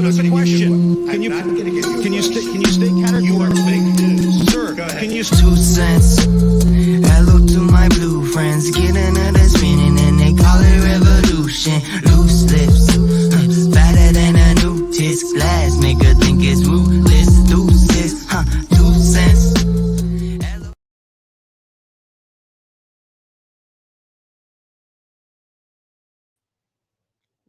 It's a question. Can you state category? You are fake news. Sir, go ahead. Can you 2 cents? Hello to my blue friends. Get another spinning and they call it revolution. Loose lips, fatter than a new tits. Glass nigga think it's ruthless. Deuces, 2 cents.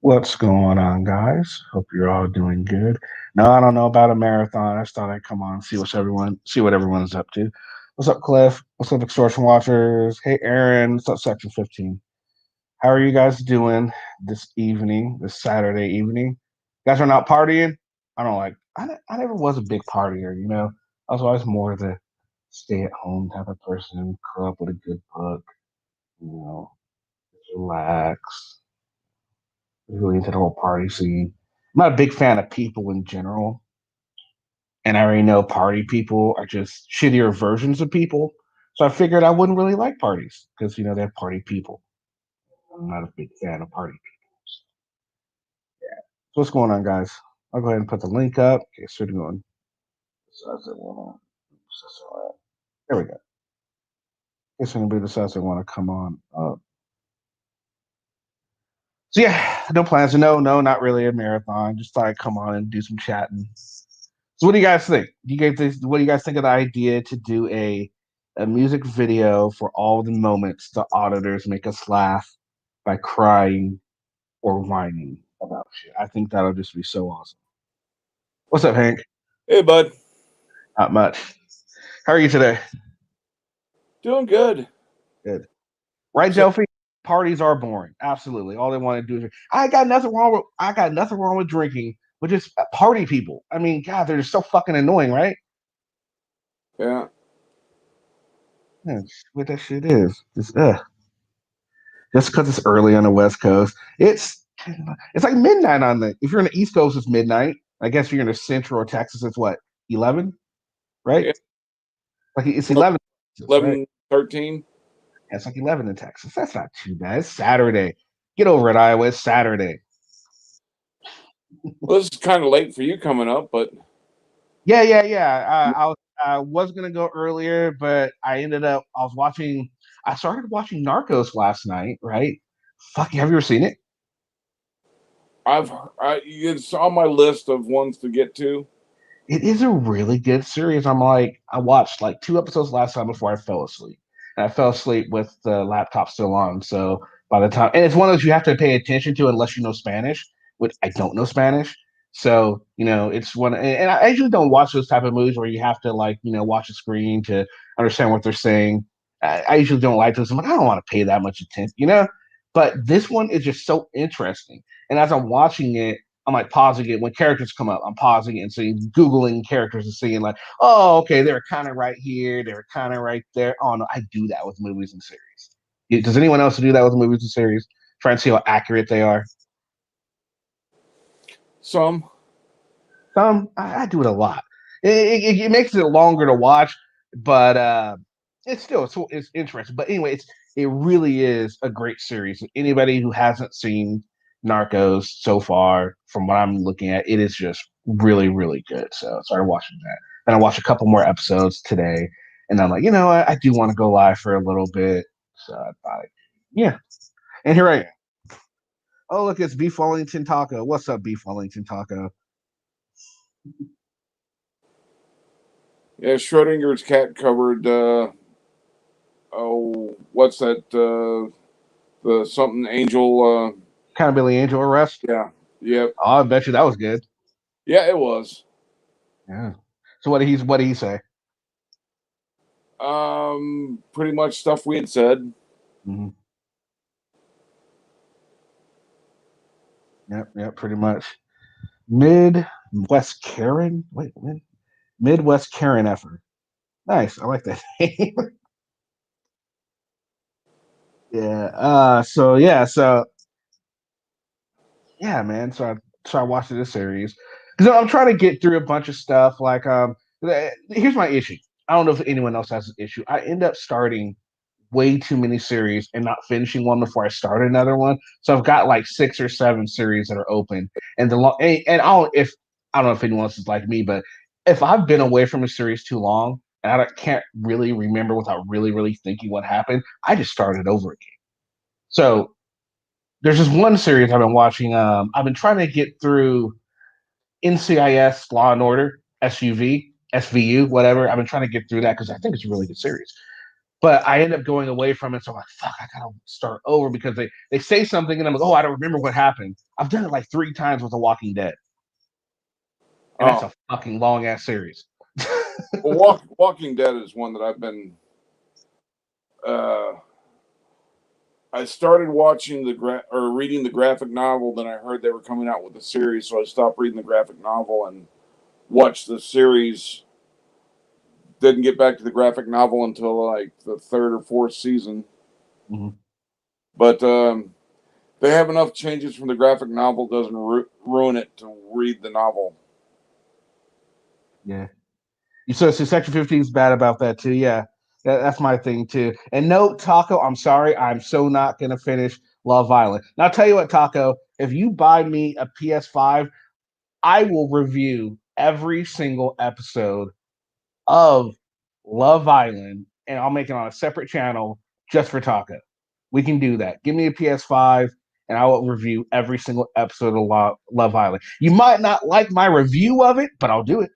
What's going on, guys? Hope you're all doing good. No, I don't know about a marathon. I just thought I'd come on and see what everyone's up to. What's up, Cliff? What's up, Extortion Watchers? Hey, Aaron. What's up, Section 15? How are you guys doing this evening, this Saturday evening? You guys are not partying? I never was a big partier, you know. I was always more the stay-at-home type of person, curl up with a good book, you know, just relax. Really into the whole party scene. I'm not a big fan of people in general, and I already know party people are just shittier versions of people. So I figured I wouldn't really like parties because they have party people. I'm not a big fan of party people. So what's going on, guys? I'll go ahead and put the link up. Okay, so going. There we go. In case anybody decides they want to come on up. So yeah, no plans. No, not really a marathon. Just thought I'd come on and do some chatting. So what do you guys think? What do you guys think of the idea to do a music video for all the moments the auditors make us laugh by crying or whining about shit? I think that'll just be so awesome. What's up, Hank? Hey, bud. Not much. How are you today? Doing good. Good. Right, Delphi? Parties are boring. Absolutely. All they want to do is I got nothing wrong with drinking, but just party people. I mean, God, they're just so fucking annoying, right? Yeah. That's what that shit is. Just because it's early on the West Coast, it's like midnight on the. If you're in the East Coast, it's midnight. I guess if you're in the Central or Texas, it's what 11, right? Yeah. Like it's 11. 11, right? 13. Yeah, it's like 11 in Texas. That's not too bad. It's Saturday. Get over it, Iowa. It's Saturday. Well, this is kind of late for you coming up, but Yeah. I was gonna go earlier, but I started watching Narcos last night. Right? Fuck, have you ever seen it? it's on my list of ones to get to. It is a really good series. I watched like 2 episodes last time before I fell asleep. And I fell asleep with the laptop still on. So by the time, and it's one of those you have to pay attention to unless you know Spanish, which I don't know Spanish. So, it's one, and I usually don't watch those type of movies where you have to watch the screen to understand what they're saying. I usually don't like those. I'm like, I don't want to pay that much attention. But this one is just so interesting. And as I'm watching it, I'm like pausing it when characters come up. I'm pausing it and seeing Googling characters and seeing like, oh, okay, they're kind of right here, they're kind of right there. Oh no, I do that with movies and series. Does anyone else do that with movies and series? Try and see how accurate they are. Some. I do it a lot. It makes it longer to watch, but it's interesting. But anyway, it really is a great series. Anybody who hasn't seen Narcos so far, from what I'm looking at, it is just really, really good. So I started watching that. And I watched a couple more episodes today. And I'm like, you know what? I do want to go live for a little bit. So I thought, yeah. And here I am. Oh, look, it's Beef Wellington Taco. What's up, Beef Wellington Taco? Yeah, Schrodinger's cat covered. What's that? The something angel. Kind of Billy Angel Arrest. Yeah. Yep. Oh, I bet you that was good. Yeah, it was. Yeah. So what did he say? Pretty much stuff we had said. Mm-hmm. Yep, pretty much. Midwest Karen? Wait, Midwest Karen effort. Nice. I like that name. Yeah. So yeah, man. So I watched this series because I'm trying to get through a bunch of stuff. Here's my issue. I don't know if anyone else has an issue. I end up starting way too many series and not finishing one before I start another one. So I've got like 6 or 7 series that are open, and I don't if I don't know if anyone else is like me, but if I've been away from a series too long and can't really remember without really thinking what happened, I just start it over again. So there's just one series I've been watching. I've been trying to get through NCIS Law and Order, SVU, whatever. I've been trying to get through that because I think it's a really good series. But I end up going away from it, so I'm like, fuck, I gotta start over because they say something and I'm like, oh, I don't remember what happened. I've done it like 3 times with The Walking Dead, and that's Oh, a fucking long ass series. well, Walking Dead is one that I've been. I started watching or reading the graphic novel. Then I heard they were coming out with a series, so I stopped reading the graphic novel and watched the series. Didn't get back to the graphic novel until like the third or fourth season. Mhm. But they have enough changes from the graphic novel doesn't ruin it to read the novel. Yeah. So Section 15 is bad about that too. Yeah, that's my thing too. And no, Taco, I'm sorry, I'm so not gonna finish Love Island. Now I'll tell you what, Taco, if you buy me a PS5, I will review every single episode of Love Island, and I'll make it on a separate channel just for Taco. We can do that. Give me a PS5, and I will review every single episode of Love Island. You might not like my review of it, but I'll do it.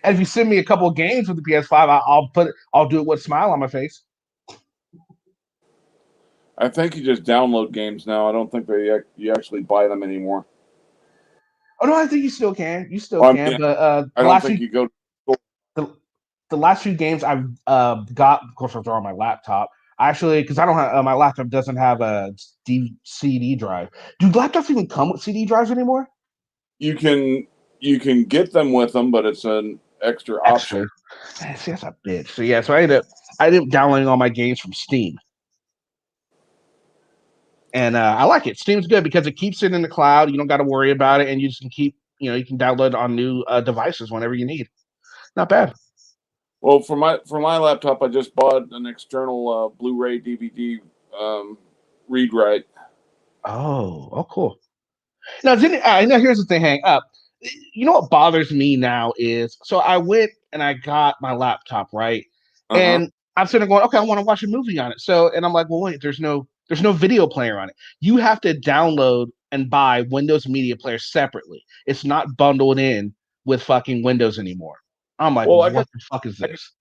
And if you send me a couple of games with the PS5, I'll do it with a smile on my face. I think you just download games now. I don't think you actually buy them anymore. Oh no, I think you still can. You still Well, I can. mean, But I don't think you go. the, the last few games I've got, of course, they're on my laptop. Actually, because I don't have my laptop doesn't have a CD drive. Do laptops even come with CD drives anymore? You can get them with them, but it's an extra option. Extra. Man, see, that's a bitch. So yeah, so I ended up downloading all my games from Steam. And I like it. Steam's good because it keeps it in the cloud. You don't got to worry about it, and you just can keep, you can download on new devices whenever you need. Not bad. Well, for my laptop, I just bought an external Blu-ray DVD read write. Oh, cool. Now here's the thing. Hang up. You know what bothers me now is so I went and I got my laptop right, Uh-huh. and I'm sitting there going, okay, I want to watch a movie on it. So, and I'm like, well, wait, there's no video player on it. You have to download and buy Windows Media Player separately. It's not bundled in with fucking Windows anymore. I'm like, Well, what the fuck is this?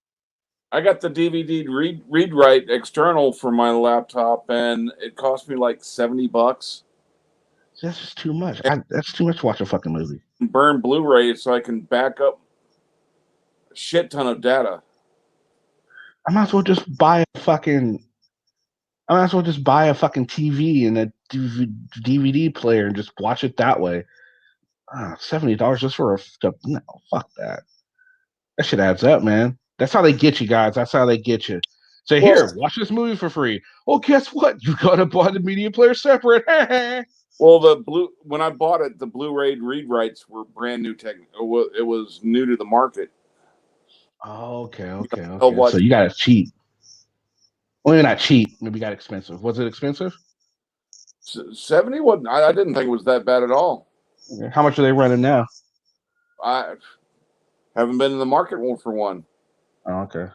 I got the DVD read write external for my laptop, and it cost me like $70. That's just too much. That's too much to watch a fucking movie. Burn Blu-ray so I can back up a shit ton of data. I might as well just buy a fucking. I might as well just buy a fucking TV and a DVD player and just watch it that way. $70 just for no, fuck that. That shit adds up, man. That's how they get you guys. That's how they get you. So Well, here, watch this movie for free. Well, guess what? You gotta buy the media player separate. well, when I bought it, the Blu-ray read writes were brand new tech. It was new to the market. Okay. So you got it cheap. Well, maybe not cheap. Maybe you got expensive. Was it expensive? 70 wasn't. I didn't think it was that bad at all. Okay. How much are they running now? I haven't been in the market for one. Oh, okay.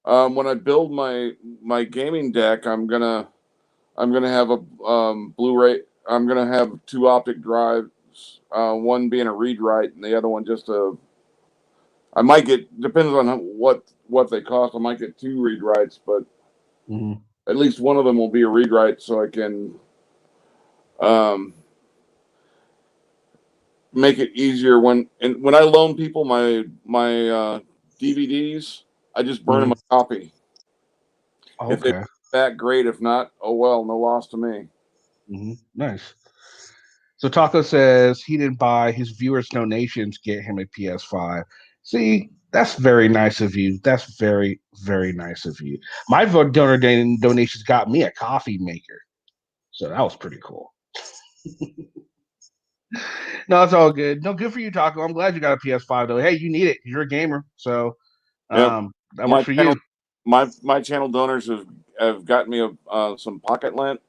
When I build my gaming deck, I'm gonna have a Blu-ray. I'm gonna have 2 optic drives. One being a read write, and the other one just a. I might get depends on what they cost. I might get 2 read writes, but Mm-hmm. at least one of them will be a read write, so I can um, make it easier when I loan people my DVDs. I just burn them Mm-hmm. a copy. If it's Okay. that great, if not, oh well, no loss to me. Mm-hmm. Nice. So Taco says he didn't buy his viewers' donations get him a PS5. See, that's very nice of you. That's very nice of you. My donations got me a coffee maker, so that was pretty cool. No, it's all good. No, good for you, Taco. I'm glad you got a PS5 though. Hey, you need it. You're a gamer, so Yep. that My works for channel, you. my channel donors have gotten me some pocket lint.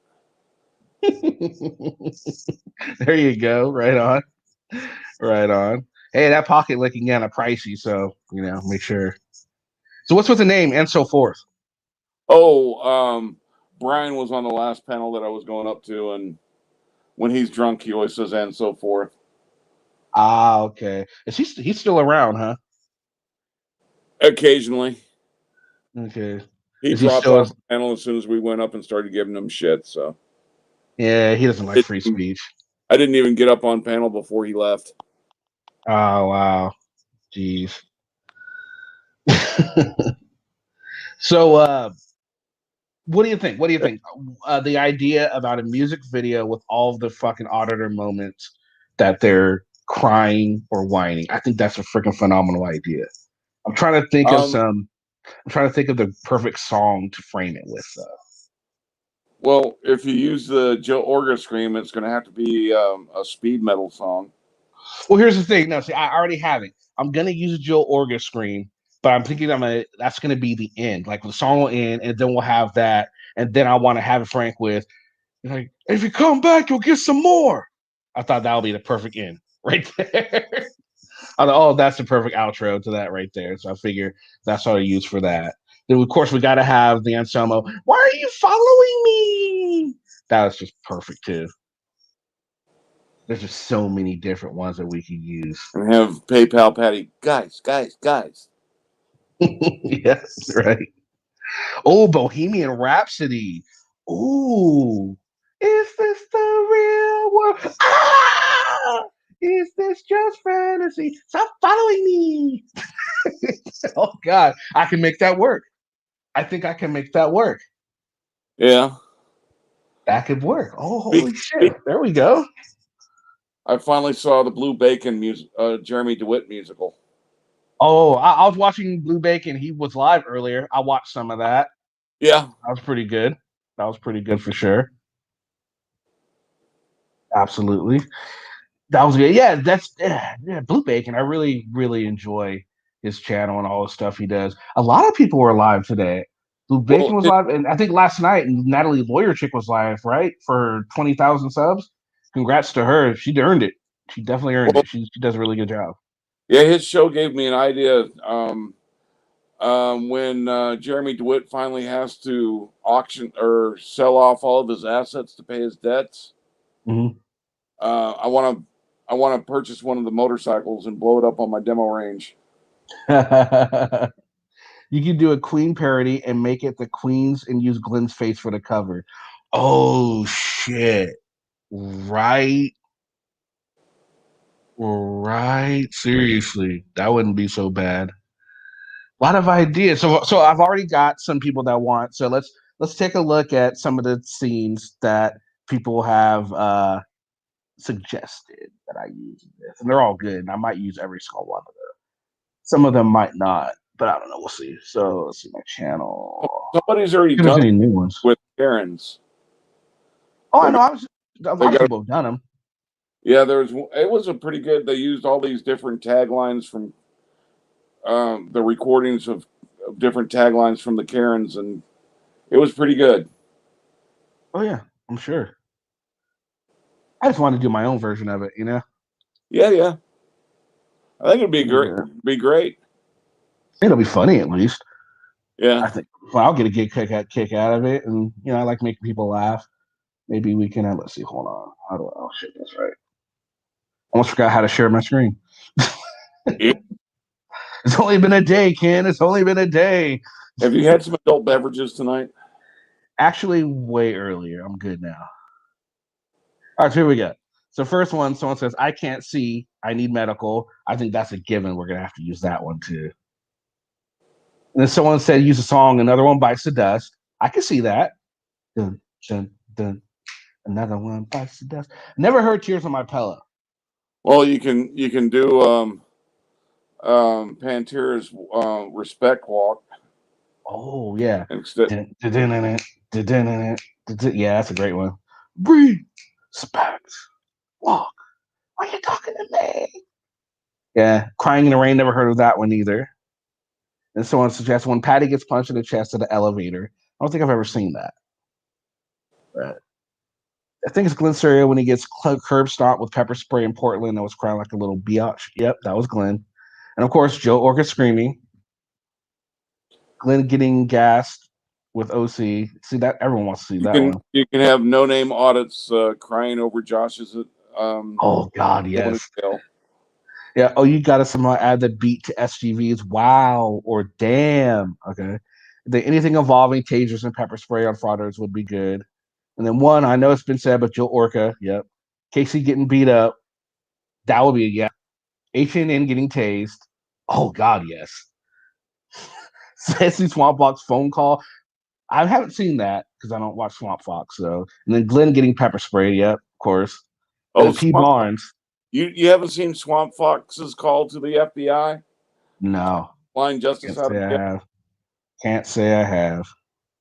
There you go. Right on. Right on. Hey, that pocket looking kind of pricey, so make sure. So what's with the name and so forth? Oh, Brian was on the last panel that I was going up to, and when he's drunk, he always says "and so forth." Ah, okay. Is he's still around, huh? Occasionally, Okay. he Is he dropped still? off the panel as soon as we went up and started giving him shit. So Yeah, he doesn't like free speech. I didn't even get up on panel before he left. Oh wow, jeez. So, what do you think? What do you think? The idea about a music video with all of the fucking auditor moments that they're crying or whining. I think that's a freaking phenomenal idea. I'm trying to think of Um, some. I'm trying to think of the perfect song to frame it with. well, if you use the Joe Orga scream, it's going to have to be a speed metal song. Well, here's the thing. No, see, I already have it. I'm gonna use a Joe Orga scream, but I'm thinking that's gonna be the end. Like the song will end, and then we'll have that, and then I want to have it Frank with like, if you come back, you'll get some more. I thought that would be the perfect end right there. I thought, oh, that's the perfect outro to that right there. So I figure that's what I use for that. Then of course we gotta have the Anselmo. Why are you following me? That was just perfect too. There's just so many different ones that we could use. And have PayPal Patty, guys. Yes, right. Oh, Bohemian Rhapsody. Ooh, is this the real world? Ah! Is this just fantasy? Stop following me. Oh God, I can make that work. I think I can make that work. Yeah. That could work. Oh, Speak, holy shit. speak. There we go. I finally saw the Blue Bacon Jeremy DeWitt musical. Oh, I was watching Blue Bacon. He was live earlier. I watched some of that. Yeah. That was pretty good. That was pretty good for sure. Absolutely. That was good. Yeah, yeah, Blue Bacon. I really, really enjoy his channel and all the stuff he does. A lot of people were live today. Blue Well, Bacon was live, and I think last night Natalie Lawyer Chick was live, right? For 20,000 subs. Congrats to her. She earned it. She definitely earned well, it. She does a really good job. yeah, his show gave me an idea. When Jeremy DeWitt finally has to auction or sell off all of his assets to pay his debts, Mhm. I want to purchase one of the motorcycles and blow it up on my demo range. You can do a Queen parody and make it the Queen's and use Glenn's face for the cover. Oh shit! Right. Right. Seriously, that wouldn't be so bad. A lot of ideas. So I've already got some people that want. So let's take a look at some of the scenes that people have suggested that I use in this, and they're all good. And I might use every single one of them. Some of them might not, but I don't know. We'll see. So let's see my channel. Somebody's already If there's done any it new ones. with Karen's. Oh, I They know. got, A they lot of got, people have done them. yeah, it was a pretty good. They used all these different taglines from the recordings of different taglines from the Karens, and it was pretty good. Oh yeah, I'm sure. I just want to do my own version of it. Yeah, yeah. I think it'd Yeah. be great. It'll be funny at least. Yeah. I think. Well, I'll get a kick out of it, and I like making people laugh. Maybe we can. Let's see. Hold on. How do I? Oh shit, that's right. Almost forgot how to share my screen. Yeah. It's only been a day, Ken. It's only been a day. Have you had some adult beverages tonight? Actually, way earlier. I'm good now. All right, so here we go. So first one, someone says, "I can't see. I need medical." I think that's a given. We're gonna have to use that one too. And then someone said, "Use a song." Another one bites the dust. I can see that. Dun, dun, dun. Another one bites the dust. Never heard "Tears on My Pillow." Well, you can do Pantera's Respect Walk Oh yeah. instead. Dun, dun, dun, dun, dun, dun, dun, dun, dun, dun. Yeah, that's a great one. Breathe, respect, walk. Why are you talking to me? Yeah, crying in the rain. Never heard of that one either. And someone suggests when Patty gets punched in the chest at the elevator. I don't think I've ever seen that. But I think it's Glenn Serio when he gets curb stomped with pepper spray in Portland. That was crying like a little biatch. Yep, that was Glenn. And of course, Joe Orca screaming. Glenn getting gassed with OC. See that everyone wants to see that one. You can have no name audits crying over Josh's Oh God, going to yes. jail. Yeah. Oh, you got to somehow add the beat to SGV's wow or damn. Okay. Then anything involving tasers and pepper spray on frauders would be good. And then one, I know it's been said, but Joe Orca, yep. Casey getting beat up. That would be a yeah. HNN getting tased. Oh God, yes. Sassy Swamp Fox phone call. I haven't seen that because I don't watch Swamp Fox. So, and then Glenn getting pepper spray. Yep, of course. And Oh, then P Barnes. You haven't seen Swamp Fox's call to the FBI? No, Flying justice can't out say of I jail? have. Can't say I have.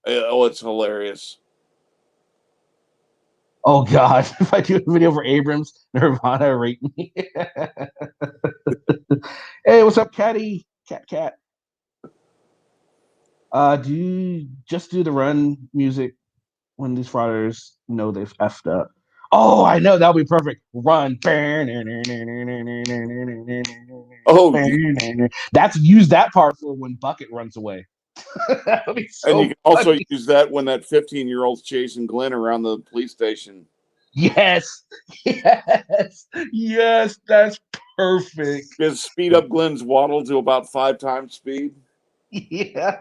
Oh, it's hilarious. Oh God, if I do a video for Abrams, Nirvana rate me. Hey, what's up, Catty? Cat. Do you just do the run music when these frauders know they've effed up? Oh, I know that'll be perfect. Run. Oh, That's use that part for when Bucket runs away. That would be so and you can also funny. use that when that 15-year-old's chasing Glenn around the police station. Yes, yes, that's perfect. Just speed up Glenn's waddle to about 5 times speed. Yeah.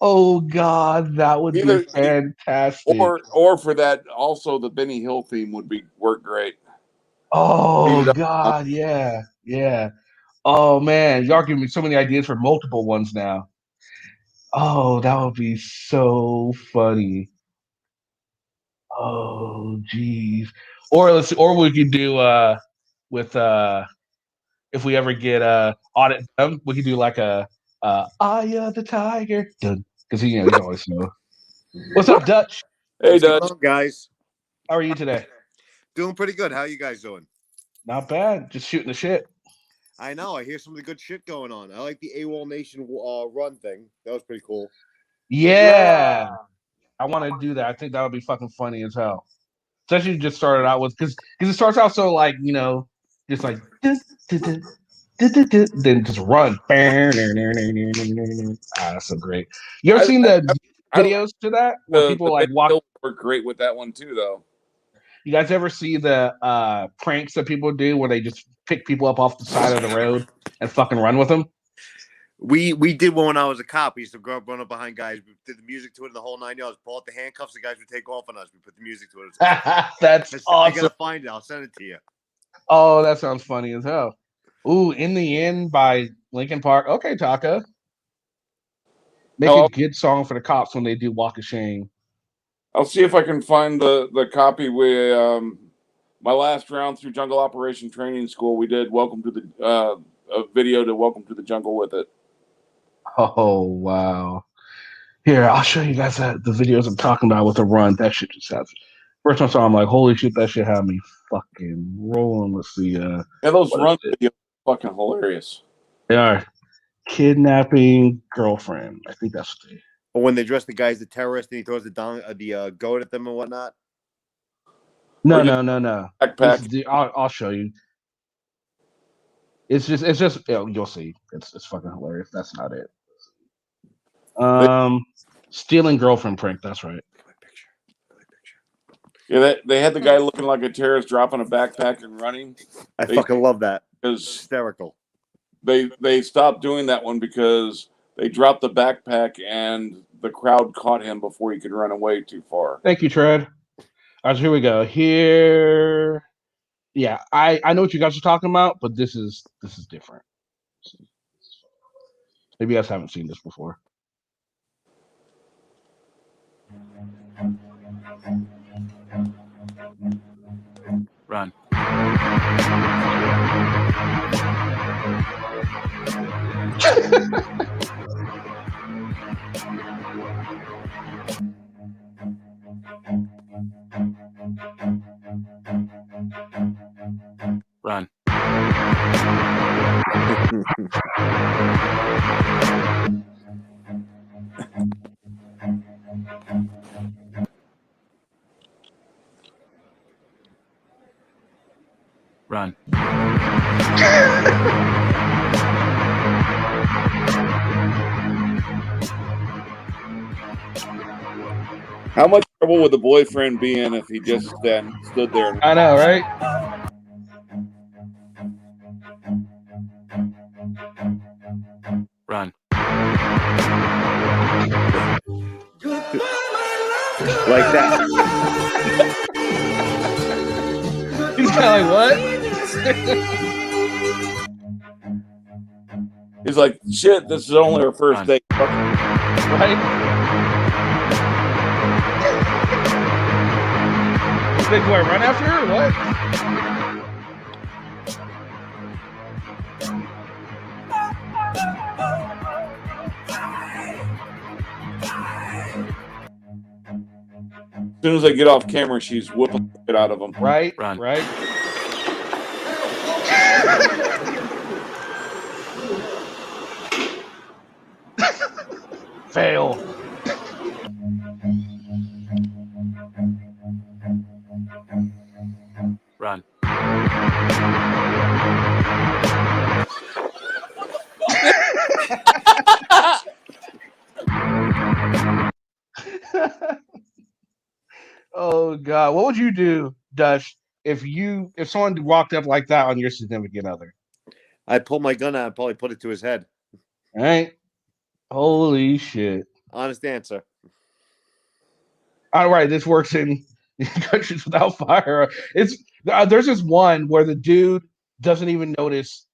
Oh God, that would be fantastic. Or for that, also the Benny Hill theme would work great. Oh Speed it up. God, yeah. Oh man, y'all giving me so many ideas for multiple ones now. Oh, that would be so funny. Oh geez. Or we could do with if we ever get audit done, we could do like a Aya the Tiger because he's always so. What's up, Dutch? Hey, What's going Dutch. on, guys? How are you today? Doing pretty good. How you guys doing? Not bad. Just shooting the shit. I know. I hear some of the good shit going on. I like the AWOL Nation run thing. That was pretty cool. Yeah. I want to do that. I think that would be fucking funny as hell. Especially just started out with because it starts out so like just like then just run. That's so great. You ever seen the videos to that where people like Benny walk? Hill work great with that one too, though. You guys ever see the pranks that people do where they just pick people up off the side of the road and fucking run with them? We did one when I was a cop. We used to go up, run up behind guys. We did the music to it in the whole 9 yards. Pull out the handcuffs. The guys would take off on us. We put the music to it. That's awesome. I gotta find it. I'll send it to you. Oh, that sounds funny as hell. Ooh, In the End by Linkin Park. Okay, Taka. Make a good song for the cops when they do Walk of Shame. I'll see if I can find the copy. My last round through Jungle Operation Training School, we did Welcome to the a video to Welcome to the Jungle with it. Oh wow! Here, I'll show you guys the videos I'm talking about with the run. That shit just has. First time I saw, I'm like, holy shit, that shit had me fucking rolling. Let's see. Yeah, those run videos are fucking hilarious. They are. Kidnapping girlfriend. I think that's the. Or when they dress the guy as the terrorist and he throws the goat at them and whatnot. No. Backpack. I'll show you. It's just you'll see. It's fucking hilarious. That's not it. Stealing girlfriend prank. That's right. Yeah, they had the guy looking like a terrorist dropping a backpack and running. I fucking love that. Because hysterical. They stopped doing that one because they dropped the backpack and the crowd caught him before he could run away too far. Thank you, Tread. All right, so here we go. Here, yeah, I know what you guys are talking about, but this is different. Maybe you guys haven't seen this before. Run. Run. Run. How much trouble would the boyfriend be in if he just stood there? And I know, right? Run. Like that. He's kind of like, what? he's like, shit, this is only our first Run. date. Right? Big boy run after her or what? As soon as they get off camera, she's whipping it out of him. Right? Run. Right? Fail. Run. Oh God. What would you do, Dutch, if someone walked up like that on your significant other? I'd pull my gun out and probably put it to his head. All right? Holy shit. Honest answer. All right, this works in countries without fire. There's this one where the dude doesn't even notice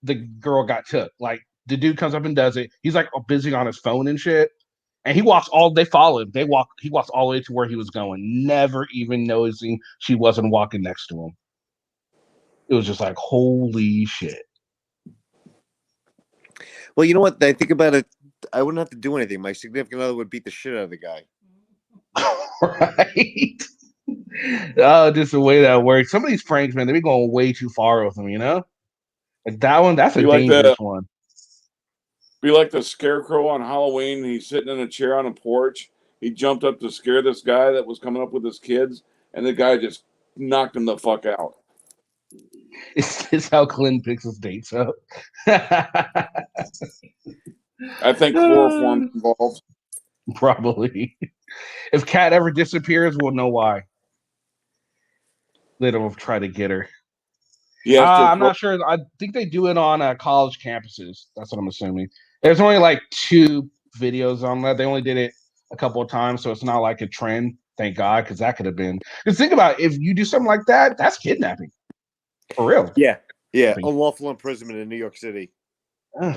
the girl got took. Like the dude comes up and does it. He's like busy on his phone and shit. And they follow him. He walks all the way to where he was going, never even noticing she wasn't walking next to him. It was just like, holy shit. Well, you know what? I think about it. I wouldn't have to do anything. My significant other would beat the shit out of the guy. Right? Oh, just the way that works. Some of these pranks, man, they be going way too far with them, you know? Like that one, that's a dangerous one. Be like the scarecrow on Halloween. He's sitting in a chair on a porch. He jumped up to scare this guy that was coming up with his kids, and the guy just knocked him the fuck out. It's how Clint picks his dates up. I think chloroform's involved. Probably. If Kat ever disappears, we'll know why. They don't try to get her. Yeah, I'm not sure. I think they do it on college campuses. That's what I'm assuming. There's only like 2 videos on that. They only did it a couple of times, so it's not like a trend. Thank God, because that could have been. Because think about it, if you do something like that, that's kidnapping. For real. Yeah. Unlawful imprisonment in New York City. I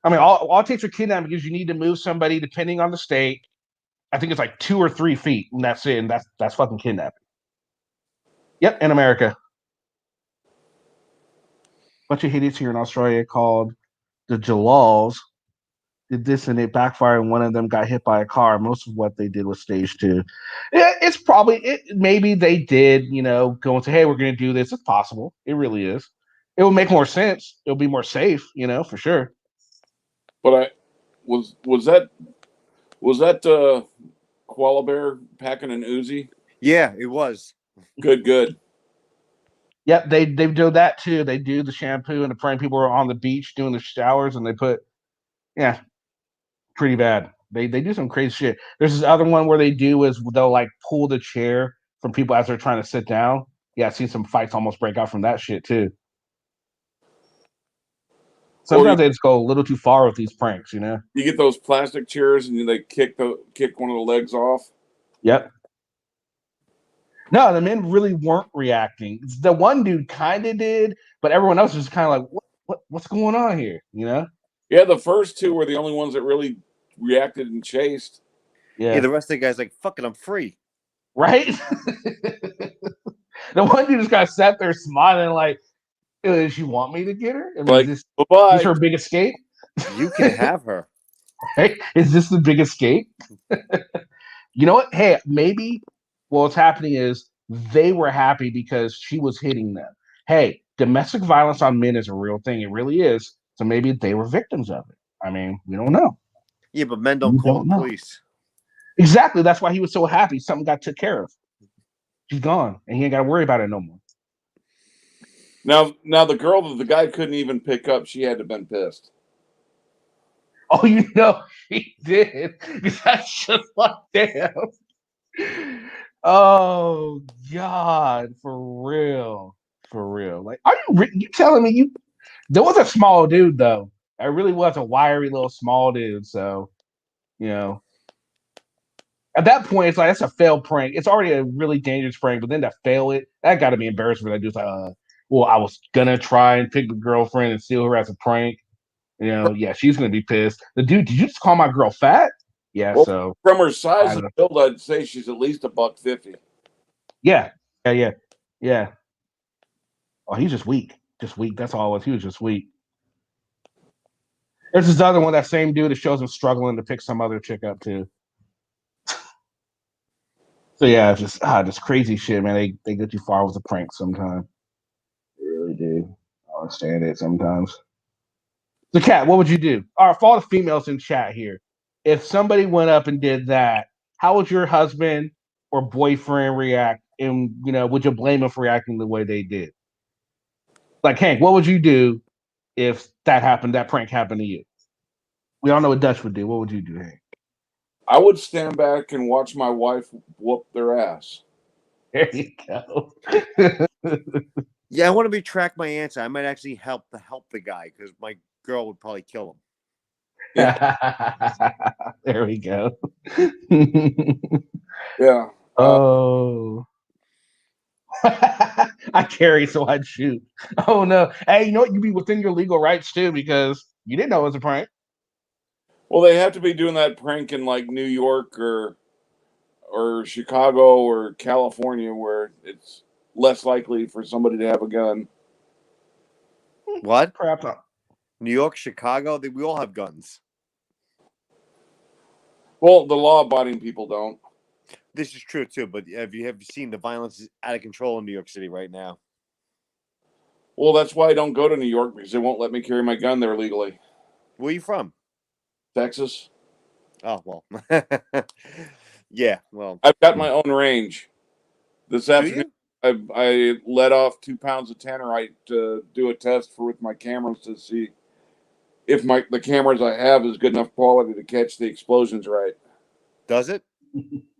mean, all it takes for kidnapping is you need to move somebody, depending on the state. I think it's like 2 or 3 feet, and that's it. And that's fucking kidnapping. Yep, in America. Bunch of idiots here in Australia called the Jalals did this and it backfired, and one of them got hit by a car. Most of what they did was stage 2. It's probably maybe they did, go and say, hey, we're going to do this. It's possible. It really is. It will make more sense. It'll be more safe, for sure. But was that koala bear packing an Uzi? Yeah, it was. Good. Yep, they do that too. They do the shampoo and the prank. People are on the beach doing the showers, and they put, pretty bad. They do some crazy shit. There's this other one where they'll like pull the chair from people as they're trying to sit down. Yeah, I've seen some fights almost break out from that shit too. Sometimes they just go a little too far with these pranks, You get those plastic chairs and they kick one of the legs off. Yep. No, the men really weren't reacting. The one dude kind of did, but everyone else was kind of like, what's going on here? Yeah, the first 2 were the only ones that really reacted and chased. Yeah, the rest of the guys like, fuck it, I'm free. Right? The one dude just got sat there smiling like, does she want me to get her? I mean, is this her big escape? You can have her. Right? Is this the big escape? You know what? Hey, maybe what's happening is they were happy because she was hitting them. Hey, domestic violence on men is a real thing. It really is. So maybe they were victims of it. I mean, we don't know. Yeah, but men don't call the police. Exactly. That's why he was so happy. Something got took care of. She's gone, and he ain't got to worry about it no more. Now the girl that the guy couldn't even pick up, she had to have been pissed. Oh, she did. Because that's just like, damn. Oh God, for real, for real. Like, are you telling me you? There was a small dude though. It really was a wiry little small dude. So you know, at that point, it's like that's a failed prank. It's already a really dangerous prank, but then to fail it, that got to be embarrassing for that dude. It's like, well, I was gonna try and pick the girlfriend and steal her as a prank. Yeah, she's gonna be pissed. The dude, did you just call my girl fat? Yeah, Well, so from her size I and build, I'd say she's at least $150. yeah. Oh, he's just weak. That's all it was. He was just weak. There's this other one, that same dude that shows him struggling to pick some other chick up too. So yeah, it's just crazy shit, man. They get too far with the pranks sometimes. They really do. I don't understand it sometimes. So, Kat, what would you do? All right, for all the females in chat here, if somebody went up and did that, how would your husband or boyfriend react? And would you blame him for reacting the way they did? Like Hank, what would you do if that happened? That prank happened to you? We all know what Dutch would do. What would you do, Hank? I would stand back and watch my wife whoop their ass. There you go. Yeah, I want to retract my answer. I might actually help the guy because my girl would probably kill him. There we go. Yeah. Oh. I carry, so I'd shoot. Oh no. Hey, you know what? You'd be within your legal rights too, because you didn't know it was a prank. Well, they have to be doing that prank in like New York or Chicago or California where it's less likely for somebody to have a gun. What? Perhaps not. New York, Chicago, we all have guns. Well, the law-abiding people don't. This is true too, but have you seen the violence is out of control in New York City right now? Well, that's why I don't go to New York, because they won't let me carry my gun there legally. Where are you from? Texas. Oh, well. Yeah, well. I've got my own range. This Do afternoon, you? I let off 2 pounds of tannerite to do a test with my cameras to see if the cameras I have is good enough quality to catch the explosions right. Does it?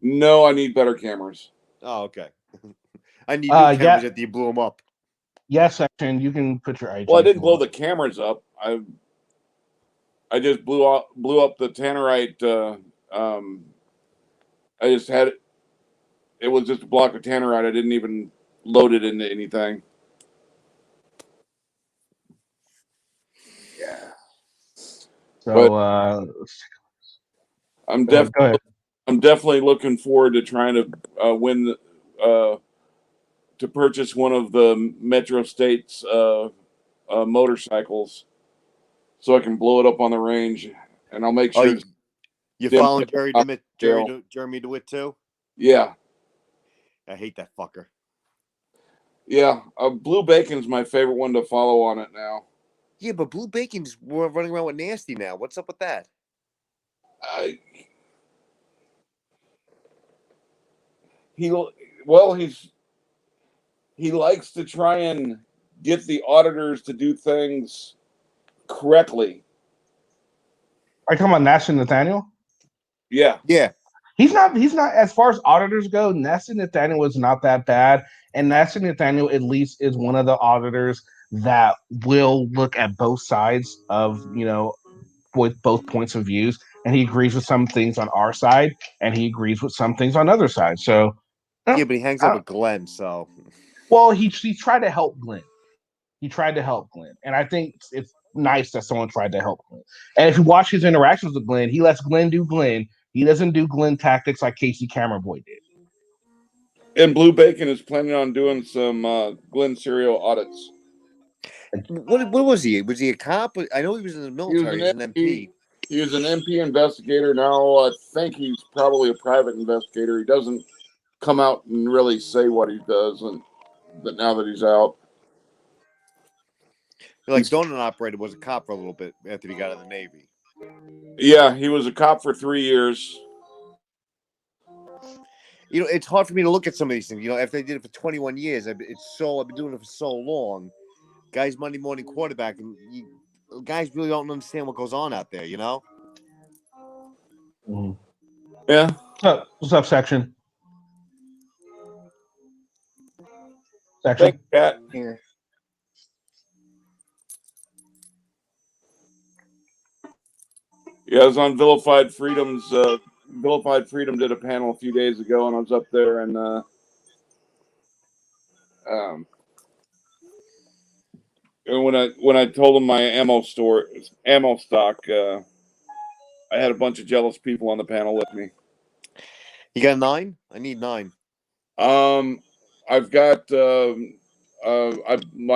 No, I need better cameras. Oh, okay. I need new cameras Yeah. after you blew them up. Yes, section. You can put your IG. Well, I didn't blow the cameras up. I just blew up the tannerite. I just had it was just a block of tannerite. I didn't even load it into anything. Yeah. But So I'm go ahead. I'm definitely looking forward to trying to win to purchase one of the Metro States motorcycles, so I can blow it up on the range, and I'll make Oh, sure. you following Jeremy DeWitt too? Yeah, I hate that fucker. yeah. Blue Bacon's my favorite one to follow on it now. Yeah, but Blue Bacon's running around with Nasty now. What's up with that? He likes to try and get the auditors to do things correctly. Are you talking about Nash and Nathaniel? Yeah. He's not as far as auditors go. Nash and Nathaniel is not that bad, and Nash and Nathaniel at least is one of the auditors that will look at both sides of with both points of views, and he agrees with some things on our side, and he agrees with some things on other side. So, Yeah, but he hangs out with Glenn, so. well, he tried to help Glenn. He tried to help Glenn, and I think it's nice that someone tried to help Glenn. And if you watch his interactions with Glenn, he lets Glenn do Glenn. He doesn't do Glenn tactics like Casey Camera Boy did. And Blue Bacon is planning on doing some Glen Serial audits. What was he? Was he a cop? I know he was in the military. He was an MP. He was an MP investigator. Now I think he's probably a private investigator. He doesn't come out and really say what he does, and but now that he's out, Like Donut Operator was a cop for a little bit after he got out of the Navy. Yeah, he was a cop for 3 years. It's hard for me to look at some of these things. After I did it for 21 years, I've been doing it for so long. guy's Monday morning quarterback, and guys really don't understand what goes on out there. You know. Mhm. Yeah. What's up, section? Thanks, Section. Cat. Here. Yeah, I was on Vilified Freedom's. Vilified Freedom did a panel a few days ago, and I was up there, and when I told them my ammo stock, I had a bunch of jealous people on the panel with me. You got 9? I need 9. I've got my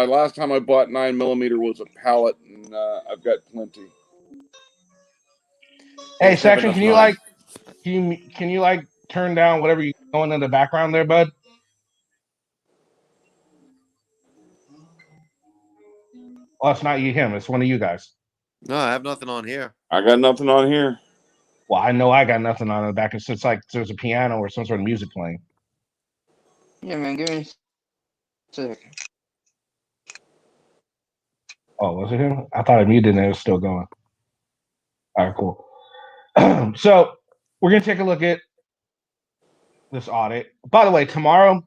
last time I bought 9mm was a pallet, and I've got plenty. Hey, There's never section. enough Can you 9. turn down whatever you going in the background there, bud? Well, it's not you, him. It's one of you guys. No, I have nothing on here. I got nothing on here. Well, I know I got nothing on the back. It's like there's a piano or some sort of music playing. Yeah, man, give me a second. Oh, was it him? I thought I muted and it was still going. All right, cool. So we're gonna take a look at this audit. By the way, tomorrow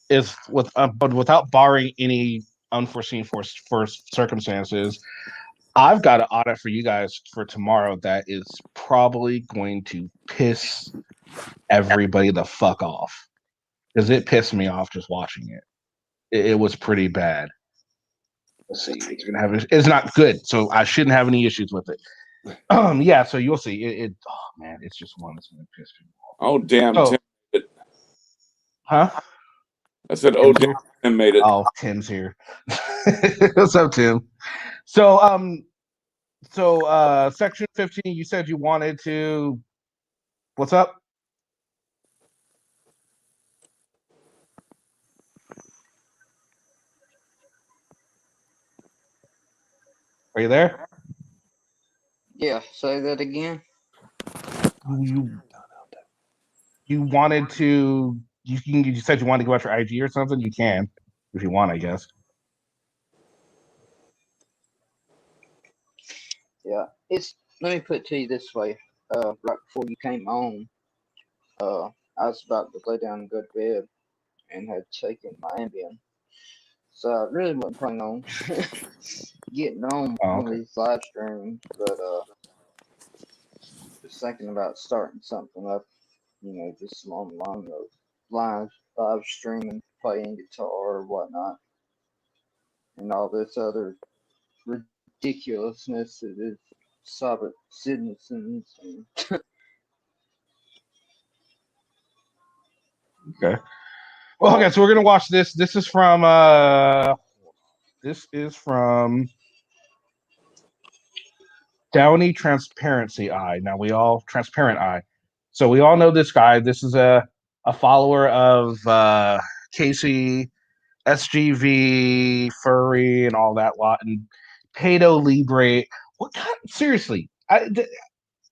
is but without barring any unforeseen first circumstances, I've got an audit for you guys for tomorrow that is probably going to piss everybody the fuck off because it pissed me off just watching it. It was pretty bad. Let's see. It's not good, so I shouldn't have any issues with it. Yeah, so you'll see. Oh man, it's just one that's gonna piss people off. Oh damn, Oh. Tim! Huh? I said, "Oh damn, Tim made it." Oh, Tim's here. What's up, Tim? So section 15, you said you wanted to. What's up? Are you there? Yeah, say that again. You wanted to. You said you wanted to go out your IG or something. You can, if you want, I guess. Yeah, let me put it to you this way. Right before you came on, I was about to lay down and go to bed and had taken my Ambien. So I really wasn't planning on getting on one of these live streams, but just thinking about starting something up, just along the line of live streaming, playing guitar or whatnot, and all this other ridiculousness that is Sabbath citizens and Okay. Well, okay. So we're gonna watch this. This is from. Downey Transparency Eye. Now Transparent Eye. So we all know this guy. This is a follower of Casey, SGV, Furry, and all that lot, and Pato Libre. What kind? Seriously, I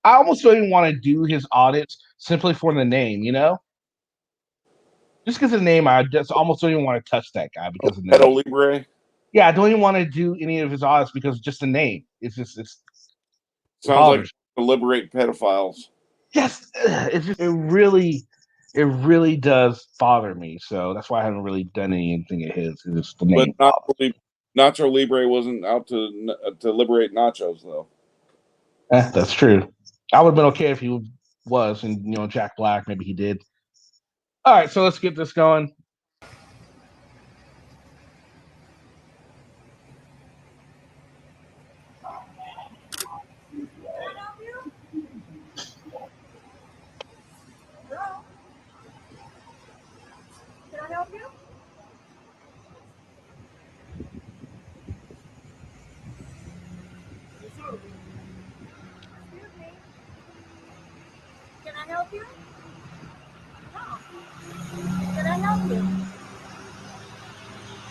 almost don't even want to do his audits simply for the name. Just because of the name, I just almost don't even want to touch that guy because of the name. Libre. Yeah, I don't even want to do any of his audits because just the name. It's Sounds like to liberate pedophiles. Yes, it really does bother me. So that's why I haven't really done anything of his. It's the name. But Nacho Libre wasn't out to liberate nachos, though. That's true. I would have been okay if he was, and Jack Black, maybe he did. All right, so let's get this going.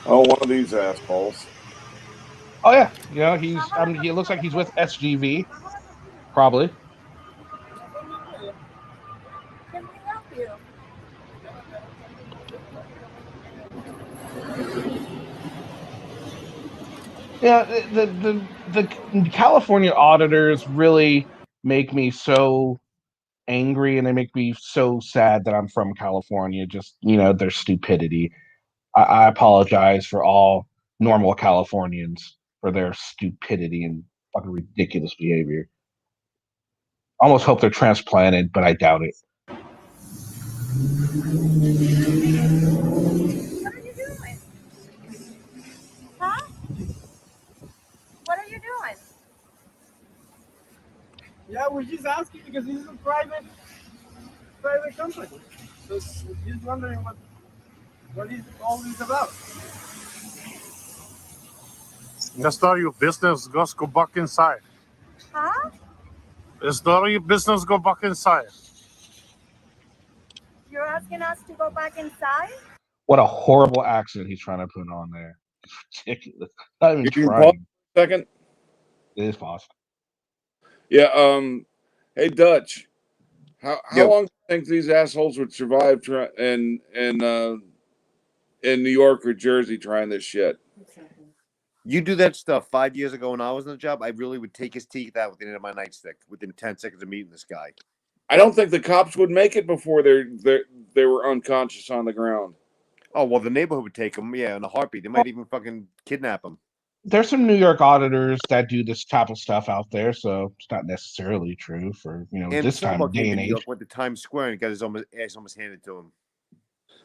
Oh, one of these assholes. Oh yeah, he looks like he's with SGV, probably. Can we help you? Yeah, the California auditors really make me so angry, and they make me so sad that I'm from California. Just their stupidity. I apologize for all normal Californians for their stupidity and fucking ridiculous behavior. I almost hope they're transplanted, but I doubt it. What are you doing? Huh? What are you doing? Yeah, we're just asking because this is a private company. So we're just wondering what is all this about. That's not your business. Just go back inside. Huh? It's not your business. Go back inside. You're asking us to go back inside? What a horrible accent he's trying to put on there. It's ridiculous. Not even You can pause trying. for a second. It is possible. Yeah. Hey, Dutch. How Yo. long do you think these assholes would survive in New York or Jersey trying this shit? You do that stuff 5 years ago when I was in the job, I really would take his teeth out with the end of my nightstick within 10 seconds of meeting this guy. I don't think the cops would make it before they were unconscious on the ground. Oh, well, the neighborhood would take him, yeah, in a heartbeat. They might even fucking kidnap him. There's some New York auditors that do this type of stuff out there, so it's not necessarily true for And this time Sobo day came to and New age. York, went to Times Square and got his ass almost handed to him.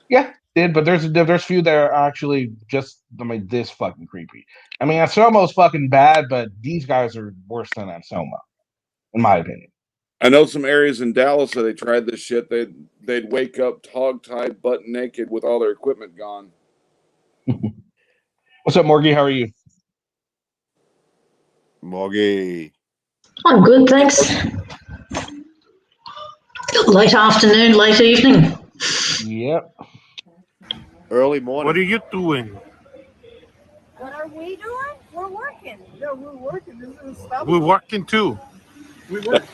Yeah, did, but there's few that are actually just this fucking creepy. I mean, Anselmo's fucking bad, but these guys are worse than Anselmo, in my opinion. I know some areas in Dallas that they tried this shit. They'd wake up hog-tied, butt naked, with all their equipment gone. What's up, Morgie? How are you? Morgie. I'm good, thanks. Late afternoon, late evening. Yep. Early morning. What are you doing? What are we doing? We're working. Yeah, we're working. This is stuff. We're working too. We work.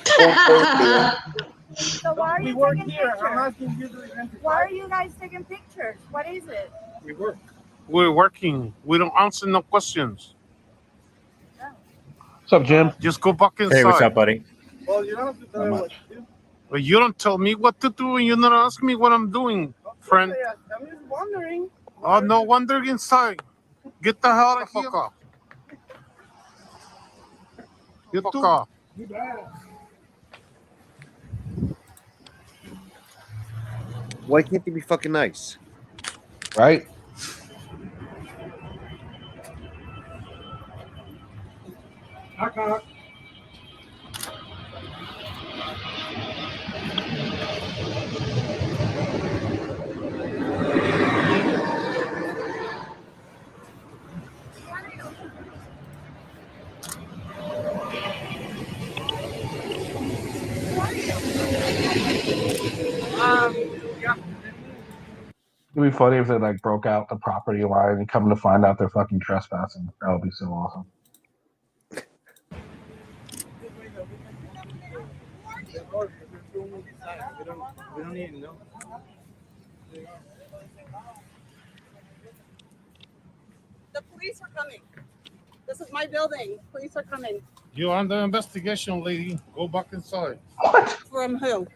So why are We you work taking here. I'm pictures? asking you to identify. Why are you guys taking pictures? What is it? We work. We're working. We don't answer no questions. What's up, Jim? Just go back inside. Hey, what's up, buddy? Well, you don't have to tell me what to do. Well, you don't tell me what to do, and you don't ask me what I'm doing, friend. Okay, I'm just wondering. Oh, no wonder inside. Get the hell out of here. Get the fuck off. You bad. Why can't they be fucking nice? Right? Knock, knock. Yeah. It'd be funny if they broke out the property line and come to find out they're fucking trespassing. That would be so awesome. We don't even know. The police are coming. This is my building. Police are coming. You're under investigation, lady. Go back inside. What? From who?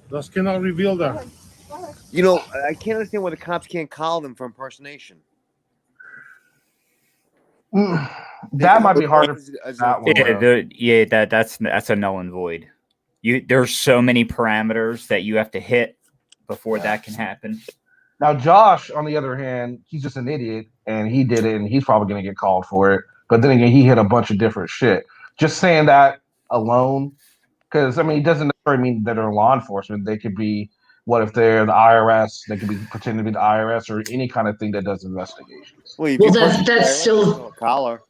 Thus cannot reveal that. You know, I can't understand why the cops can't call them for impersonation. That might be harder. That one, Yeah, that's a null and void. There's so many parameters that you have to hit before that can happen. Now, Josh, on the other hand, he's just an idiot, and he did it, and he's probably going to get called for it. But then again, he hit a bunch of different shit. Just saying that alone, because, I mean, it doesn't necessarily mean that they're law enforcement. They could be, what if they're the IRS? They could be pretending to be the IRS or any kind of thing that does investigations. Well, that's still a collar.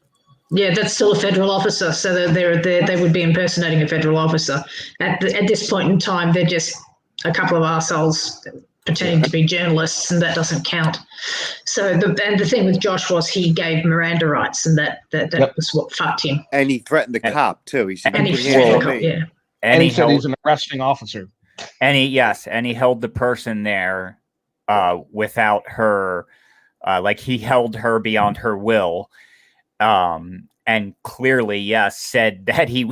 Yeah, that's still a federal officer, so they would be impersonating a federal officer. At this point in time, they're just a couple of assholes pretending to be journalists, and that doesn't count. So the thing with Josh was he gave Miranda rights, and that was what fucked him. And he threatened the cop too. He said, And he threatened the cop, yeah. And he said he's an arresting officer. And he held the person there without her, he held her beyond her will. And clearly, yes, said that he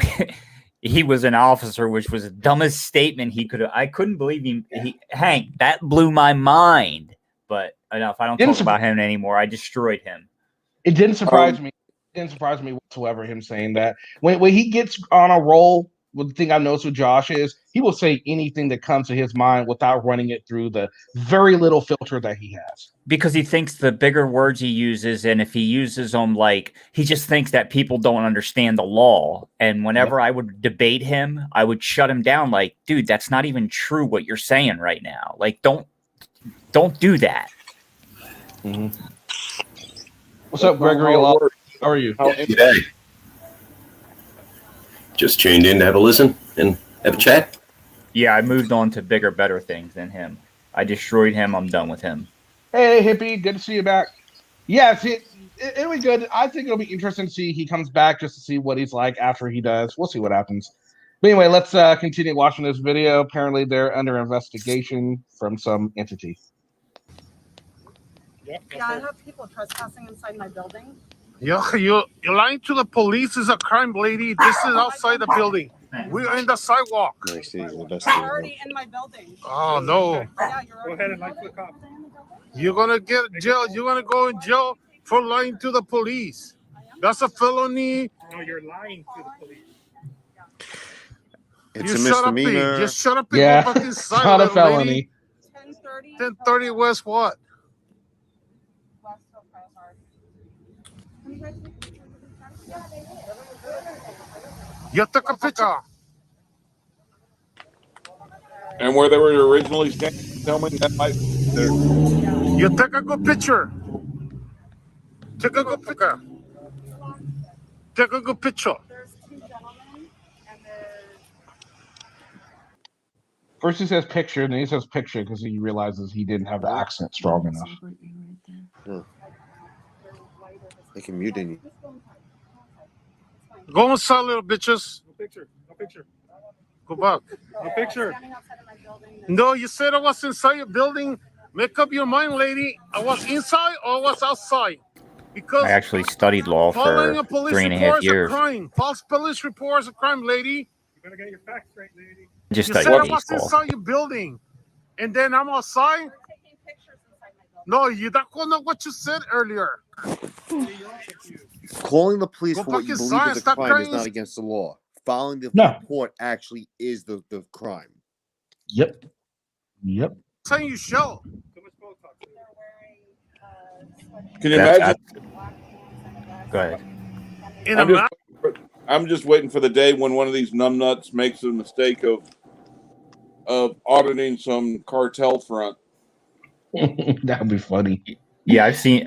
he was an officer, which was the dumbest statement he could have. I couldn't believe Hank, that blew my mind. But enough. I don't talk about him anymore. I destroyed him. It didn't surprise me. It didn't surprise me whatsoever, him saying that. When he gets on a roll, the thing I've noticed with Josh is he will say anything that comes to his mind without running it through the very little filter that he has. Because he thinks the bigger words he uses, and if he uses them, like, he just thinks that people don't understand the law. And whenever I would debate him, I would shut him down. Like, dude, that's not even true what you're saying right now. Like, don't do that. Mm-hmm. What's up, Gregory? How are you? G'day. Just tuned in to have a listen and have a chat. Yeah, I moved on to bigger, better things than him. I destroyed him. I'm done with him. Hey, hippie, good to see you back. Yes, it'll be good. I think it'll be interesting to see he comes back just to see what he's like after he does. We'll see what happens. But anyway, let's continue watching this video. Apparently, they're under investigation from some entity. Yeah, I have people trespassing inside my building. You're lying to the police is a crime, lady. This is outside the building. We're in the sidewalk. I'm already in my building. Oh, no. Yeah, you're Go ahead and lie to the cop. You're going to get jail. You're going to go in jail for lying to the police. That's a felony. No, you're lying to the police. It's You a shut up, misdemeanor. just shut up and Yeah, go back it's inside, not a little felony. 1030 West what? You took a picture. And where they were originally standing, filming, that might be there. You take a good picture. Take a good picture. Take a good picture. There's two gentlemen, and there's First he says picture, and then he says picture because he realizes he didn't have the accent strong enough. They can mute you. Go inside, little bitches. No picture. No picture. Go back. No picture. standing outside of my building. No, you said I was inside your building. Make up your mind, lady. I was inside or I was outside. Because I actually studied law following for a police 3.5 report is a years. crime. False police report is a crime, lady. You better get your facts straight, lady. Just You studied said I case was law. inside your building. And then I'm outside? We're taking pictures inside my building. No, you don't know what you said earlier. Calling the police Go for what back you believe inside, is a stop crime crying. is not against the law. Following the No. report actually is the crime. Yep. Saying you show. Too much Botox. They're wearing Can you That's- imagine? black pants and a vest. Go ahead. In I'm a just, I'm just waiting for the day when one of these numbnuts makes the mistake of auditing some cartel front. That would be funny. Yeah, I've seen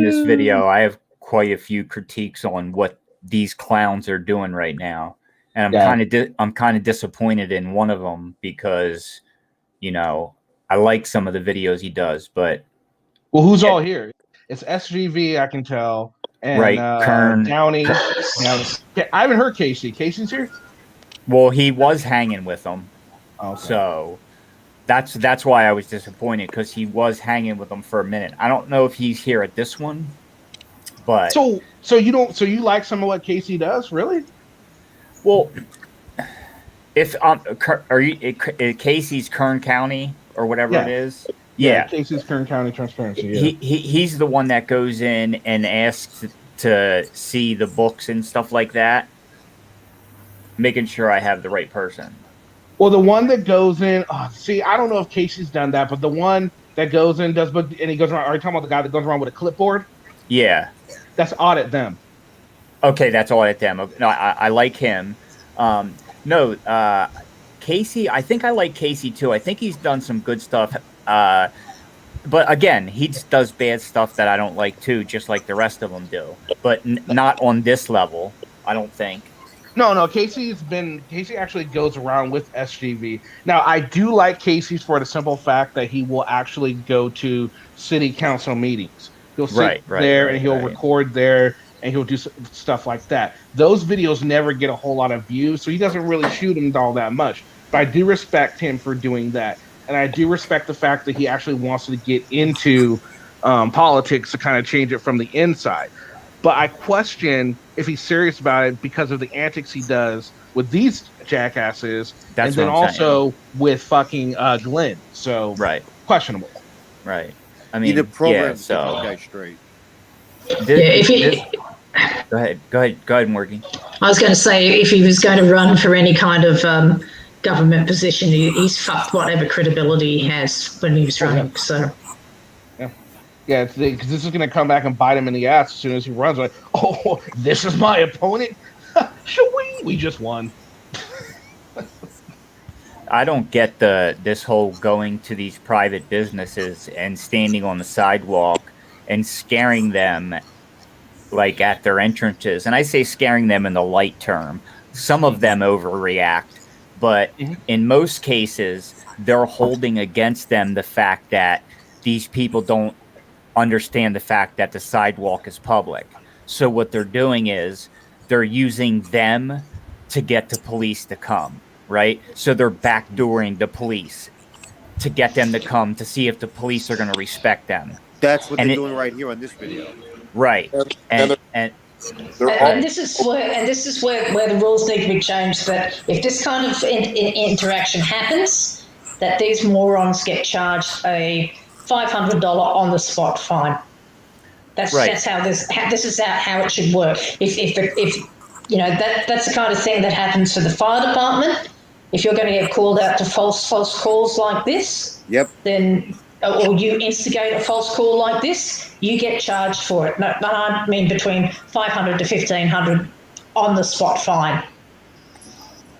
this video. I have quite a few critiques on what these clowns are doing right now, and I'm kind of disappointed in one of them because, you know, I like some of the videos he does, but Well, who's all here? It's SGV, I can tell, and Right, Kern. Downey. Yeah, I haven't heard Casey. Casey's here. well, he was hanging with them, Okay. so that's why I was disappointed because he was hanging with them for a minute. I don't know if he's here at this one, but So you like some of what Casey does, really? well, if are you Casey's Kern County or whatever it is? Yeah. Casey's Kern County Transparency. Yeah. He's the one that goes in and asks to see the books and stuff like that, making sure I have the right person. Well, the one that goes in, see, I don't know if Casey's done that, but the one that goes in does, and he goes around. Are you talking about the guy that goes around with a clipboard? Yeah. That's Audit Them. Okay, that's Audit Them. No, I like him. Casey, I think I like Casey too. I think he's done some good stuff. But again, he just does bad stuff that I don't like too, just like the rest of them do. But not on this level, I don't think. No, Casey actually goes around with SGV. Now, I do like Casey's for the simple fact that he will actually go to city council meetings. He'll sit there and he'll record there and he'll do stuff like that. Those videos never get a whole lot of views, so he doesn't really shoot them all that much. But I do respect him for doing that. And I do respect the fact that he actually wants to get into politics to kind of change it from the inside. But I question if he's serious about it because of the antics he does with these jackasses, That's and what then I'm saying. also with fucking Glenn. So Right. questionable. Right. I You need a mean, program yeah. to keep So this guy straight. Yeah, if this, he, go ahead, Morgan. I was going to say, if he was going to run for any kind of government position, he's fucked whatever credibility he has when he was running. So, Yeah, because this is going to come back and bite him in the ass as soon as he runs. Like, oh, this is my opponent. We just won. I don't get this whole going to these private businesses and standing on the sidewalk and scaring them like at their entrances. And I say scaring them in the light term. Some of them overreact, but in most cases, they're holding against them the fact that these people don't understand the fact that the sidewalk is public. So what they're doing is they're using them to get the police to come, right? So they're backdooring the police to get them to come to see if the police are going to respect them. That's what And they're doing right here on this video. right. And and this is where the rules need to be changed. That if this kind of interaction happens, that these morons get charged a $500 on the spot fine. That's how this is how it should work. If you know that's the kind of thing that happens for the fire department. If you're going to get called out to false calls like this, then or you instigate a false call like this, you get charged for it. No, I mean between $500 to $1,500 on the spot fine.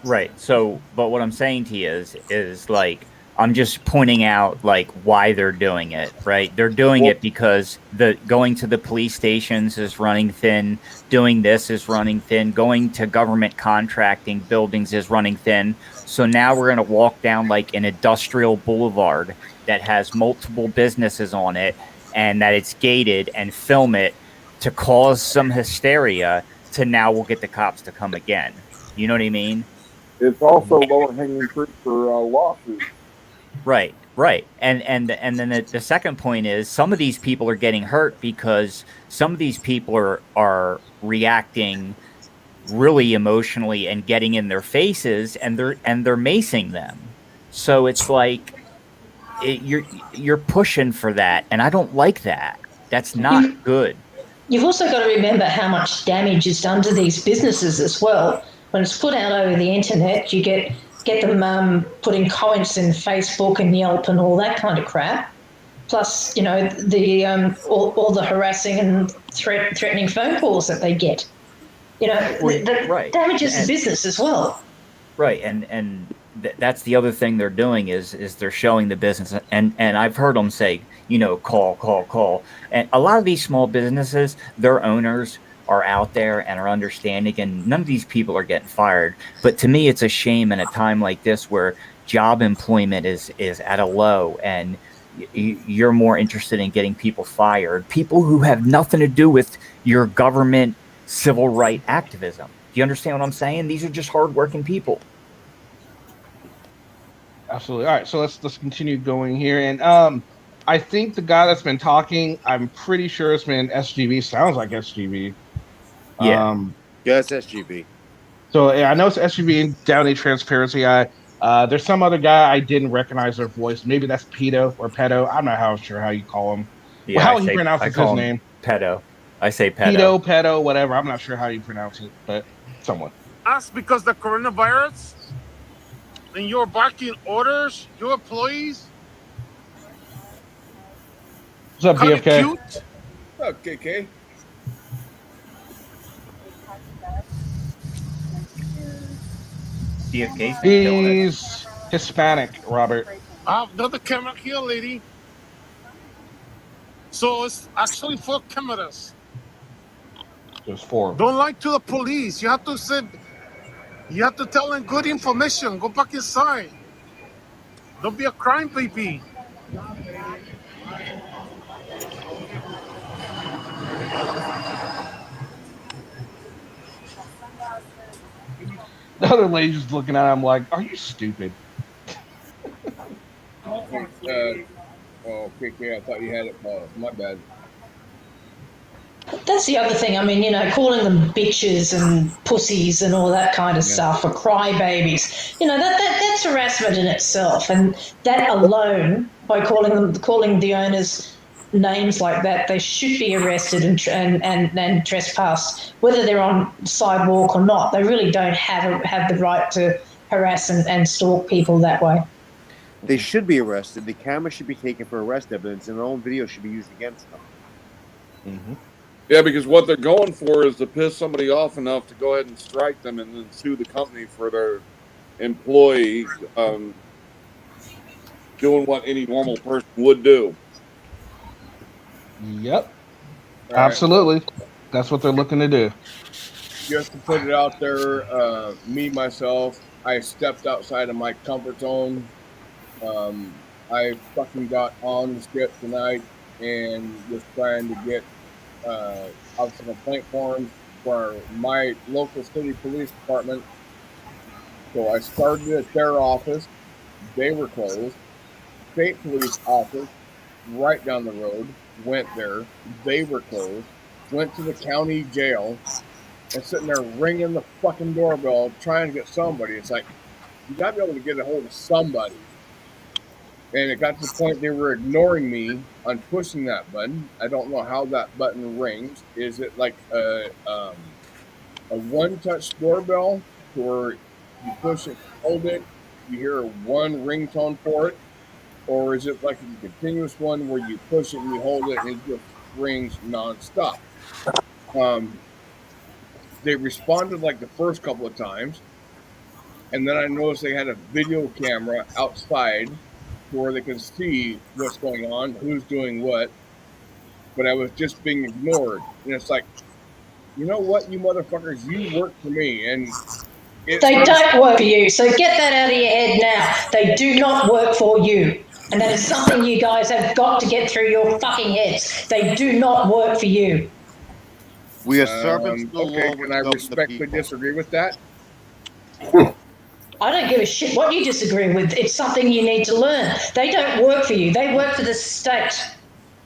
Right. So, but what I'm saying to you is like, I'm just pointing out like why they're doing it, right? They're doing it because the going to the police stations is running thin, doing this is running thin, going to government contracting buildings is running thin. So now we're going to walk down like an industrial boulevard that has multiple businesses on it and that it's gated and film it to cause some hysteria to now we'll get the cops to come again. You know what I mean? It's also lower hanging fruit for lawsuits. Right. And then the second point is some of these people are getting hurt because some of these people are reacting really emotionally and getting in their faces and they're macing them. So it's like you're pushing for that and I don't like that. That's not good. You've also got to remember how much damage is done to these businesses as well. When it's put out over the internet, you get them putting comments in Facebook and Yelp and all that kind of crap. Plus, you know, the all the harassing and threatening phone calls that they get. You know, that damages the business as well. Right, and that's the other thing they're doing is they're showing the business, and I've heard them say, you know, call, and a lot of these small businesses, their owners are out there and are understanding, and none of these people are getting fired. But to me, it's a shame in a time like this where job employment is at a low, and you're more interested in getting people fired, people who have nothing to do with your government civil right activism. Do you understand what I'm saying? These are just hardworking people. Absolutely. All right, so let's continue going here, and I think the guy that's been talking, I'm pretty sure it's been SGB. Sounds like SGB. Yeah. Yeah, it's SGB. So yeah, I know it's SGB and Downey Transparency. There's some other guy I didn't recognize their voice. Maybe that's Pedo or Pedo. I'm not sure how you call him. Yeah, How he pronounces his name. Pedo. I say pedo. Pedo, whatever. I'm not sure how you pronounce it, but someone. Us because the coronavirus and you're barking orders, your employees. What's up, BFK? Cute. What's up, KK? BFK's He's Hispanic, Robert. Another camera here, lady. So it's actually 4 cameras. There's 4. Don't lie to the police. You have to say, you have to tell them good information. Go back inside. Don't be a crime baby. The other lady's just looking at him like, "Are you stupid?" Oh, KK, I thought you had it paused. My bad. That's the other thing. I mean, you know, calling them bitches and pussies and all that kind of stuff, or crybabies, you know, that's harassment in itself. And that alone, by calling the owners names like that, they should be arrested and trespassed, whether they're on sidewalk or not. They really don't have the right to harass and stalk people that way. They should be arrested. The camera should be taken for arrest evidence, and their own video should be used against them. Mm-hmm. Yeah, because what they're going for is to piss somebody off enough to go ahead and strike them and then sue the company for their employee doing what any normal person would do. Yep. All right. Absolutely. That's what they're looking to do. Just to put it out there, me, myself, I stepped outside of my comfort zone. I fucking got on the script tonight and was trying to get out some complaint forms for my local city police department. So I started at their office. They were closed. State police office right down the road. Went there. They were closed. Went to the county jail and sitting there ringing the fucking doorbell trying to get somebody. It's like, you got to be able to get a hold of somebody. And it got to the point they were ignoring me on pushing that button. I don't know how that button rings. Is it like a one-touch doorbell where you push it, hold it, you hear one ringtone for it? Or is it like a continuous one where you push it and you hold it and it just rings nonstop? They responded like the first couple of times. And then I noticed they had a video camera outside where they could see what's going on, who's doing what. But I was just being ignored. And it's like, you know what, you motherfuckers, you work for me. And they don't work for you. So get that out of your head now. They do not work for you. And that is something you guys have got to get through your fucking heads. They do not work for you. We are servants of the law. Okay, can I respectfully disagree with that? I don't give a shit what you disagree with. It's something you need to learn. They don't work for you. They work for the state.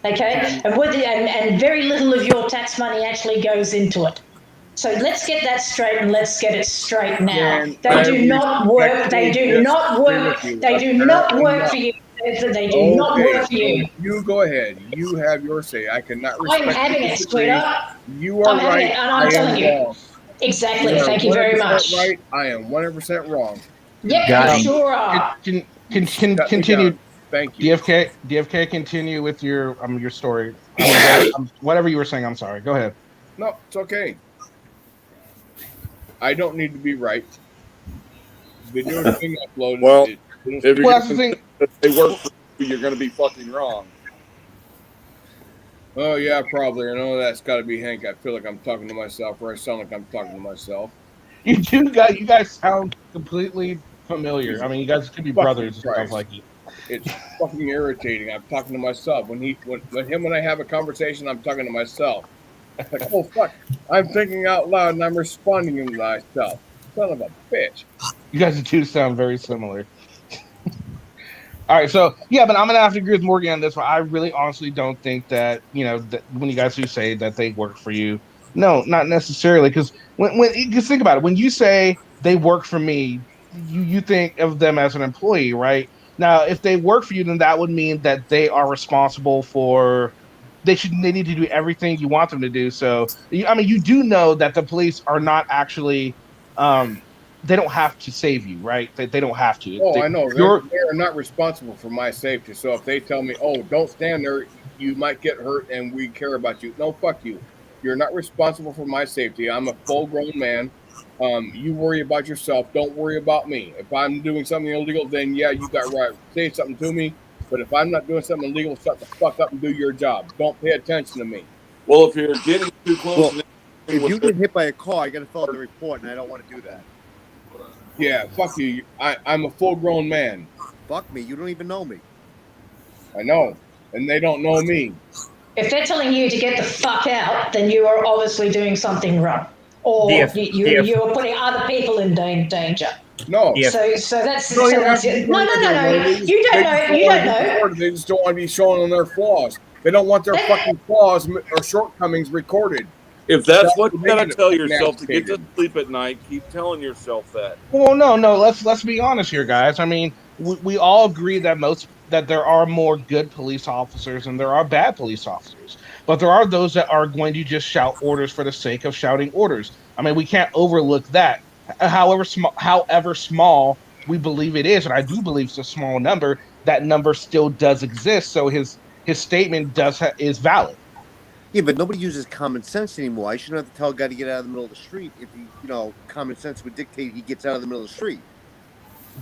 Okay? And very little of your tax money actually goes into it. So let's get that straight and let's get it straight now. They do not work. They do not work. They do not work for you. They do not work for you. You go ahead. You have your say. I cannot respect. I'm having it, sweetheart. You are right. And I'm telling you. Wrong. Exactly. Thank you very much. Right. I am 100% wrong. Yep, you sure are. Continue. Thank you. DFK, continue with your story. Whatever you were saying, I'm sorry. Go ahead. No, it's okay. I don't need to be right. Video is being uploaded. Well, if that's the thing. They work for you, you're going to be fucking wrong. Oh yeah, probably. I know that's got to be Hank. I feel like I'm talking to myself, or I sound like I'm talking to myself. You guys sound completely familiar. I mean, you guys could be brothers and stuff like you. It's fucking irritating. I'm talking to myself. When him and I have a conversation, I'm talking to myself. Like, oh fuck, I'm thinking out loud and I'm responding to myself. Son of a bitch. You guys do sound very similar. All right, so yeah, but I'm gonna have to agree with Morgan on this one. I really honestly don't think that, that when you guys do say that they work for you, no, not necessarily, because when just think about it, when you say they work for me, you think of them as an employee, right? Now, if they work for you, then that would mean that they are responsible for. They need to do everything you want them to do. So, I mean, you do know that the police are not actually. They don't have to save you, right? They don't have to. Oh, I know. They're not responsible for my safety. So if they tell me, oh, don't stand there, you might get hurt and we care about you. No, fuck you. You're not responsible for my safety. I'm a full-grown man. You worry about yourself. Don't worry about me. If I'm doing something illegal, then yeah, you got right. Say something to me. But if I'm not doing something illegal, shut the fuck up and do your job. Don't pay attention to me. Well, if you're getting too close... Well, if you get hit by a car, you got to fill out the report, and I don't want to do that. Yeah, fuck you. I'm a full-grown man. Fuck me. You don't even know me. I know. And they don't know me. If they're telling you to get the fuck out, then you are obviously doing something wrong. Or you are putting other people in danger. No. Yeah. So that's No, so that's it. No. You don't know. You don't know. They just don't want to be showing on their flaws. They don't want their fucking flaws or shortcomings recorded. If that's what you gotta making it tell fucking yourself to get to agitated. sleep at night, keep telling yourself that. Well, no. Let's be honest here, guys. I mean, we all agree that there are more good police officers and there are bad police officers, but there are those that are going to just shout orders for the sake of shouting orders. I mean, we can't overlook that. However small we believe it is, and I do believe it's a small number, that number still does exist. So his statement is valid. Yeah, but nobody uses common sense anymore. I shouldn't have to tell a guy to get out of the middle of the street if he, common sense would dictate he gets out of the middle of the street.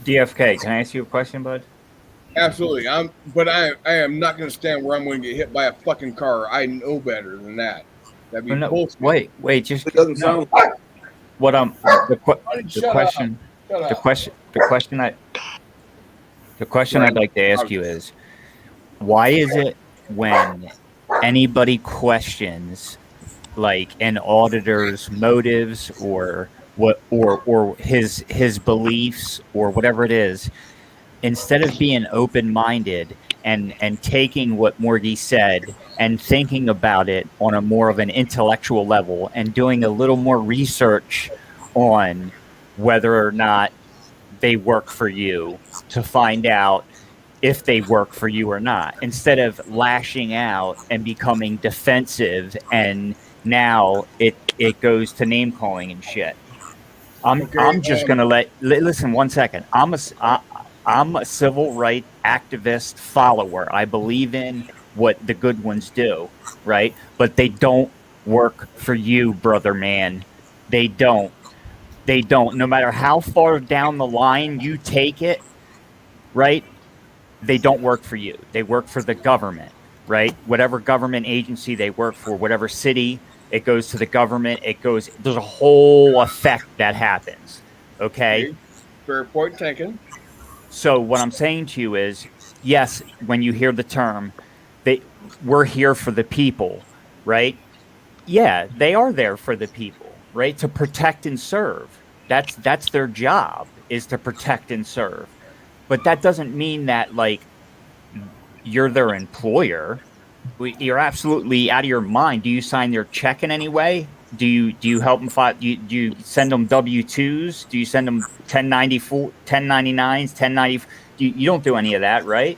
DFK, can I ask you a question, bud? Absolutely. But I am not going to stand where I'm going to get hit by a fucking car. I know better than that. That'd be bullshit. Wait, just It doesn't sound. what the question I'd like to ask you is, why is it when anybody questions like an auditor's motives or his beliefs or whatever it is, instead of being open-minded and taking what Morgie said and thinking about it on a more of an intellectual level and doing a little more research on whether or not they work for you to find out if they work for you or not, instead of lashing out and becoming defensive, and now it goes to name calling and shit. I'm just gonna listen 1 second. I'm a civil rights activist follower. I believe in what the good ones do, right? But they don't work for you, brother man. They don't. No matter how far down the line you take it, right? They don't work for you. They work for the government, right? Whatever government agency they work for, whatever city, it goes to the government. There's a whole effect that happens. Okay? Fair point taken. So what I'm saying to you is, yes, when you hear the term, we're here for the people, right? Yeah, they are there for the people, right? To protect and serve. That's their job, is to protect and serve. But that doesn't mean that, like, you're their employer. You're absolutely out of your mind. Do you sign their check in any way? Do you help them file? Do you send them W-2s? Do you send them 1094, 1099s, 1090? You don't do any of that, right?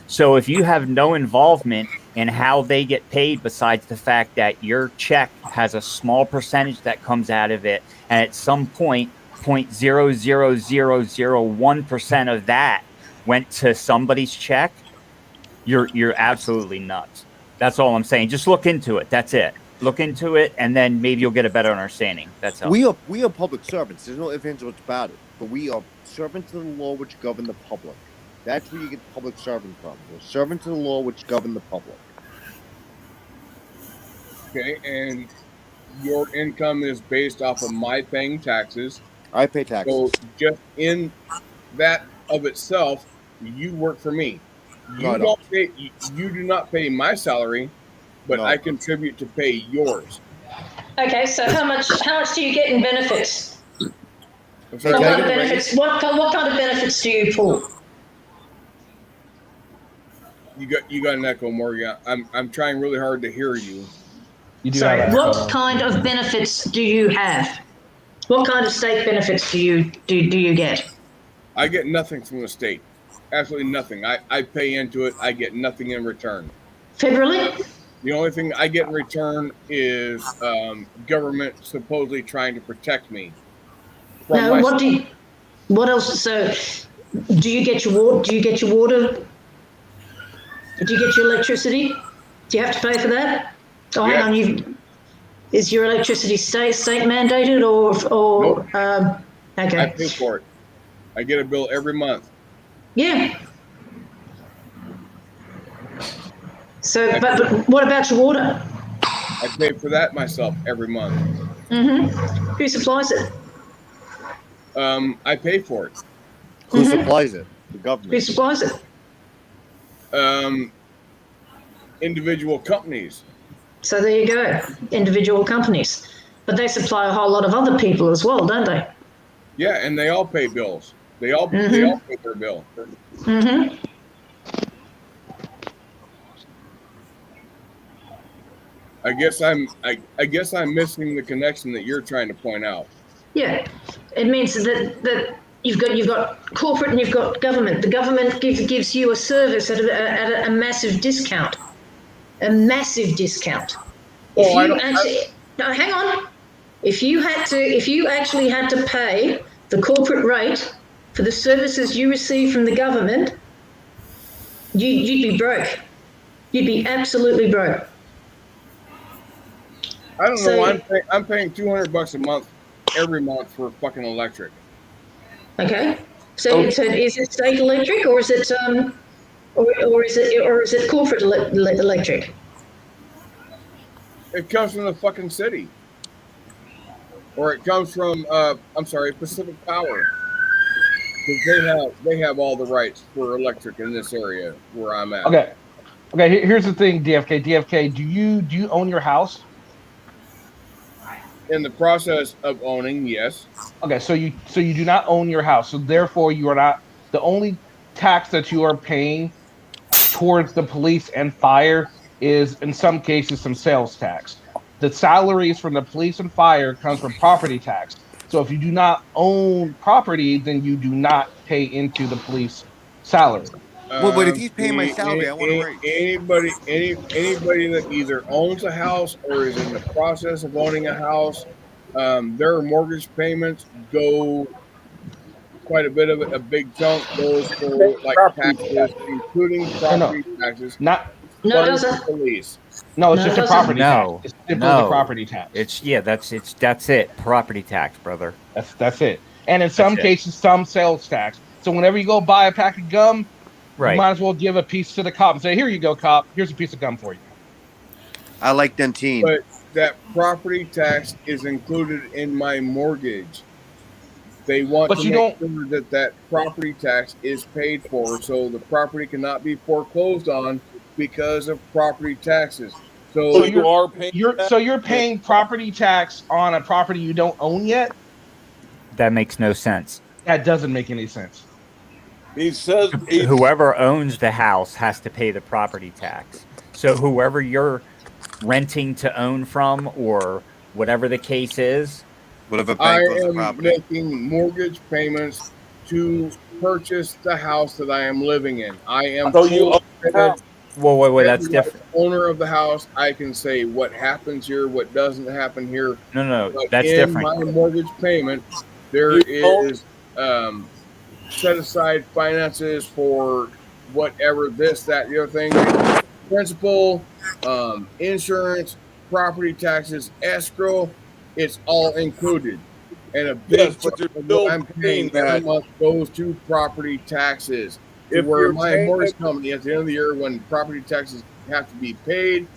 So if you have no involvement in how they get paid, besides the fact that your check has a small percentage that comes out of it, and at some point, 0.00001% of that went to somebody's check, you're absolutely nuts. That's all I'm saying. Just look into it. That's it. Look into it, and then maybe you'll get a better understanding. That's all. We are public servants. There's no ifs, ands, or buts about it. But we are servants of the law which govern the public. That's where you get public servant from. We're servants of the law which govern the public. Okay, and your income is based off of my paying taxes. I pay taxes. So just in that of itself, you work for me. You do not pay my salary, but I contribute to pay yours. Okay, so how much do you get in benefits? What kind of benefits? What kind of benefits do you pull? You got an echo, Morgan. I'm trying really hard to hear you. Sorry, what kind of benefits do you have? What kind of state benefits do you get? I get nothing from the state. Absolutely nothing. I pay into it. I get nothing in return. Federally? The only thing I get in return is government supposedly trying to protect me. No, what else? So, do you get your water? Do you get your electricity? Do you have to pay for that? Oh, hang on. Is your electricity state mandated or nope. Okay. I pay for it. I get a bill every month. Yeah. So, but what about your water? I pay for that myself every month. Mm-hmm. Who supplies it? I pay for it. Who supplies it? The government. Who supplies it? Individual companies. So there you go, individual companies. But they supply a whole lot of other people as well, don't they? Yeah, and they all pay bills. They all pay their bill. Mm-hmm. I guess I'm missing the connection that you're trying to point out. Yeah, it means that you've got corporate and you've got government. The government gives you a service at a massive discount. A massive discount. If you no, hang on. If you actually had to pay the corporate rate for the services you receive from the government, you'd be broke. You'd be absolutely broke. I don't know. I'm paying $200 a month every month for fucking electric. Okay. So is it state electric or is it or is it corporate electric? It comes from the fucking city, or it comes from Pacific Power. Because they have all the rights for electric in this area where I'm at. Okay. Here's the thing, DFK. Do you own your house? In the process of owning, yes. Okay, so you do not own your house, so therefore you are not the only tax that you are paying towards the police and fire is in some cases some sales tax. The salaries from the police and fire comes from property tax. So if you do not own property, then you do not pay into the police salary. Well, but if he's paying my salary, I want to raise. Anybody that either owns a house or is in the process of owning a house, their mortgage payments go quite a bit of it. A big chunk goes for like taxes, including property taxes. Not no, it doesn't. Police. No, it's just a property tax. No, It's simply the property tax. That's it. Property tax, brother. That's it. And in some cases, some sales tax. So whenever you go buy a pack of gum, right, you might as well give a piece to the cop and say, "Here you go, cop. Here's a piece of gum for you." I like Dentine. But that property tax is included in my mortgage. They want to make sure that property tax is paid for, so the property cannot be foreclosed on because of property taxes. So you're paying property tax on a property you don't own yet? That makes no sense. That doesn't make any sense. He says whoever owns the house has to pay the property tax. So whoever you're renting to own from, or whatever the case is, I am making mortgage payments to purchase the house that I am living in. I am Wait, that's different. Owner of the house, I can say what happens here, what doesn't happen here. No, but that's different. In my mortgage payment, there is set aside finances for whatever this, that, the other thing. Principal, insurance, property taxes, escrow, it's all included. And a big chunk of what I'm paying every month goes to property taxes. Where my mortgage company at the end of the year, when property taxes have to be paid,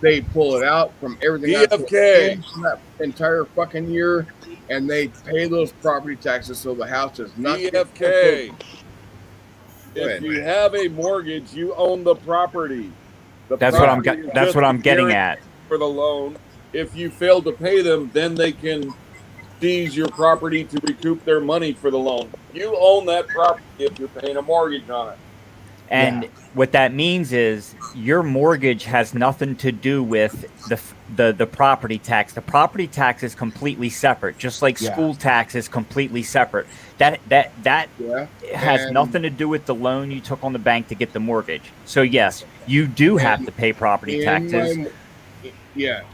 they pull it out from everything I put in that entire fucking year, and they pay those property taxes so the house does not DFK. If you have a mortgage, you own the property. That's what I'm getting at. For the loan, if you fail to pay them, then they can seize your property to recoup their money for the loan. You own that property if you're paying a mortgage on it. And what that means is your mortgage has nothing to do with the property tax. The property tax is completely separate, just like school tax is completely separate. That has nothing to do with the loan you took on the bank to get the mortgage. So yes, you do have to pay property taxes.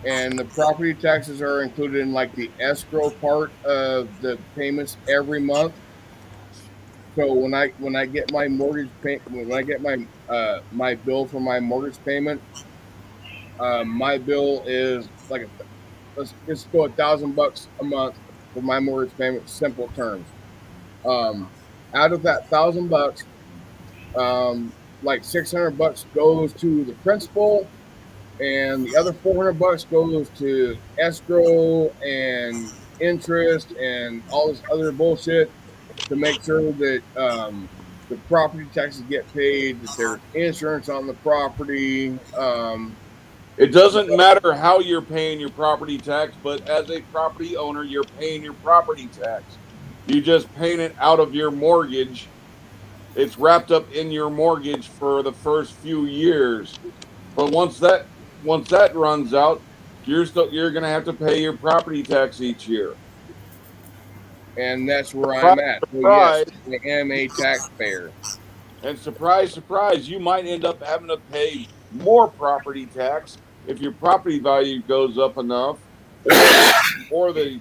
And the property taxes are included in like the escrow part of the payments every month. So when I get my mortgage when I get my bill for my mortgage payment, my bill is like let's just go $1,000 a month for my mortgage payment. Simple terms. Out of that $1,000, like $600 goes to the principal. And the other $400 goes to escrow and interest and all this other bullshit to make sure that the property taxes get paid, that there's insurance on the property. It doesn't matter how you're paying your property tax, but as a property owner, you're paying your property tax. You just paying it out of your mortgage. It's wrapped up in your mortgage for the first few years. But once that runs out, you're going to have to pay your property tax each year. And that's where Surprise, I'm at. So yes, surprise. I am a taxpayer. And surprise, surprise, you might end up having to pay more property tax if your property value goes up enough, or the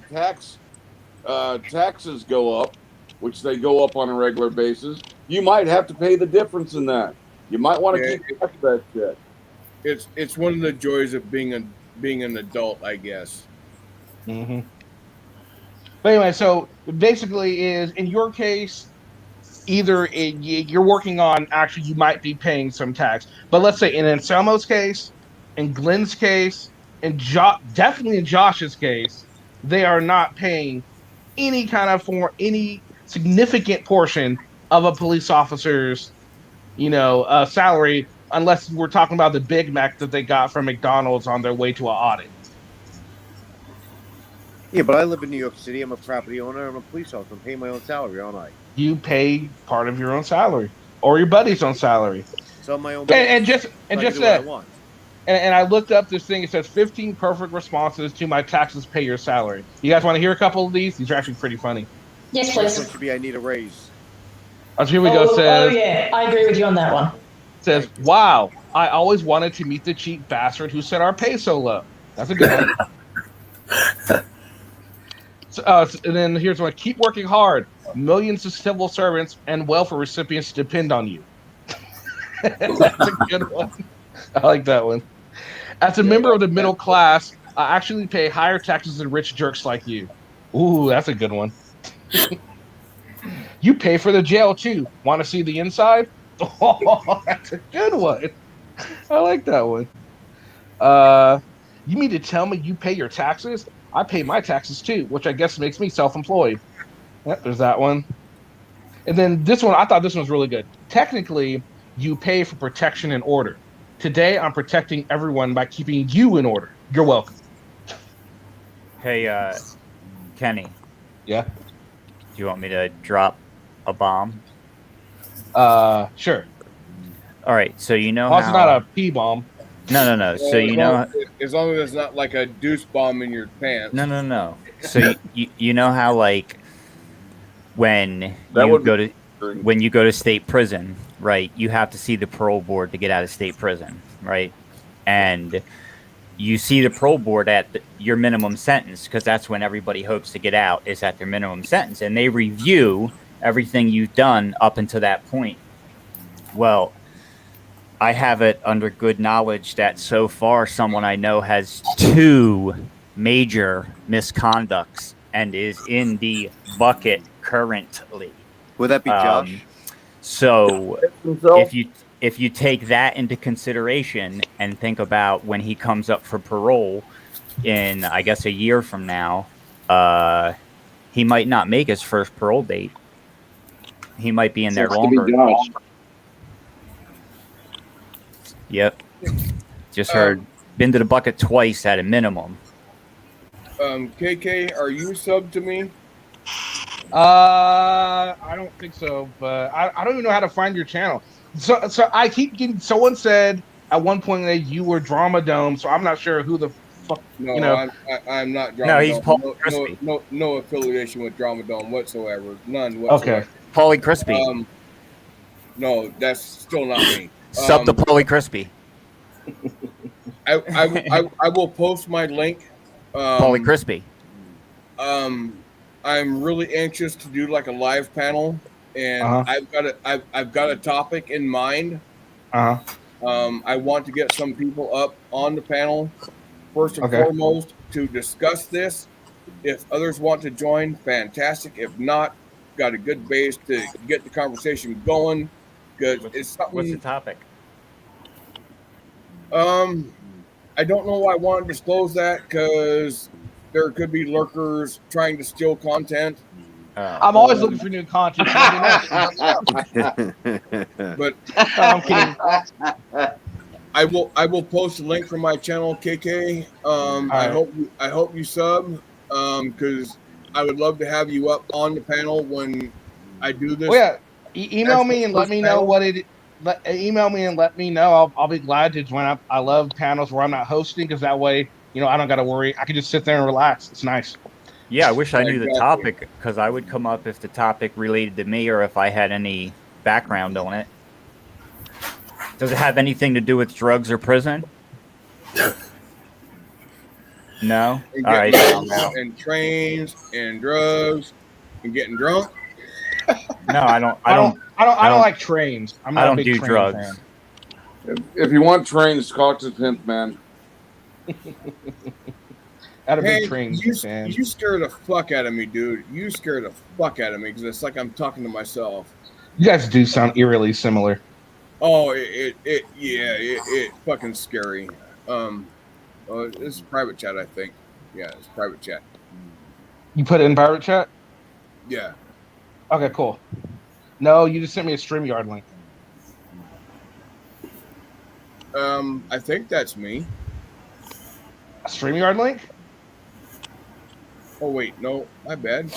taxes go up, which they go up on a regular basis. You might have to pay the difference in that. You might want to Yeah, keep track of that shit. It's one of the joys of being an adult, I guess. Mm-hmm. But anyway, so basically, is in your case, either you're working on actually you might be paying some tax, but let's say in Anselmo's case, in Glenn's case, and definitely in Josh's case, they are not paying any kind of for any significant portion of a police officer's salary, unless we're talking about the Big Mac that they got from McDonald's on their way to an audit. Yeah, but I live in New York City. I'm a property owner. I'm a police officer. I'm paying my own salary, aren't I? You pay part of your own salary or your buddy's own salary. So I'm my own. And just I can just do what I that. want. And I looked up this thing. It says 15 perfect responses to my taxes pay your salary. You guys want to hear a couple of these? These are actually pretty funny. Yes, First please. one should be I need a raise. Here we go. It says, yeah, I agree with you on that one. Says, wow, I always wanted to meet the cheap bastard who set our pay so low. That's a good one. And then here's one. Keep working hard. Millions of civil servants and welfare recipients depend on you. That's a good one. I like that one. As a member of the middle class, I actually pay higher taxes than rich jerks like you. Ooh, that's a good one. You pay for the jail too. Want to see the inside? Oh, that's a good one. I like that one. You mean to tell me you pay your taxes? I pay my taxes too, which I guess makes me self-employed. Yep, there's that one. And then this one, I thought this one was really good. Technically, you pay for protection and order. Today, I'm protecting everyone by keeping you in order. You're welcome. Hey, Kenny. Yeah? Do you want me to drop a bomb? Sure. All right, so you know It's not a pee bomb. No. So you know, as long as it's not like a deuce bomb in your pants. no. So you know how like when you go to state prison, right? You have to see the parole board to get out of state prison, right? And you see the parole board at your minimum sentence because that's when everybody hopes to get out is at their minimum sentence, and they review everything you've done up until that point. Well, I have it under good knowledge that so far someone I know has 2 major misconducts and is in the bucket currently. Would that be Josh? So if you take that into consideration and think about when he comes up for parole in, I guess, a year from now, he might not make his first parole date. He might be in there longer. Yep. Just heard. Been to the bucket twice at a minimum. KK, are you subbed to me? I don't think so, but I don't even know how to find your channel. So I keep getting. Someone said at one point that you were Drama Dome, so I'm not sure who the fuck. No, I'm not Drama Dome. No, he's Paulie Crispy. No affiliation with Drama Dome whatsoever. None whatsoever. Okay. Paulie Crispy. No, that's still not me. Sub to Paulie Crispy. I will post my link. Paulie Crispy. I'm really anxious to do like a live panel, and I've got a topic in mind. I want to get some people up on the panel first and foremost to discuss this. If others want to join, fantastic. If not, got a good base to get the conversation going. Good. What's the topic? I don't know why I want to disclose that because there could be lurkers trying to steal content. I'm always looking for new content. But I'm kidding. I will post a link from my channel, KK. I hope you sub because I would love to have you up on the panel when I do this. Oh yeah, email me and let me know panel. what it. Email me and let me know. I'll be glad to join up. I love panels where I'm not hosting because that way, I don't got to worry. I can just sit there and relax. It's nice. Yeah, I wish I knew the Exactly. topic because I would come up if the topic related to me or if I had any background on it. Does it have anything to do with drugs or prison? No. And All right. getting and trains and drugs and getting drunk. No, I don't. I don't like trains. I'm not I a don't big do train drugs. fan. If you want trains, talk to Pimp Man. Not a Hey, big train fan. you scare the fuck out of me, dude. You scare the fuck out of me because it's like I'm talking to myself. You guys do sound eerily similar. Oh, it's fucking scary. This is private chat, I think. Yeah, it's private chat. You put it in private chat? Yeah. Okay, cool. No, you just sent me a StreamYard link. I think that's me. A StreamYard link? Oh wait, no, my bad.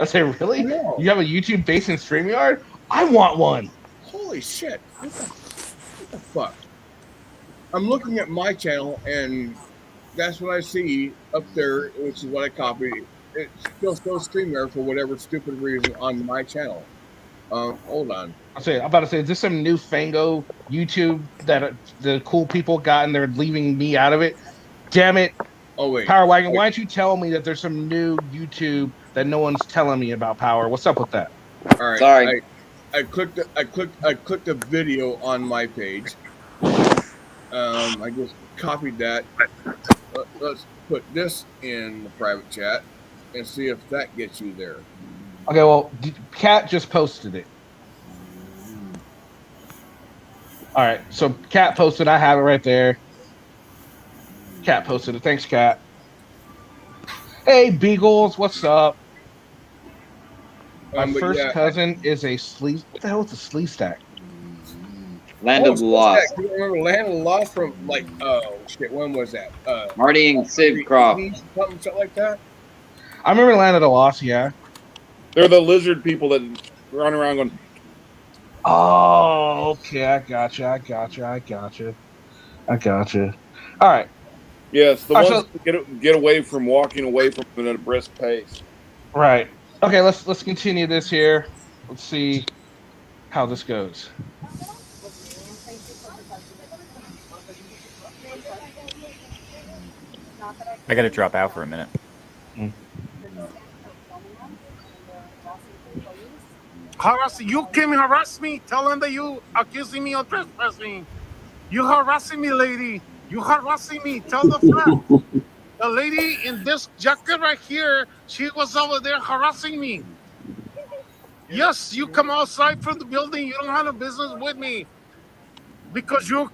I say, really? You have a YouTube based in StreamYard? I want one. Holy shit! What the fuck? I'm looking at my channel and that's what I see up there, which is what I copied. It still shows StreamYard for whatever stupid reason on my channel. Hold on. I'm about to say, is this some new fango YouTube that the cool people got and they're leaving me out of it? Damn it. Oh, wait. Power Wagon, why don't you tell me that there's some new YouTube that no one's telling me about Power? What's up with that? All right. Sorry. I clicked a video on my page. I just copied that. Let's put this in the private chat and see if that gets you there. Okay, well, Kat just posted it. All right, so Kat posted. I have it right there. Kat posted it. Thanks, Kat. Hey, Beagles, what's up? My first cousin is a sleeve. What the hell is a sleeve stack? Land of the Lost. You remember Land of the Lost from like shit? When was that? Marty and Sid Croft. Something like that. I remember Land of the Lost. Yeah. They're the lizard people that run around going. Oh, okay. I gotcha. All right. Yes, the ones that get away from walking away from it at a brisk pace. Right. Okay. Let's continue this here. Let's see how this goes. I got to drop out for a minute. You came and harass me, telling that you accusing me of trespassing. You harassing me, lady. You harassing me. Tell the fact. The lady in this jacket right here, she was over there harassing me. Yes, you come outside from the building. You don't have a business with me because your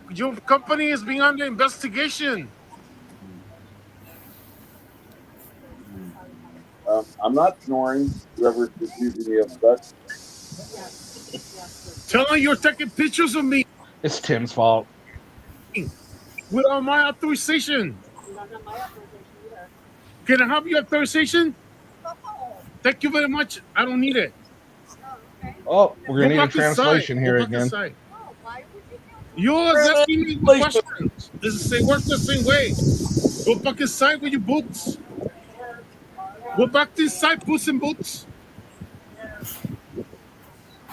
company is being under investigation. I'm not snoring. Whoever's accusing me of that. Tell her you're taking pictures of me. It's Tim's fault. Without my authorization. Can I have your authorization? Thank you very much. I don't need it. Oh, we're gonna need a translation here again. You're asking me questions. They work the same way. Go back inside with your boots. Go back inside, Puss in Boots.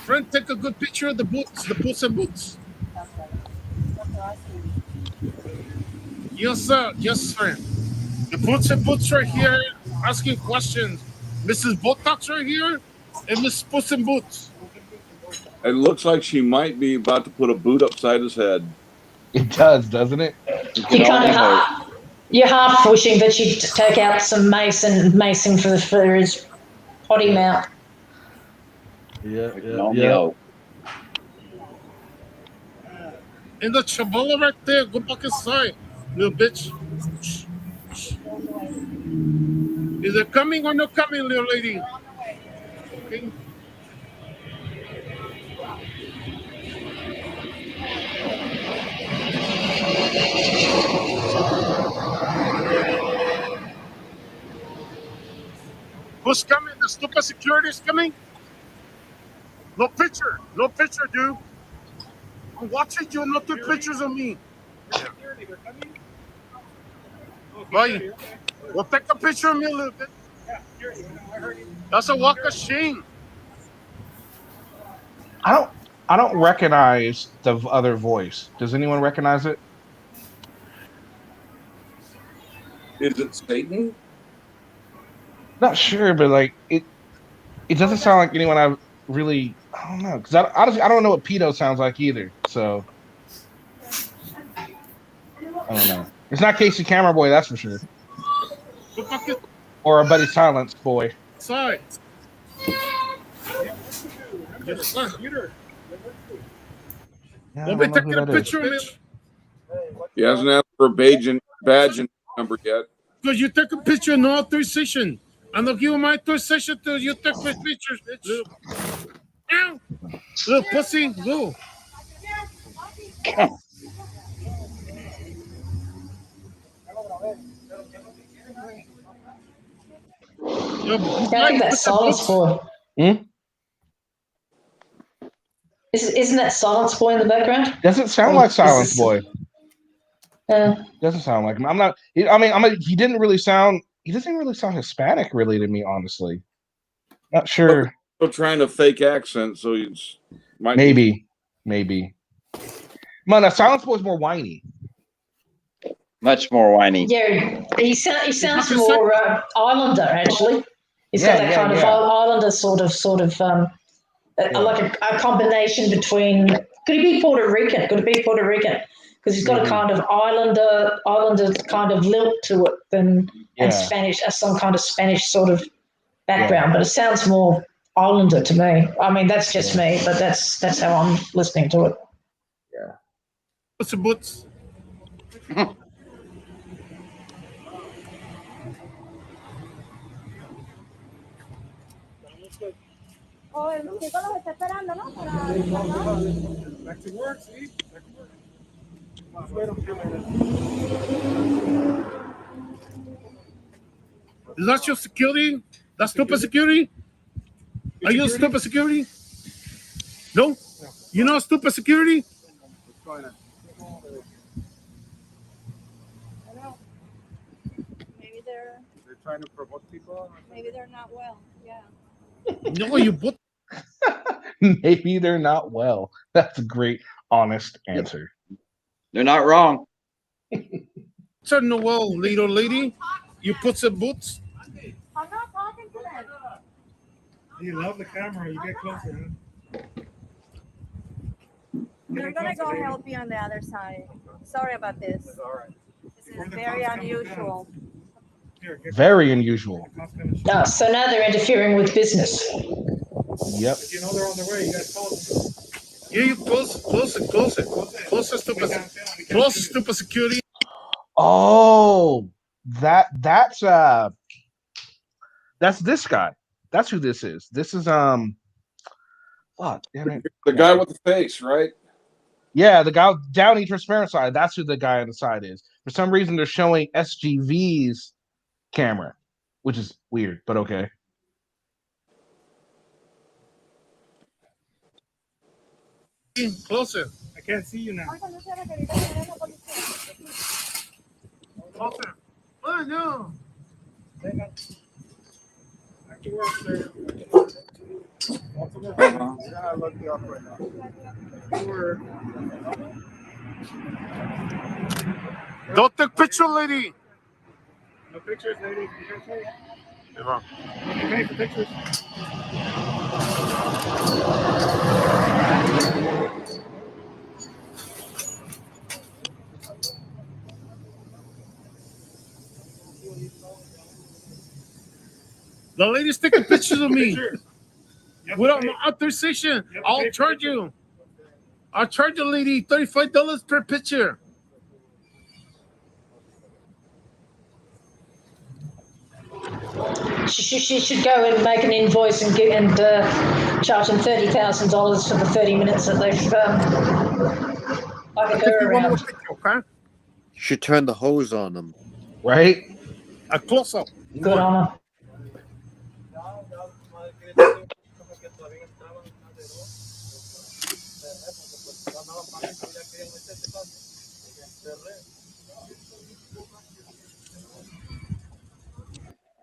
Friend, take a good picture of the boots, the Puss in Boots. Yes, sir. Yes, friend. The Puss in Boots right here asking questions. Mrs. Botox right here and Miss Puss in Boots. It looks like she might be about to put a boot upside his head. It does, doesn't it? You're half wishing that she'd take out some macing for his potty mouth. Yeah. And the chabola right there, go back inside, little bitch. Is it coming or not coming, little lady? Okay. Who's coming? The stupid security is coming? No picture, dude. I'm watching you, no take pictures of me. Security, they're coming? Right. Well, take a picture of me a little bit. Yeah, security. I heard you. That's a walk of shame. I don't recognize the other voice. Does anyone recognize it? Is it Satan? Not sure, but like it doesn't sound like anyone I really. I don't know, because honestly I don't know what pedo sounds like either. So I don't know. It's not Casey Camera Boy, that's for sure. Go back inside. Or our buddy Silence Boy. Yes, Computer. Yeah, I Don't don't be know who taking a that is. picture of me. He hasn't asked for a badge and number yet. Because you take a picture, no authorization. I'm not giving my authorization till you take my pictures, bitch. Ow! Little pussy, go. I think that's Silence Boy. Isn't that Silence Boy in the background? Doesn't sound Or like is Silence this- Boy. Doesn't sound like him. I'm not. I mean, he didn't really sound. He doesn't really sound Hispanic, really, to me, honestly. Not sure. Still trying to fake accent, so he's Maybe. Man, Silence Boy's more whiny. Much more whiny. Yeah, he sounds more Islander, actually. He's got that kind of Islander sort of like a combination between. Could he be Puerto Rican? Because he's got a kind of Islander kind of lilt to it and Spanish, some kind of Spanish sort of background. But it sounds more Islander to me. I mean, that's just me, but that's how I'm listening to it. Yeah. What's the boots? Oh, el chico los está esperando, ¿no? Back to work, see? Back to work. Is that your security? That's stupid security? Are you stupid security? No? You know stupid security? What's going on? Maybe they're trying to provoke people. maybe they're not well. Yeah. No, you put. Maybe they're not well. That's a great, honest answer. They're not wrong. Turn the well, little lady. You put some boots. I'm not talking to them. You love the camera. You get closer. Huh? They're gonna go help you on the other side. Sorry about this. It's all right. This is very unusual. Very unusual. So now they're interfering with business. Yep. If you know they're on the way, you guys call them. Yeah, you closer, stupid security. Oh, that's this guy. That's who this is. This is fuck, damn it. The guy with the face, right? Yeah, the guy down each transparent side. That's who the guy on the side is. For some reason, they're showing SGV's camera, which is weird, but okay. Closer. I can't see you now. Closer. Oh, no. Back to work, sir. I look you up right now. Don't take picture, lady. No pictures, lady. You can't pay. Yeah. You can pay for pictures. The lady's taking pictures of me. Yep, Without my authorization, I'll charge you. I'll charge the lady $35 per picture. She should go and make an invoice and charge them $30,000 for the 30 minutes that they've like her around. Okay? Should turn the hose on them. Right? A close up. Good on her.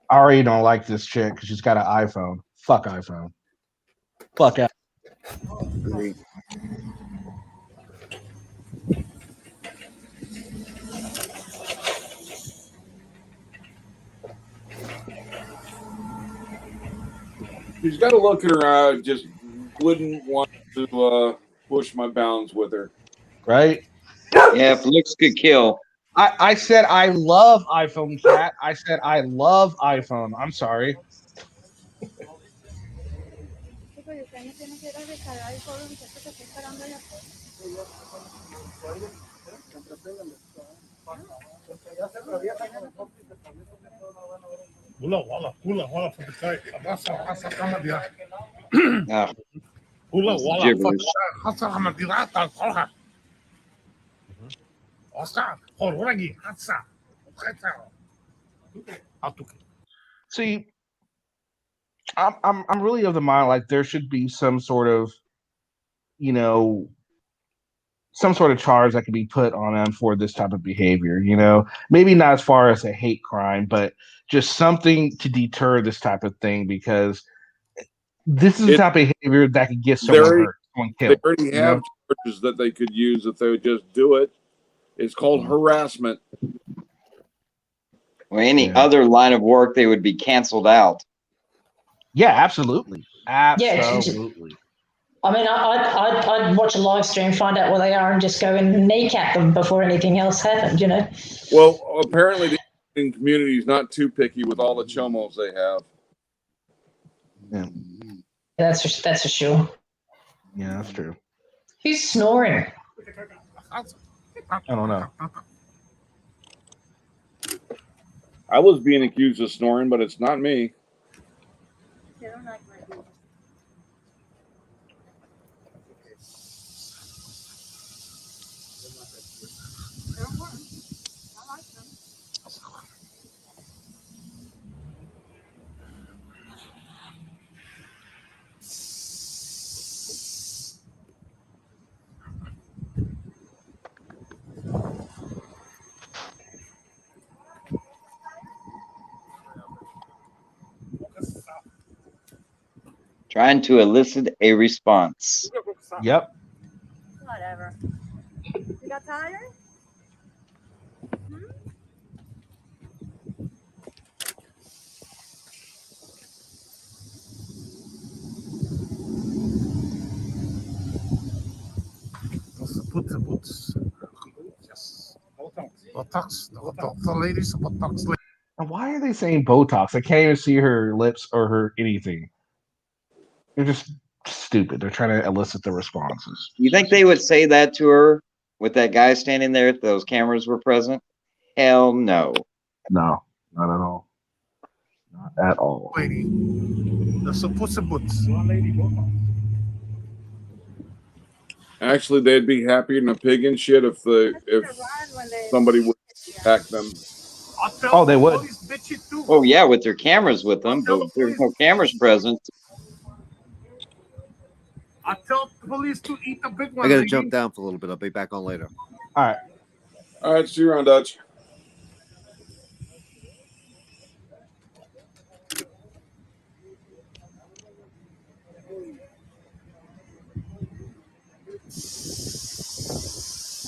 I already don't like this chick because she's got an iPhone. Fuck iPhone. Fuck out. Agreed. She's got a look in her eye. I just wouldn't want to push my bounds with her. Right? Yeah, if looks could kill. I said I love iPhone, chat. I said I love iPhone. I'm sorry. Gibberish. See, I'm really of the mind like there should be some sort of, you know, some sort of charge that could be put on them for this type of behavior. You know, maybe not as far as a hate crime, but just something to deter this type of thing because this is the type of behavior that could get someone hurt, someone They killed. already You have know? charges that they could use if they would just do it. It's called harassment. Or any other line of work, they would be canceled out. Yeah, absolutely. Absolutely. I mean, I'd watch a live stream, find out where they are, and just go and kneecap them before anything else happened, you know? Well, apparently the Indian community is not too picky with all the chomos they have. Yeah. That's for sure. Yeah, that's true. Who's snoring? I don't know. I was being accused of snoring, but it's not me. Trying to elicit a response. Yep. Whatever. You got tired? And why are they saying Botox? I can't even see her lips or her anything. They're just stupid. They're trying to elicit the responses. You think they would say that to her with that guy standing there if those cameras were present? Hell no. No, not at all. Not at all. Lady, that's a pussy boots. Lady, Actually, they'd be happier than a pig in shit if somebody would attack them. Oh, they would. Oh yeah, with their cameras with them, but there's no cameras present. I tell the police to eat the big one. I gotta jump down for a little bit. I'll be back on later. All right. All right, see you around, Dutch.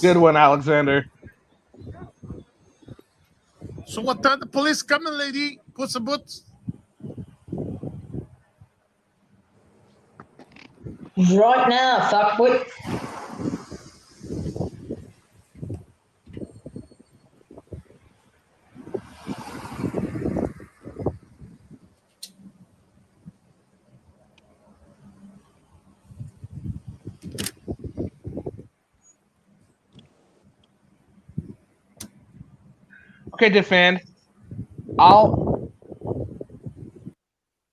Good one, Alexander. So what time the police coming, lady? Pussy boots. Right now, fuckwit. Okay, defend.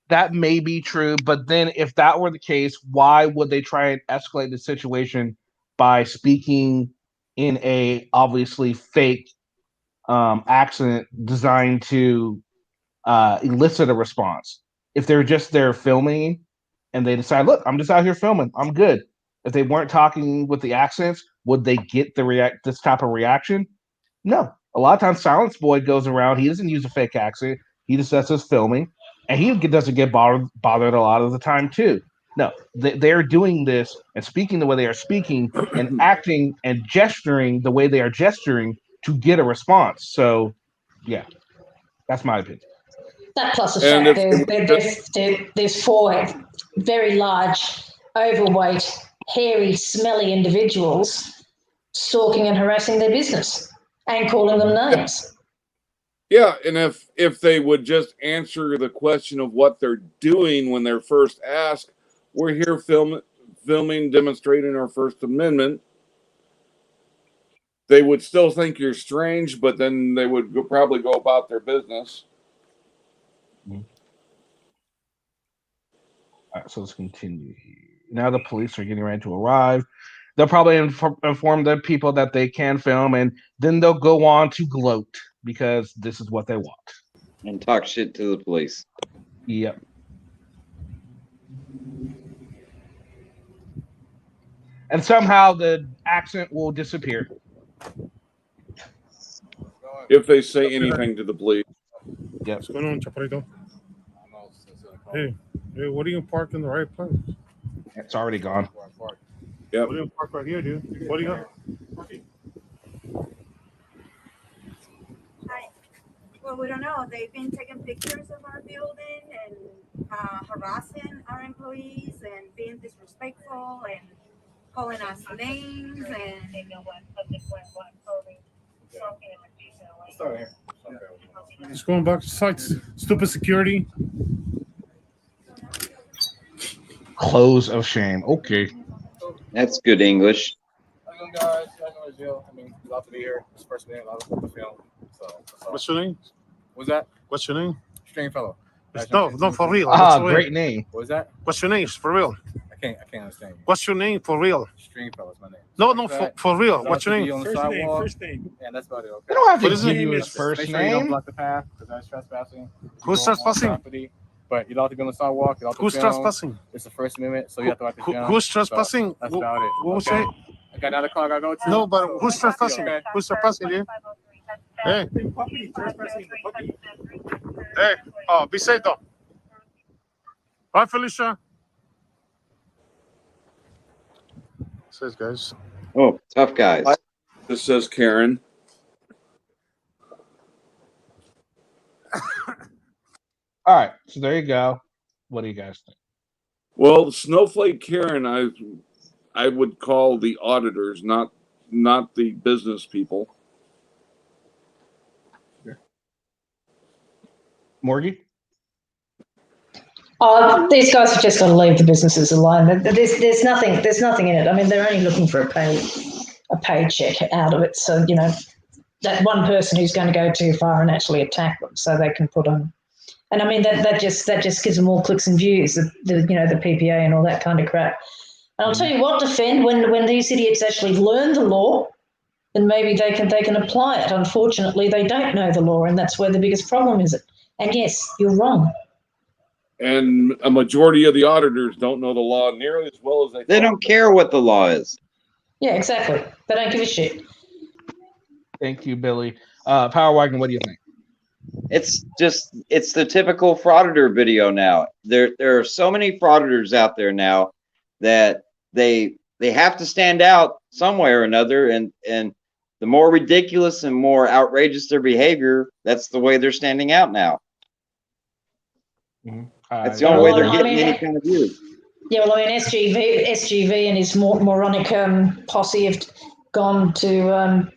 That may be true, but then if that were the case, why would they try and escalate the situation by speaking in a obviously fake accent designed to elicit a response? If they're just there filming and they decide, look, I'm just out here filming, I'm good. If they weren't talking with the accents, would they get this type of reaction? No. A lot of times, Silence Boy goes around. He doesn't use a fake accent. He just does his filming, and he doesn't get bothered a lot of the time too. No, they're doing this and speaking the way they are speaking and acting and gesturing the way they are gesturing to get a response. So, yeah, that's my opinion. That plus the And fact there's 4 very large, overweight, hairy, smelly individuals stalking and harassing their business and calling them names. Yeah, and if they would just answer the question of what they're doing when they're first asked, we're here filming, demonstrating our First Amendment. They would still think you're strange, but then they would probably go about their business. All right, so let's continue here. Now the police are getting ready to arrive. They'll probably inform the people that they can film, and then they'll go on to gloat because this is what they want. And talk shit to the police. Yep. And somehow the accent will disappear. If they say anything to the police. Yep. What's going on, Chaparrito? Hey, what are you parked in the right place? It's already gone. Yep. What are you parked right here, dude? What do you got? Well, we don't know. They've been taking pictures of our building and harassing our employees and being disrespectful and calling us names and. Just going back to sites. Stupid security. Close of shame. Okay. That's good English. Guys, I mean, love to be here. This first name, love to film. So, what's your name? What's that? What's your name? Stringfellow. No, for real. Great name. What was that? What's your name? For real. I can't understand you. What's your name for real? Stringfellow is my name. No, for real. What's your name? First name. Yeah, that's about it. Okay. They don't have to What give is you it? his first Make sure you don't name. block the path because that's trespassing. Who's trespassing? But you don't have to be on the sidewalk. You don't have to Who's film. trespassing? It's the First Amendment, so you have to watch the film. Who's trespassing? So that's about it. What was Okay. it? I got another car I gotta go to. No, but who's trespassing? Okay. Who's trespassing, dude? Hey. Hey. Oh, be safe though. Bye, Felicia. Says guys. Oh, tough guys. This says Karen. All right, so there you go. What do you guys think? Well, Snowflake Karen, I would call the auditors, not the business people. Morgie? These guys have just got to leave the businesses alone. There's nothing in it. I mean, they're only looking for a paycheck out of it. So, you know, that one person who's going to go too far and actually attack them so they can put on. And I mean, that just gives them more clicks and views, the PPA and all that kind of crap. And I'll tell you what, Defend, when these idiots actually learn the law, then maybe they can apply it. Unfortunately, they don't know the law, and that's where the biggest problem is. And yes, you're wrong. And a majority of the auditors don't know the law nearly as well as They don't care what the law is. Yeah, exactly. They don't give a shit. Thank you, Billy. Power Wagon, what do you think? It's the typical frauditor video now. There are so many frauditors out there now that they have to stand out some way or another, and the more ridiculous and more outrageous their behavior, that's the way they're standing out now. Mm-hmm. That's the only way they're getting any kind of views. Yeah, well, I mean, SGV and his moronic posse have gone to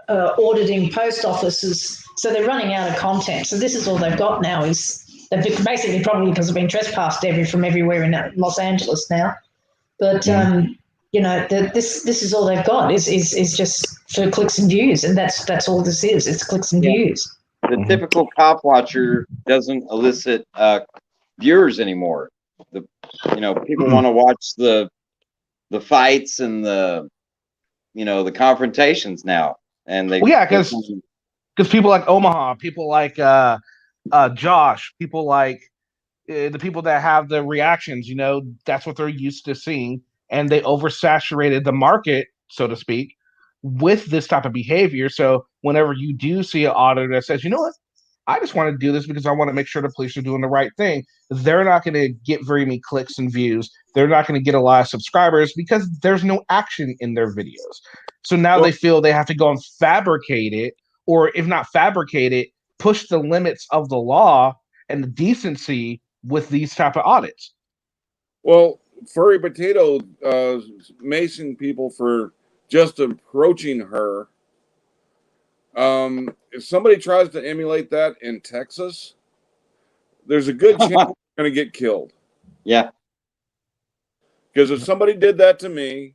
auditing post offices, so they're running out of content. So this is all they've got now. They've basically probably because they've been trespassed from everywhere in Los Angeles now. But you know, this is all they've got is just for clicks and views, and that's all this is. It's clicks and views. The typical cop watcher doesn't elicit viewers anymore. People want to watch the fights and the confrontations now, and they because people like Omaha, people like Josh, people like the people that have the reactions, that's what they're used to seeing, and they oversaturated the market so to speak, with this type of behavior. So whenever you do see an auditor that says, you know what, I just want to do this because I want to make sure the police are doing the right thing, they're not going to get very many clicks and views. They're not going to get a lot of subscribers because there's no action in their videos. So now they feel they have to go and fabricate it, or if not fabricate it, push the limits of the law and the decency with these type of audits. Well, Furry Potato macing people for just approaching her. If somebody tries to emulate that in Texas, there's a good chance they're going to get killed. Yeah. Because if somebody did that to me,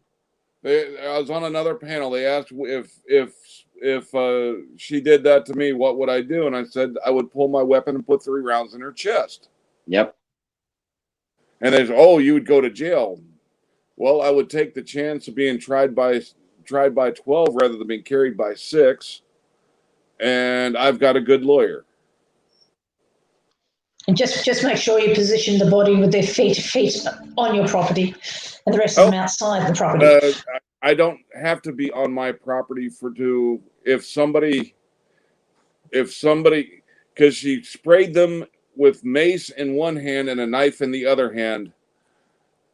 I was on another panel. They asked if she did that to me, what would I do? And I said I would pull my weapon and put 3 rounds in her chest. Yep. And they said, "Oh, you would go to jail." Well, I would take the chance of being tried by 12 rather than being carried by 6. And I've got a good lawyer. And just make sure you position the body with their feet on your property, and the rest of them outside the property. I don't have to be on my property if somebody, because she sprayed them with mace in one hand and a knife in the other hand.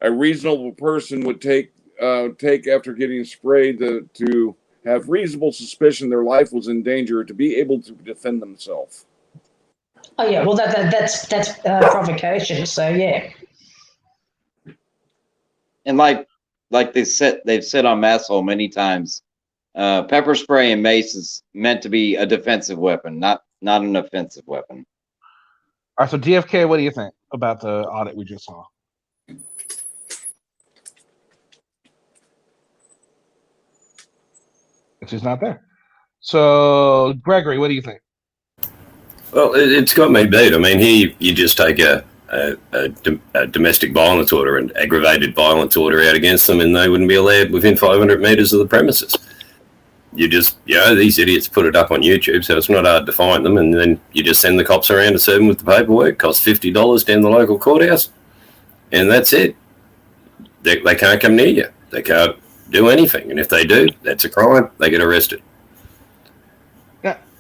A reasonable person would take after getting sprayed to have reasonable suspicion their life was in danger to be able to defend themselves. Oh yeah, well that's provocation. So yeah. And like they've said on Masshole many times, pepper spray and mace is meant to be a defensive weapon, not an offensive weapon. All right, so DFK, what do you think about the audit we just saw? She's not there. So, Gregory, what do you think? Well, it's got me beat. I mean, here you just take a domestic violence order and aggravated violence order out against them, and they wouldn't be allowed within 500 meters of the premises. You just, these idiots put it up on YouTube, so it's not hard to find them, and then you just send the cops around to serve them with the paperwork. Costs $50 down the local courthouse, and that's it. They can't come near you. They can't do anything, and if they do, that's a crime. They get arrested.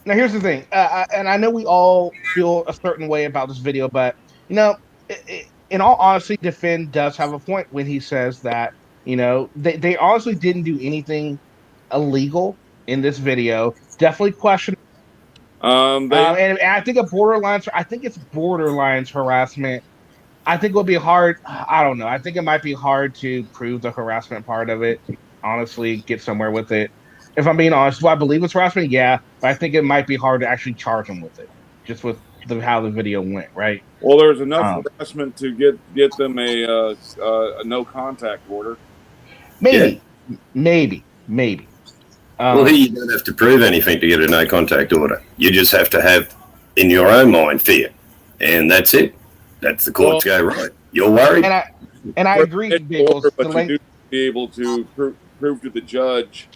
Now here's the thing, and I know we all feel a certain way about this video, but in all honesty, Defend does have a point when he says that they honestly didn't do anything illegal in this video. Definitely question. And I think it's borderline harassment. I think it would be hard. I don't know. I think it might be hard to prove the harassment part of it. Honestly, get somewhere with it. If I'm being honest, do I believe it's harassment? Yeah, but I think it might be hard to actually charge him with it, just with how the video went, right? Well, there's enough harassment to get them a no contact order. Maybe. Well, here you don't have to prove anything to get a no contact order. You just have to have, in your own mind, fear, and that's it. That's the courts go right. You're worried, and I agree. But you do be able to prove to the judge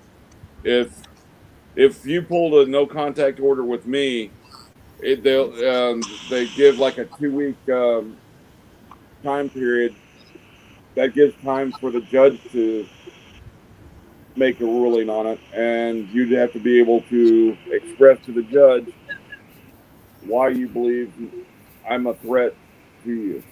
if you pulled a no contact order with me, they give like a 2-week time period. That gives time for the judge to make a ruling on it, and you'd have to be able to express to the judge why you believe I'm a threat to you.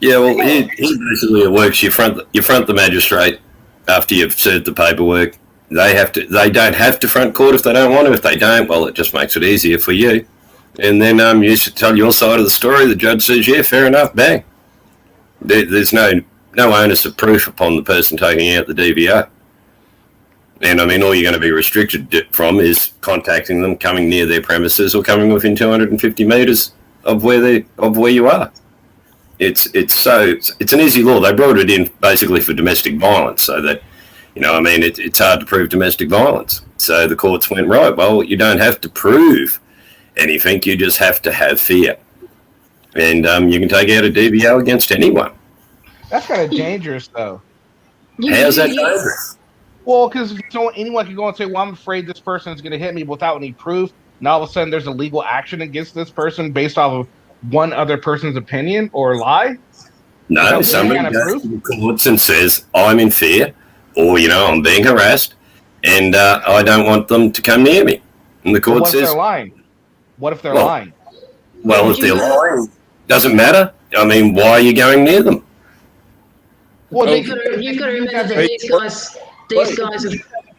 Yeah, well, he basically works. You front the magistrate after you've served the paperwork. They don't have to front court if they don't want to. If they don't, well, it just makes it easier for you. And then you should tell your side of the story. The judge says, yeah, fair enough, bang. There's no onus of proof upon the person taking out the DVR. And I mean, all you're going to be restricted from is contacting them, coming near their premises, or coming within 250 meters of where you are. It's an easy law. They brought it in basically for domestic violence, so that it's hard to prove domestic violence. So the courts went, right, well, you don't have to prove anything. You just have to have fear, and you can take out a DVR against anyone. That's kind of dangerous, though. How's that dangerous? Well, because anyone can go and say, well, I'm afraid this person is going to hit me without any proof. And all of a sudden there's a legal action against this person based off of one other person's opinion or lie. No, somebody goes to the courts and says, I'm in fear. or I'm being harassed, and I don't want them to come near me. And the court What if says, they're lying? What if they're well, lying? well, if they're lying, doesn't matter. I mean, why are you going near them? Well, you've got to remember that these guys are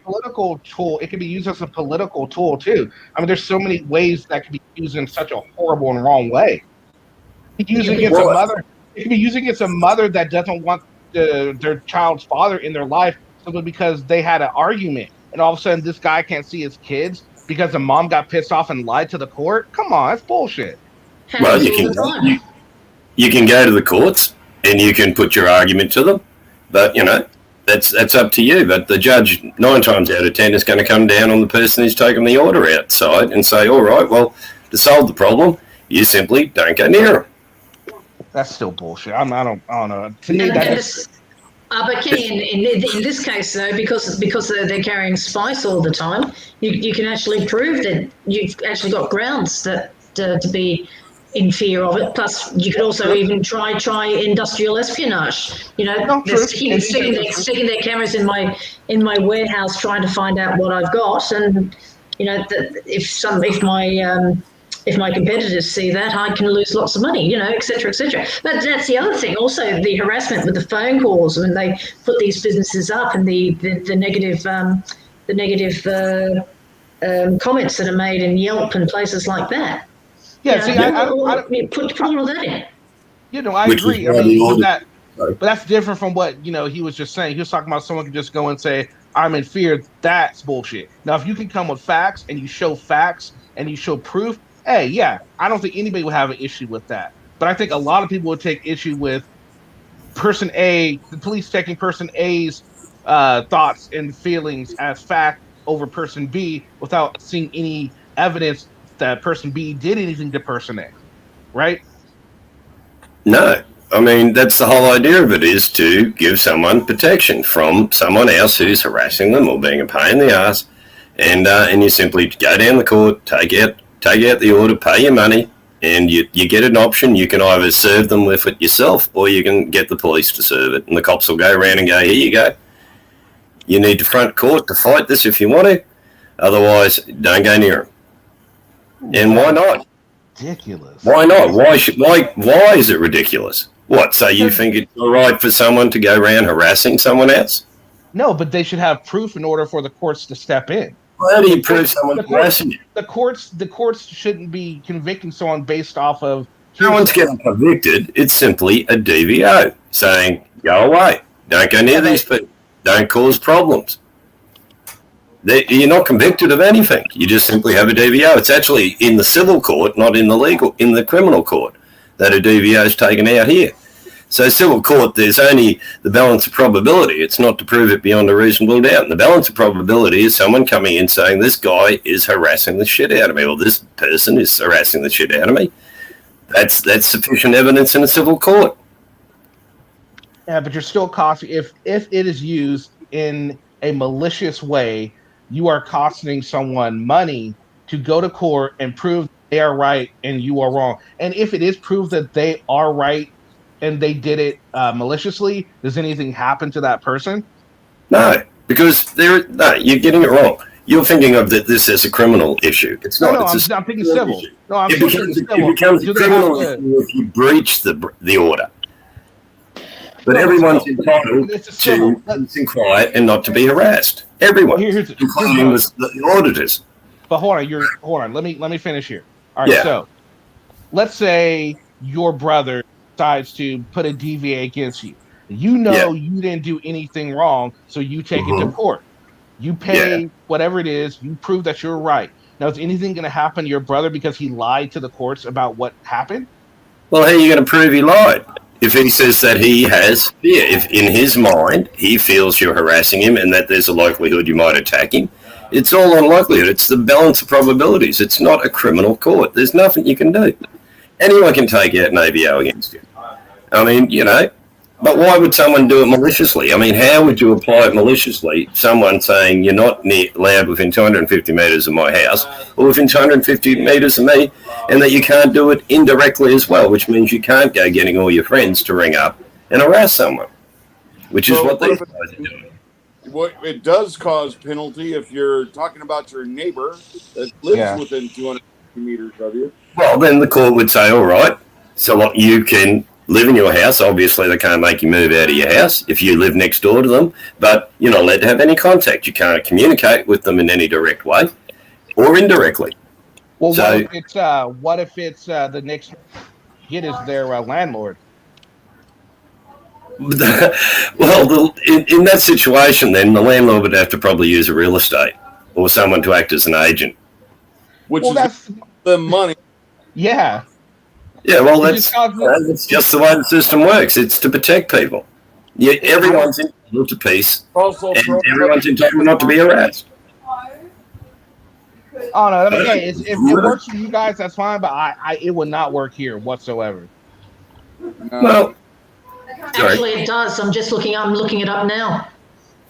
political tool. It can be used as a political tool too. I mean, there's so many ways that can be used in such a horrible and wrong way. It can be used against a mother. It can be used against a mother that doesn't want their child's father in their life simply because they had an argument, and all of a sudden this guy can't see his kids because the mom got pissed off and lied to the court. Come on, that's bullshit. Well, you can go to the courts and you can put your argument to them, but that's up to you. But the judge, 9 times out of 10, is going to come down on the person who's taken the order outside and say, all right, well, to solve the problem, you simply don't go near them. That's still bullshit. I don't know. To me, that's. But Kenny, in this case though, because they're carrying spice all the time, you can actually prove that you've actually got grounds that to be in fear of it. Plus, you could also even try industrial espionage. They're sticking their cameras in my warehouse, trying to find out what I've got, and if my competitors see that, I can lose lots of money, et cetera, et cetera. But that's the other thing. Also, the harassment with the phone calls when they put these businesses up, and the negative comments that are made in Yelp and places like that. Yeah, see, I put all of that in. I agree. I mean, but that's different from what he was just saying. He was talking about someone can just go and say, "I'm in fear." That's bullshit. Now, if you can come with facts and you show facts and you show proof, hey, yeah, I don't think anybody would have an issue with that. But I think a lot of people would take issue with person A, the police taking person A's thoughts and feelings as fact over person B without seeing any evidence that person B did anything to person A, right? No. I mean, that's the whole idea of it, is to give someone protection from someone else who's harassing them or being a pain in the ass. And you simply go down the court, take out the order, pay your money, and you get an option. You can either serve them with it yourself, or you can get the police to serve it. And the cops will go around and go, here you go. You need to front court to fight this if you want to. Otherwise, don't go near them. And why not? Ridiculous. Why not? Why is it ridiculous? What, so you think it's all right for someone to go around harassing someone else? No, but they should have proof in order for the courts to step in. How do you prove someone's harassing you? The courts shouldn't be convicting someone based off of. No one's getting convicted. It's simply a DVO saying, go away. Don't go near these people. Don't cause problems. You're not convicted of anything. You just simply have a DVO. It's actually in the civil court, not in the criminal court, that a DVO is taken out here. So civil court, there's only the balance of probability. It's not to prove it beyond a reasonable doubt. And the balance of probability is someone coming in saying, this guy is harassing the shit out of me, or this person is harassing the shit out of me. That's sufficient evidence in a civil court. Yeah, but you're still costing, if it is used in a malicious way, you are costing someone money to go to court and prove they are right and you are wrong. And if it is proved that they are right and they did it maliciously, does anything happen to that person? No, because you're getting it wrong. You're thinking of this as a criminal issue. It's not. No, I'm thinking civil. Issue. No, I'm thinking civil. It becomes a criminal issue if you breach the order. But everyone's entitled to peace and quiet and not to be harassed. Everyone, including the auditors. But hold on. Let me finish here. All right. Yeah. So let's say your brother decides to put a DVA against you. You didn't do anything wrong, so you take it to court. You pay whatever it is. You prove that you're right. Now, is anything going to happen to your brother because he lied to the courts about what happened? Well, how are you going to prove he lied? If he says that he has fear, if in his mind he feels you're harassing him and that there's a likelihood you might attack him, it's all on likelihood. It's the balance of probabilities. It's not a criminal court. There's nothing you can do. Anyone can take out an ABO against you. I mean, but why would someone do it maliciously? I mean, how would you apply it maliciously? Someone saying you're not allowed within 250 metres of my house or within 250 metres of me, and that you can't do it indirectly as well, which means you can't go getting all your friends to ring up and harass someone, which is what these guys are doing. what it does cause penalty if you're talking about your neighbor that lives Yeah. within 250 meters of you. Well, then the court would say, all right, so what, you can live in your house. Obviously, they can't make you move out of your house if you live next door to them, but you're not allowed to have any contact. You can't communicate with them in any direct way or indirectly. Well, So- what if it's the next kid is their landlord? Well, in that situation, then the landlord would have to probably use a real estate or someone to act as an agent. Which Well, is that's the money. Yeah. Yeah, well, It that's just just the way the system works. It's to protect people. Yeah, everyone's entitled to peace, Also, and everyone's entitled not to be harassed. Oh no, I mean, hey, if it works for you guys, that's fine. But it would not work here whatsoever. Well, Actually, it does. I'm looking it up now.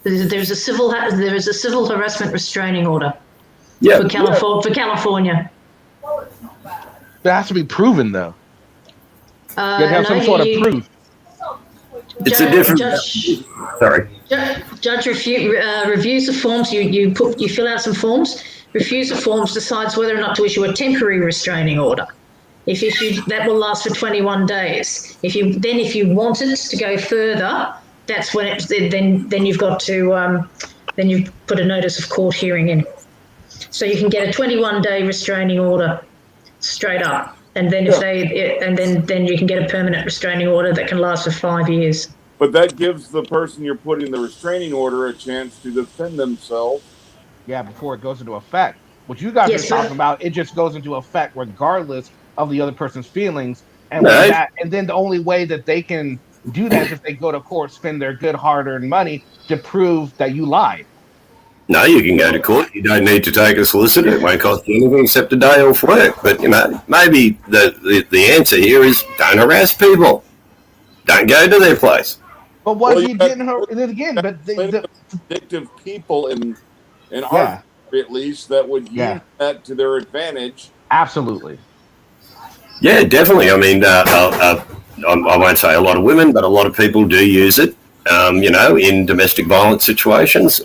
There's a civil harassment restraining order. Yeah. For California. It has to be proven though. You have some No, sort of proof. It's a different. Sorry. Judge reviews the forms. You fill out some forms. Refuse the forms, decides whether or not to issue a temporary restraining order. If issued, that will last for 21 days. If you wanted to go further, that's when then you've got to then you put a notice of court hearing in. So you can get a 21-day restraining order straight up, and then then you can get a permanent restraining order that can last for 5 years. But that gives the person you're putting the restraining order a chance to defend themselves. Yeah, before it goes into effect. What you guys are talking about, it just goes into effect regardless of the other person's feelings. And and then the only way that they can do that is if they go to court, spend their good hard-earned money to prove that you lied. No, you can go to court. You don't need to take a solicitor. It won't cost you anything except a day off work. But, maybe the answer here is don't harass people. Don't go to their place. But what if you didn't again? But the addictive people in our country, at least, that would use that to their advantage. Absolutely. Yeah, definitely. I mean, I won't say a lot of women, but a lot of people do use it, in domestic violence situations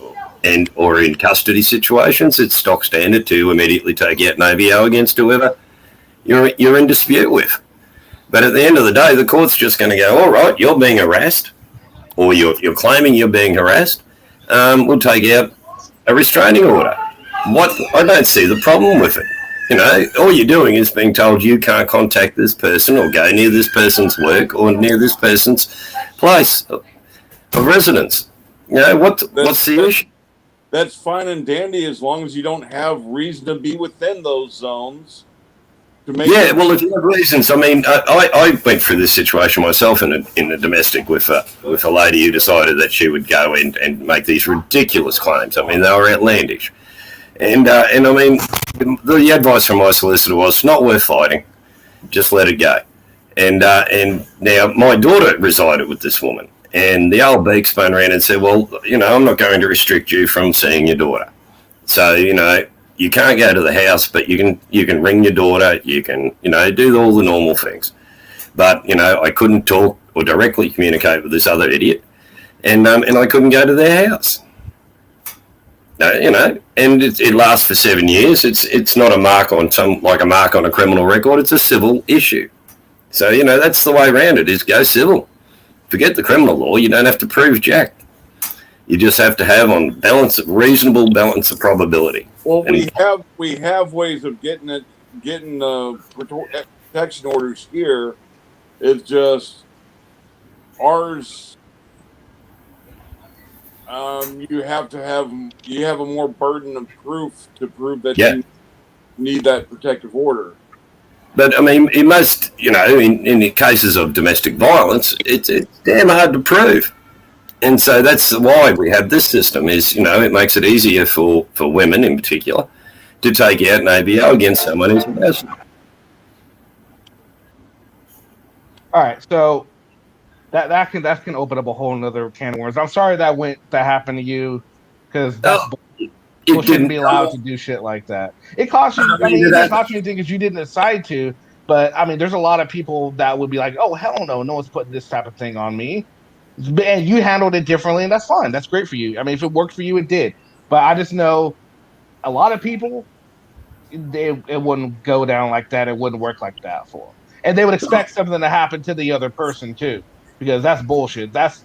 or in custody situations. It's stock standard to immediately take out an AVO against whoever you're in dispute with. But at the end of the day, the court's just going to go, all right, you're being harassed, or you're claiming you're being harassed. We'll take out a restraining order. I don't see the problem with it. All you're doing is being told you can't contact this person or go near this person's work or near this person's place of residence. What's the issue? That's fine and dandy as long as you don't have reason to be within those zones. Well, if you have reasons, I mean, I went through this situation myself in a domestic with a lady who decided that she would go and make these ridiculous claims. I mean, they were outlandish. And I mean, the advice from my solicitor was not worth fighting. Just let it go. And now my daughter resided with this woman, and the old beak spun around and said, well, I'm not going to restrict you from seeing your daughter. So, you can't go to the house, but you can ring your daughter. You can, do all the normal things. But, I couldn't talk or directly communicate with this other idiot, and I couldn't go to their house. And it lasts for 7 years. It's not a mark on like a mark on a criminal record. It's a civil issue. So, that's the way around it, is go civil. Forget the criminal law. You don't have to prove jack. You just have to have reasonable balance of probability. Well, we have ways of getting protection orders here. It's just ours. You have a more burden of proof to prove that you need that protective order. But I mean, in most, in the cases of domestic violence, it's damn hard to prove. And so that's why we have this system is, it makes it easier for women in particular to take out an ABO against someone who's harassing. All right, so that can open up a whole nother can of worms. I'm sorry that happened to you, because people shouldn't be allowed to do shit like that. It costs you. I mean, it doesn't cost you anything because you didn't decide to. But I mean, there's a lot of people that would be like, "Oh hell no, no one's putting this type of thing on me." And you handled it differently, and that's fine. That's great for you. I mean, if it worked for you, it did. But I just know a lot of people, it wouldn't go down like that. It wouldn't work like that for them, and they would expect something to happen to the other person too, because that's bullshit. That's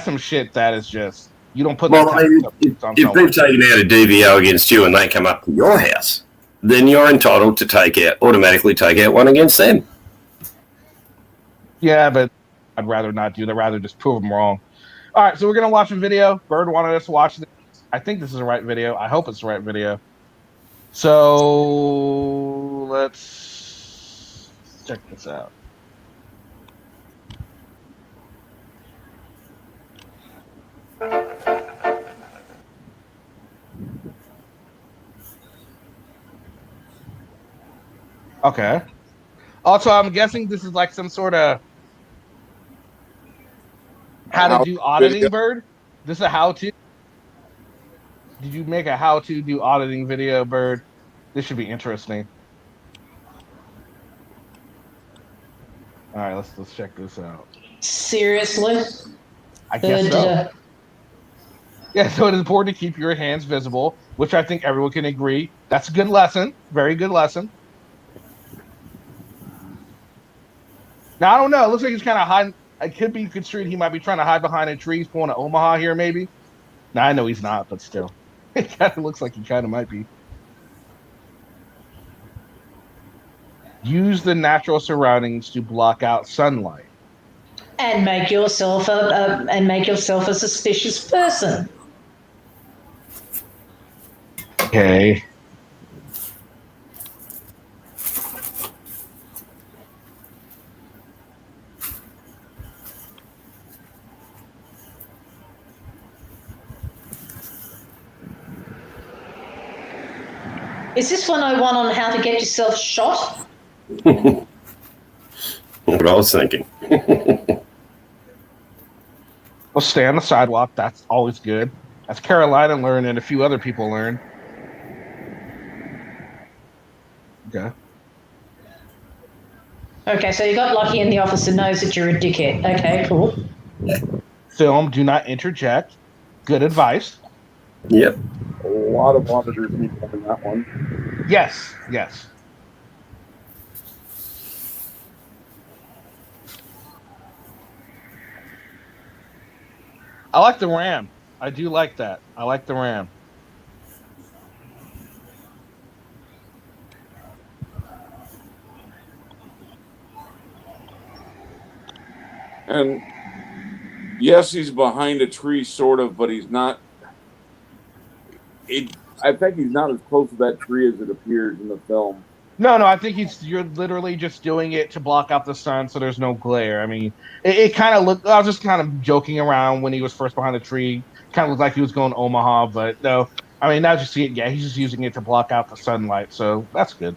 some shit that is just you don't put that Well, I type of mean, stuff on if someone. they've taken out a DVO against you and they come up to your house, then you're entitled to automatically take out one against them. Yeah, but I'd rather not do that. I'd rather just prove them wrong. All right, so we're gonna watch a video. Bird wanted us to watch this. I think this is the right video. I hope it's the right video. So let's check this out. Okay. Also, I'm guessing this is like some sort of how to How do video? auditing, Bird. This is a how to. Did you make a how to do auditing video, Bird? This should be interesting. All right, let's check this out. Seriously? I guess Did so. a, Yeah, so it is important to keep your hands visible, which I think everyone can agree. That's a good lesson. Very good lesson. Now I don't know. It looks like he's kind of hiding. It could be construed he might be trying to hide behind a tree. He's pulling an Omaha here, maybe. Now I know he's not, but still, it kind of looks like he kind of might be. Use the natural surroundings to block out sunlight. and make yourself a suspicious person. Okay. Is this 101 on how to get yourself shot? What I was thinking. Well, stay on the sidewalk. That's always good. As Carolina learned and a few other people learned. Okay. Okay, so you got lucky and the officer knows that you're a dickhead. Okay, cool. Film, do not interject. Good advice. Yep. A lot of auditors need to learn that one. Yes, yes. I like the RAM. I do like that. I like the RAM. And yes, he's behind a tree, sort of, but he's not. I think he's not as close to that tree as it appears in the film. No, I think you're literally just doing it to block out the sun so there's no glare. I mean, it kind of looked, I was just kind of joking around when he was first behind the tree. Kind of looked like he was going Omaha, but no. I mean, now you see it, yeah, he's just using it to block out the sunlight, so that's good.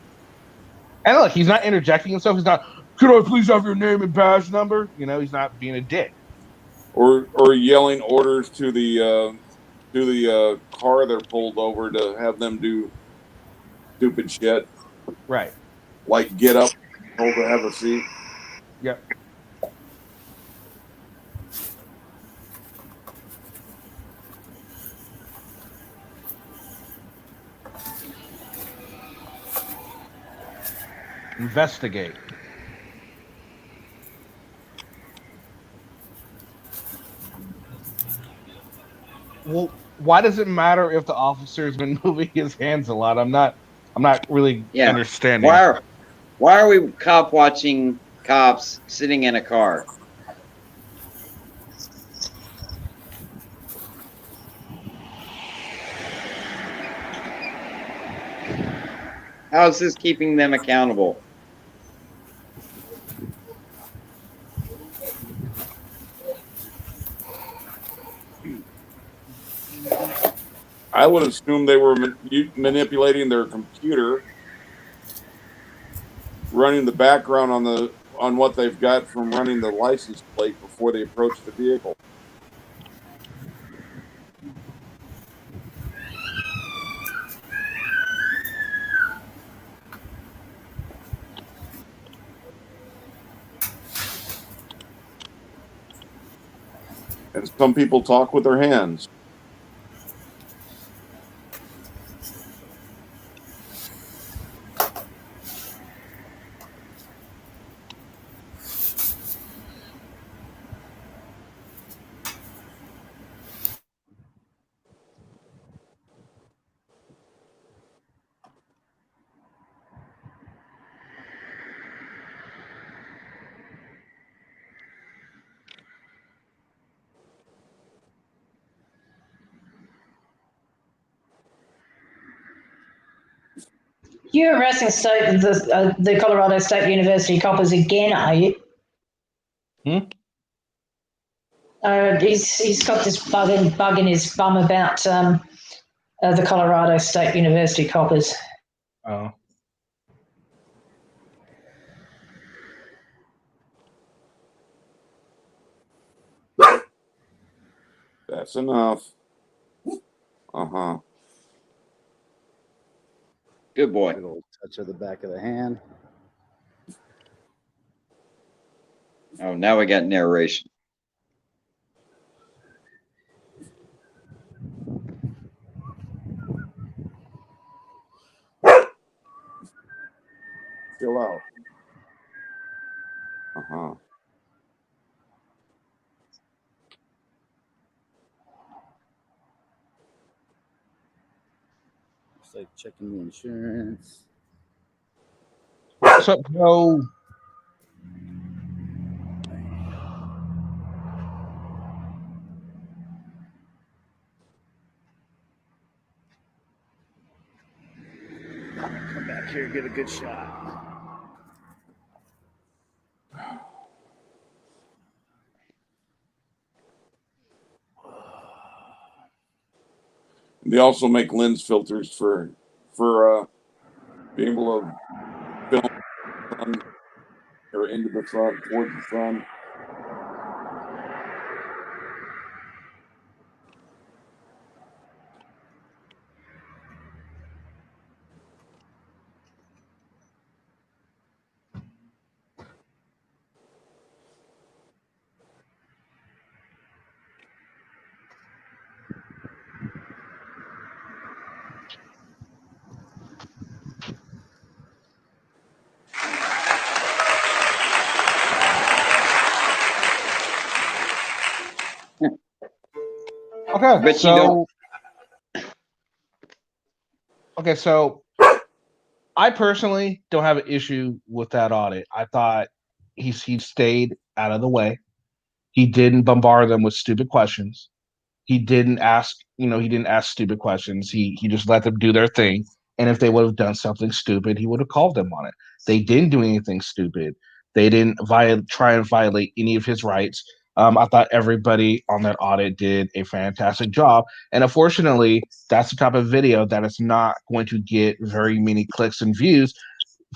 And look, he's not interjecting himself. He's not, could I please have your name and badge number? You know, he's not being a dick. Or yelling orders to the car they're pulled over to have them do stupid shit. Right. Like get up, told to have a seat. Yep. Investigate. Well, why does it matter if the officer's been moving his hands a lot? I'm not really understanding. Why are we cop watching cops sitting in a car? How is this keeping them accountable? I would assume they were manipulating their computer, running the background on what they've got from running the license plate before they approach the vehicle. And some people talk with their hands. You're harassing the Colorado State University coppers again, are you? He's got this bug in his bum about the Colorado State University coppers. Oh. That's enough. Uh-huh. Good boy. Good old touch of the back of the hand. Oh, now we got narration. Chill out. Uh-huh. It's like checking the insurance. What's up, bro? Come back here and get a good shot. They also make lens filters for being able to film the sun or into the sun, towards the sun. Okay, But so I personally don't have an issue with that audit. I thought he stayed out of the way. He didn't bombard them with stupid questions. He didn't ask stupid questions. He just let them do their thing. And if they would have done something stupid, he would have called them on it. They didn't do anything stupid. They didn't try and violate any of his rights. I thought everybody on that audit did a fantastic job. And unfortunately, that's the type of video that is not going to get very many clicks and views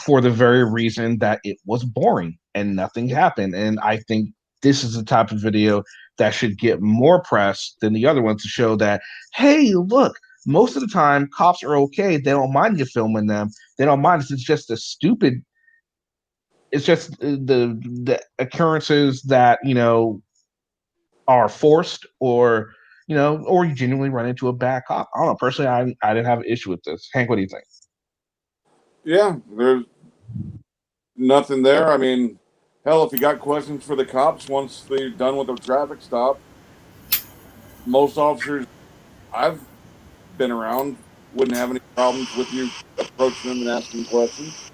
for the very reason that it was boring and nothing happened. And I think this is the type of video that should get more press than the other ones to show that, hey, look, most of the time cops are okay. They don't mind you filming them. They don't mind. It's just it's just the occurrences that, are forced or, or you genuinely run into a bad cop. I don't know. Personally, I didn't have an issue with this. Hank, what do you think? Yeah, there's nothing there. I mean, hell, if you got questions for the cops once they're done with their traffic stop, most officers I've been around wouldn't have any problems with you approaching them and asking questions.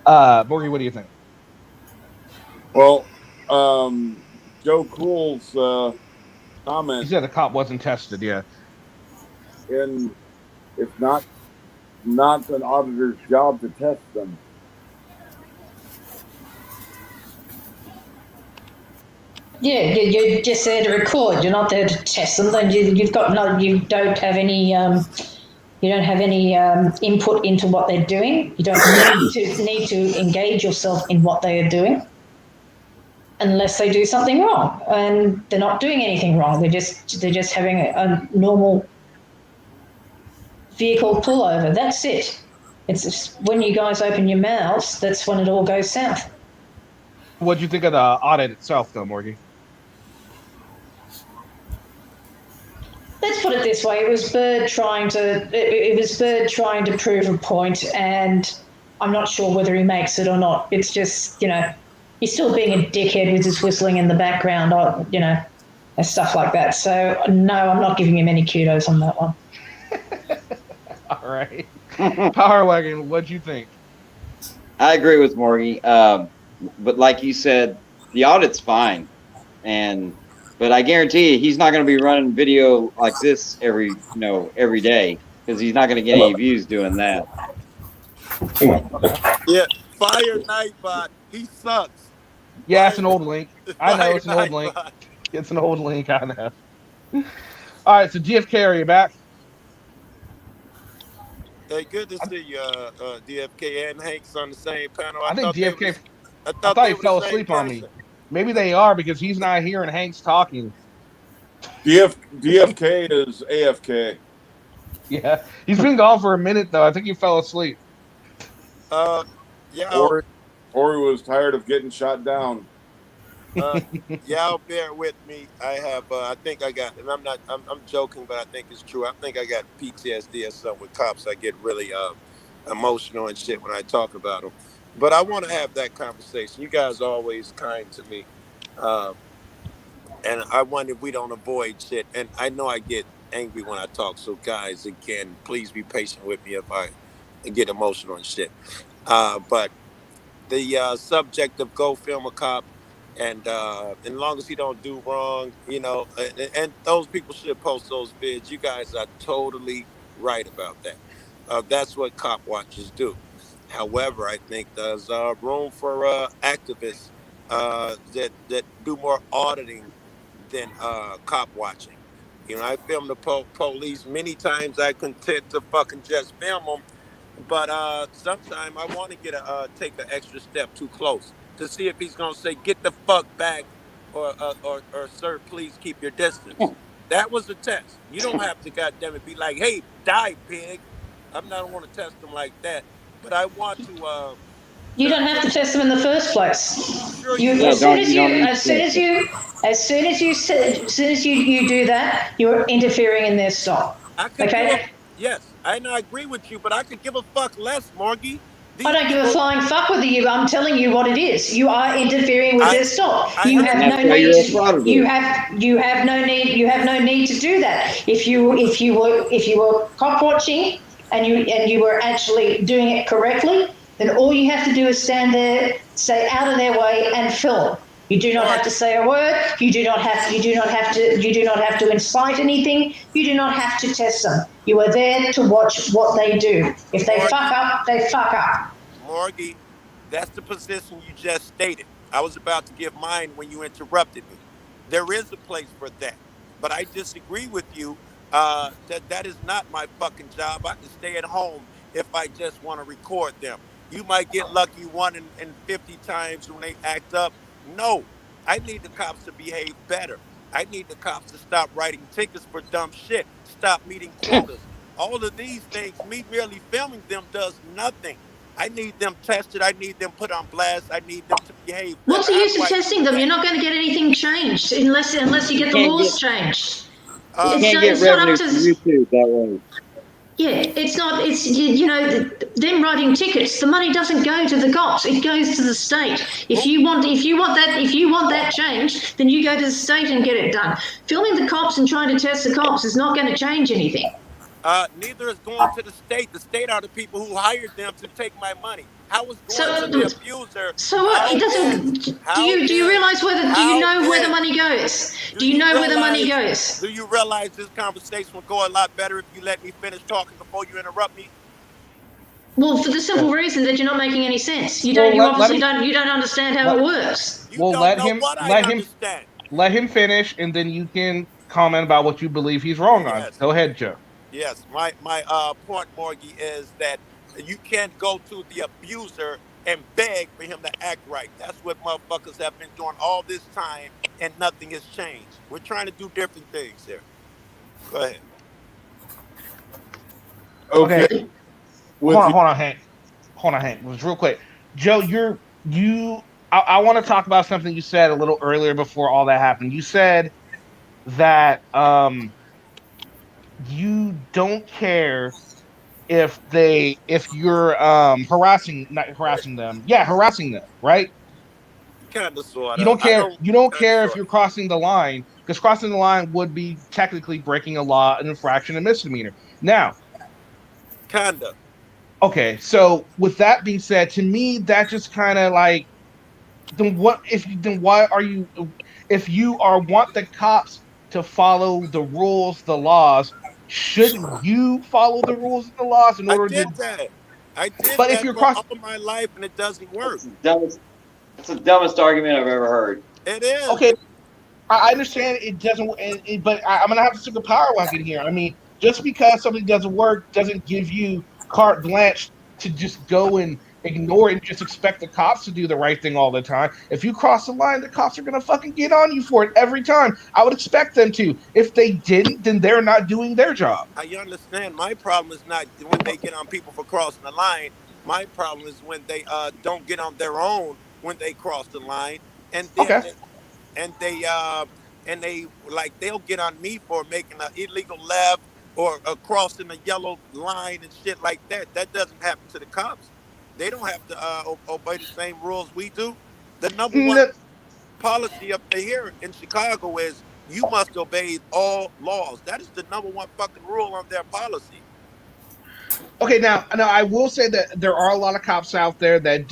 Morgan, what do you think? Well, Joe Cool's comment. He said the cop wasn't tested. Yeah. And it's not an auditor's job to test them. Yeah, you're just there to record. You're not there to test them. Then you don't have any input into what they're doing. You don't need to engage yourself in what they are doing, unless they do something wrong. And they're not doing anything wrong. They're just having a normal vehicle pullover. That's it. It's just, when you guys open your mouths, that's when it all goes south. What'd you think of the audit itself, though, Morgie? Let's put it this way: it was Bird trying to. It was Bird trying to prove a point, and I'm not sure whether he makes it or not. It's just, he's still being a dickhead with his whistling in the background, and stuff like that. So no, I'm not giving him any kudos on that one. All right, Power Wagon, what'd you think? I agree with Morgie. But like you said, the audit's fine, but I guarantee you, he's not going to be running video like this every day because he's not going to get any views doing that. Yeah, fire Nightbot. He sucks. Yeah, it's an old link. I know it's an old link. It's an old link. I know. All right, so GFK, are you back? Hey, good to see you, DFK and Hanks on the same panel. I think DFK. I I thought thought they he were fell the same asleep on me. person. Maybe they are because he's not here and Hank's talking. DFK is AFK. Yeah, he's been gone for a minute though. I think he fell asleep. Yeah. Or he was tired of getting shot down. Y'all bear with me. I have, I think I got, and I'm joking, but I think it's true. I think I got PTSD or something with cops. I get really emotional and shit when I talk about them. But I want to have that conversation. You guys are always kind to me. And I wonder if we don't avoid shit. And I know I get angry when I talk. So guys, again, please be patient with me if I get emotional and shit. But the subject of go film a cop, and as long as he don't do wrong, and those people should post those vids. You guys are totally right about that. That's what cop watchers do. However, I think there's room for activists that do more auditing than cop watching. I filmed the police many times. I content to fucking just film them, but sometimes I want to get take an extra step too close to see if he's gonna say get the fuck back, or sir, please keep your distance. That was a test. You don't have to goddamn it be like, hey, die pig. I'm not want to test them like that, but I want to. You don't have to test them in the first place. Sure You, you do. as soon as you do that, you're interfering in their stop. I could Okay. Yes, I know. I agree with you, but I could give a fuck less, Morgie. I don't give a flying fuck with you. I'm telling you what it is. You are interfering with their stop. You have no need. You have no need. You have no need to do that. If you were cop watching and you were actually doing it correctly, then all you have to do is stand there, stay out of their way, and film. You do not have to say a word. You do not have to incite anything. You do not have to test them. You are there to watch what they do. If they fuck up, they fuck up. Morgie, that's the position you just stated. I was about to give mine when you interrupted me. There is a place for that, but I disagree with you. That is not my fucking job. I can stay at home if I just want to record them. You might get lucky 1 in 50 times when they act up. No, I need the cops to behave better. I need the cops to stop writing tickets for dumb shit. Stop meeting quotas. All of these things, me merely filming them does nothing. I need them tested. I need them put on blast. I need them to behave better. What's the use of testing them? You're not going to get anything changed unless you get the laws changed. You can't get revenue from YouTube that way. Yeah, it's not. It's them writing tickets. The money doesn't go to the cops. It goes to the state. If you want that change, then you go to the state and get it done. Filming the cops and trying to test the cops is not going to change anything. Neither is going to the state. The state are the people who hired them to take my money. How is going to the abuser? So what? It doesn't. Do you realize where the money goes? Do you know where the money goes? Do you realize this conversation would go a lot better if you let me finish talking before you interrupt me? Well, for the simple reason that you're not making any sense. You don't understand how it works. Let him finish, and then you can comment about what you believe he's wrong on. Go ahead, Joe. Yes, my point, Morgie, is that you can't go to the abuser and beg for him to act right. That's what motherfuckers have been doing all this time, and nothing has changed. We're trying to do different things here. Go ahead. Okay. Hold on, Hank. Just real quick, Joe. I want to talk about something you said a little earlier before all that happened. You said that you don't care if you're not harassing them. Yeah, harassing them, right? Kind of, sort You of. don't I care. don't. You don't Kind of, care if sort you're of. crossing the line because crossing the line would be technically breaking a law, an infraction, a misdemeanor. Now, Kinda. okay, so with that being said, to me that just kind of like then why are you if you are want the cops to follow the rules, the laws, shouldn't you follow the rules and the laws in I order to did that. I did but if that you're for cross all my life, and it doesn't work. That's the dumbest argument I've ever heard. It is. okay, I understand it doesn't, but I'm gonna have to stick a power wagon here. I mean, just because something doesn't work doesn't give you carte blanche to just go and ignore it and just expect the cops to do the right thing all the time. If you cross the line, the cops are gonna fucking get on you for it every time. I would expect them to. If they didn't, then they're not doing their job. I understand. My problem is not when they get on people for crossing the line. My problem is when they don't get on their own when they cross the line, and then Okay. and they and they like they'll get on me for making an illegal left or crossing a yellow line and shit like that. That doesn't happen to the cops. They don't have to obey the same rules we do. The number one No, policy up here in Chicago is you must obey all laws. That is the number one fucking rule on their policy. okay, now I will say that there are a lot of cops out there that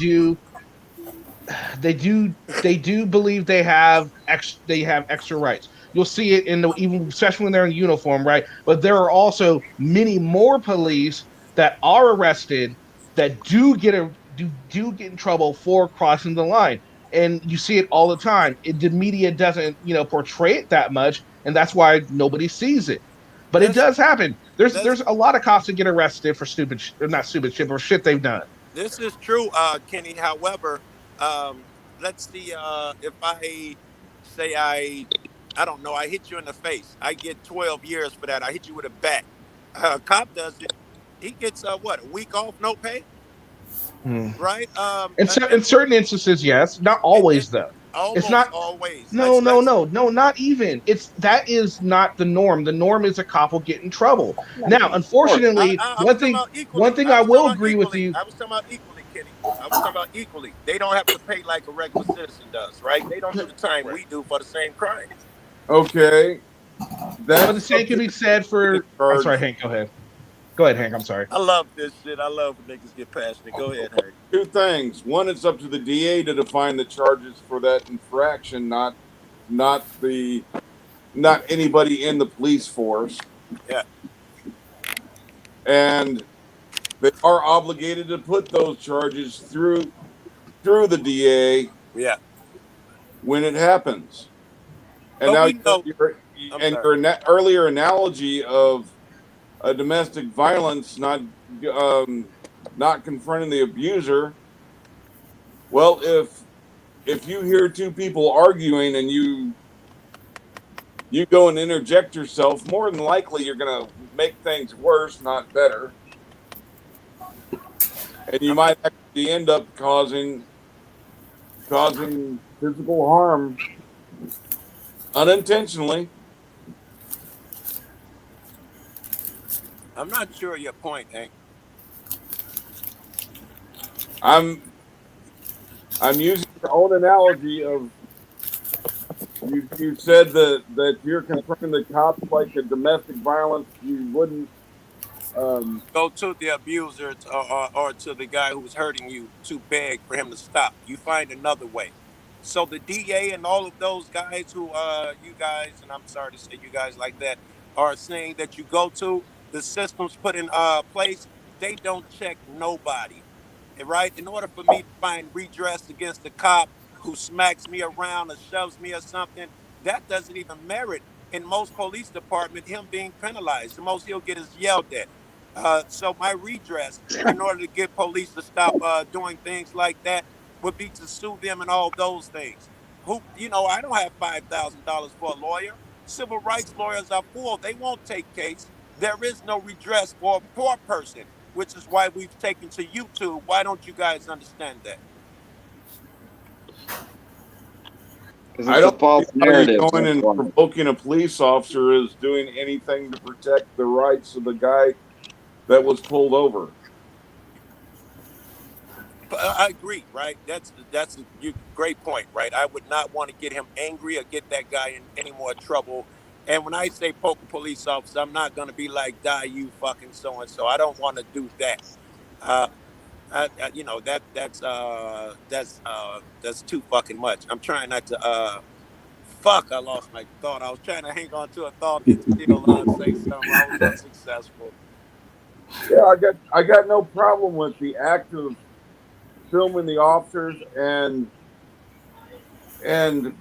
they do they do believe they have extra rights. You'll see it in the even especially when they're in uniform, right? But there are also many more police that are arrested that do get in trouble for crossing the line. And you see it all the time. The media doesn't, portray it that much, and that's why nobody sees it. But it This does happen. this There's a lot of cops that get arrested for or not stupid shit, but shit they've done. this is true, Kenny. However, um, let's see. If I say I don't know, I hit you in the face, I get 12 years for that. I hit you with a bat. Cop does it. He gets what, a week off, no pay, Hmm. right? In certain instances, yes. Not It always, though. It's almost not. always. No, no, no, no. Not even. That is not the norm. The norm is a cop will get in trouble. Now, unfortunately, I was talking about one equally. thing I I was talking will about agree with equally. you. I was talking about equally, Kenny. I was talking about equally. They don't have to pay like a regular citizen does, right? They don't do the time we do for the same crime. Okay, But the that's same up can to be said the for. I'm sorry, charge. Hank. Go ahead. Go ahead, Hank. I'm sorry. I love this shit. I love when niggas get passionate. Go ahead, Hank. Two things. One, it's up to the DA to define the charges for that infraction, not the not anybody in the police force. Yeah. And they are obligated to put those charges through the DA Yeah. when it happens. And But now we know. I'm sorry. your earlier analogy of a domestic violence not confronting the abuser. Well, if you hear two people arguing and you go and interject yourself, more than likely you're going to make things worse, not better, and you might actually end up causing physical harm unintentionally. I'm not sure of your point, Hank. I'm using your own analogy of you said that you're confronting the cops like a domestic violence. You wouldn't. Go to the abuser or to the guy who was hurting you to beg for him to stop. You find another way. So the DA and all of those guys who you guys, and I'm sorry to say you guys like that, are saying that you go to, the systems put in place, they don't check nobody. Right? In order for me to find redress against a cop who smacks me around or shoves me or something, that doesn't even merit in most police department him being penalized. The most he'll get is yelled at. So my redress, in order to get police to stop doing things like that, would be to sue them and all those things. I don't have $5,000 for a lawyer. Civil rights lawyers are full. They won't take case. There is no redress for a poor person, which is why we've taken to YouTube. Why don't you guys understand that? Because I it's a don't false see how you narrative. going That's and why. provoking a police officer is doing anything to protect the rights of the guy that was pulled over. But I agree, right? That's a great point, right? I would not want to get him angry or get that guy in any more trouble. And when I say poke a police officer, I'm not going to be like, "Die, you fucking so and so." I don't want to do that. Uh, you know that's too fucking much. I'm trying not to. Fuck, I lost my thought. I was trying to hang on to a thought and say something. I was unsuccessful. Yeah, I got no problem with the act of filming the officers and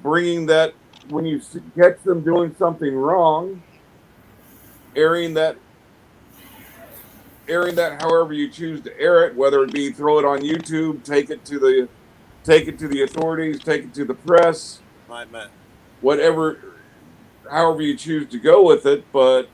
bringing that when you catch them doing something wrong, airing that however you choose to air it, whether it be throw it on YouTube, take it to the authorities, take it to the press, My man. whatever, however you choose to go with it. But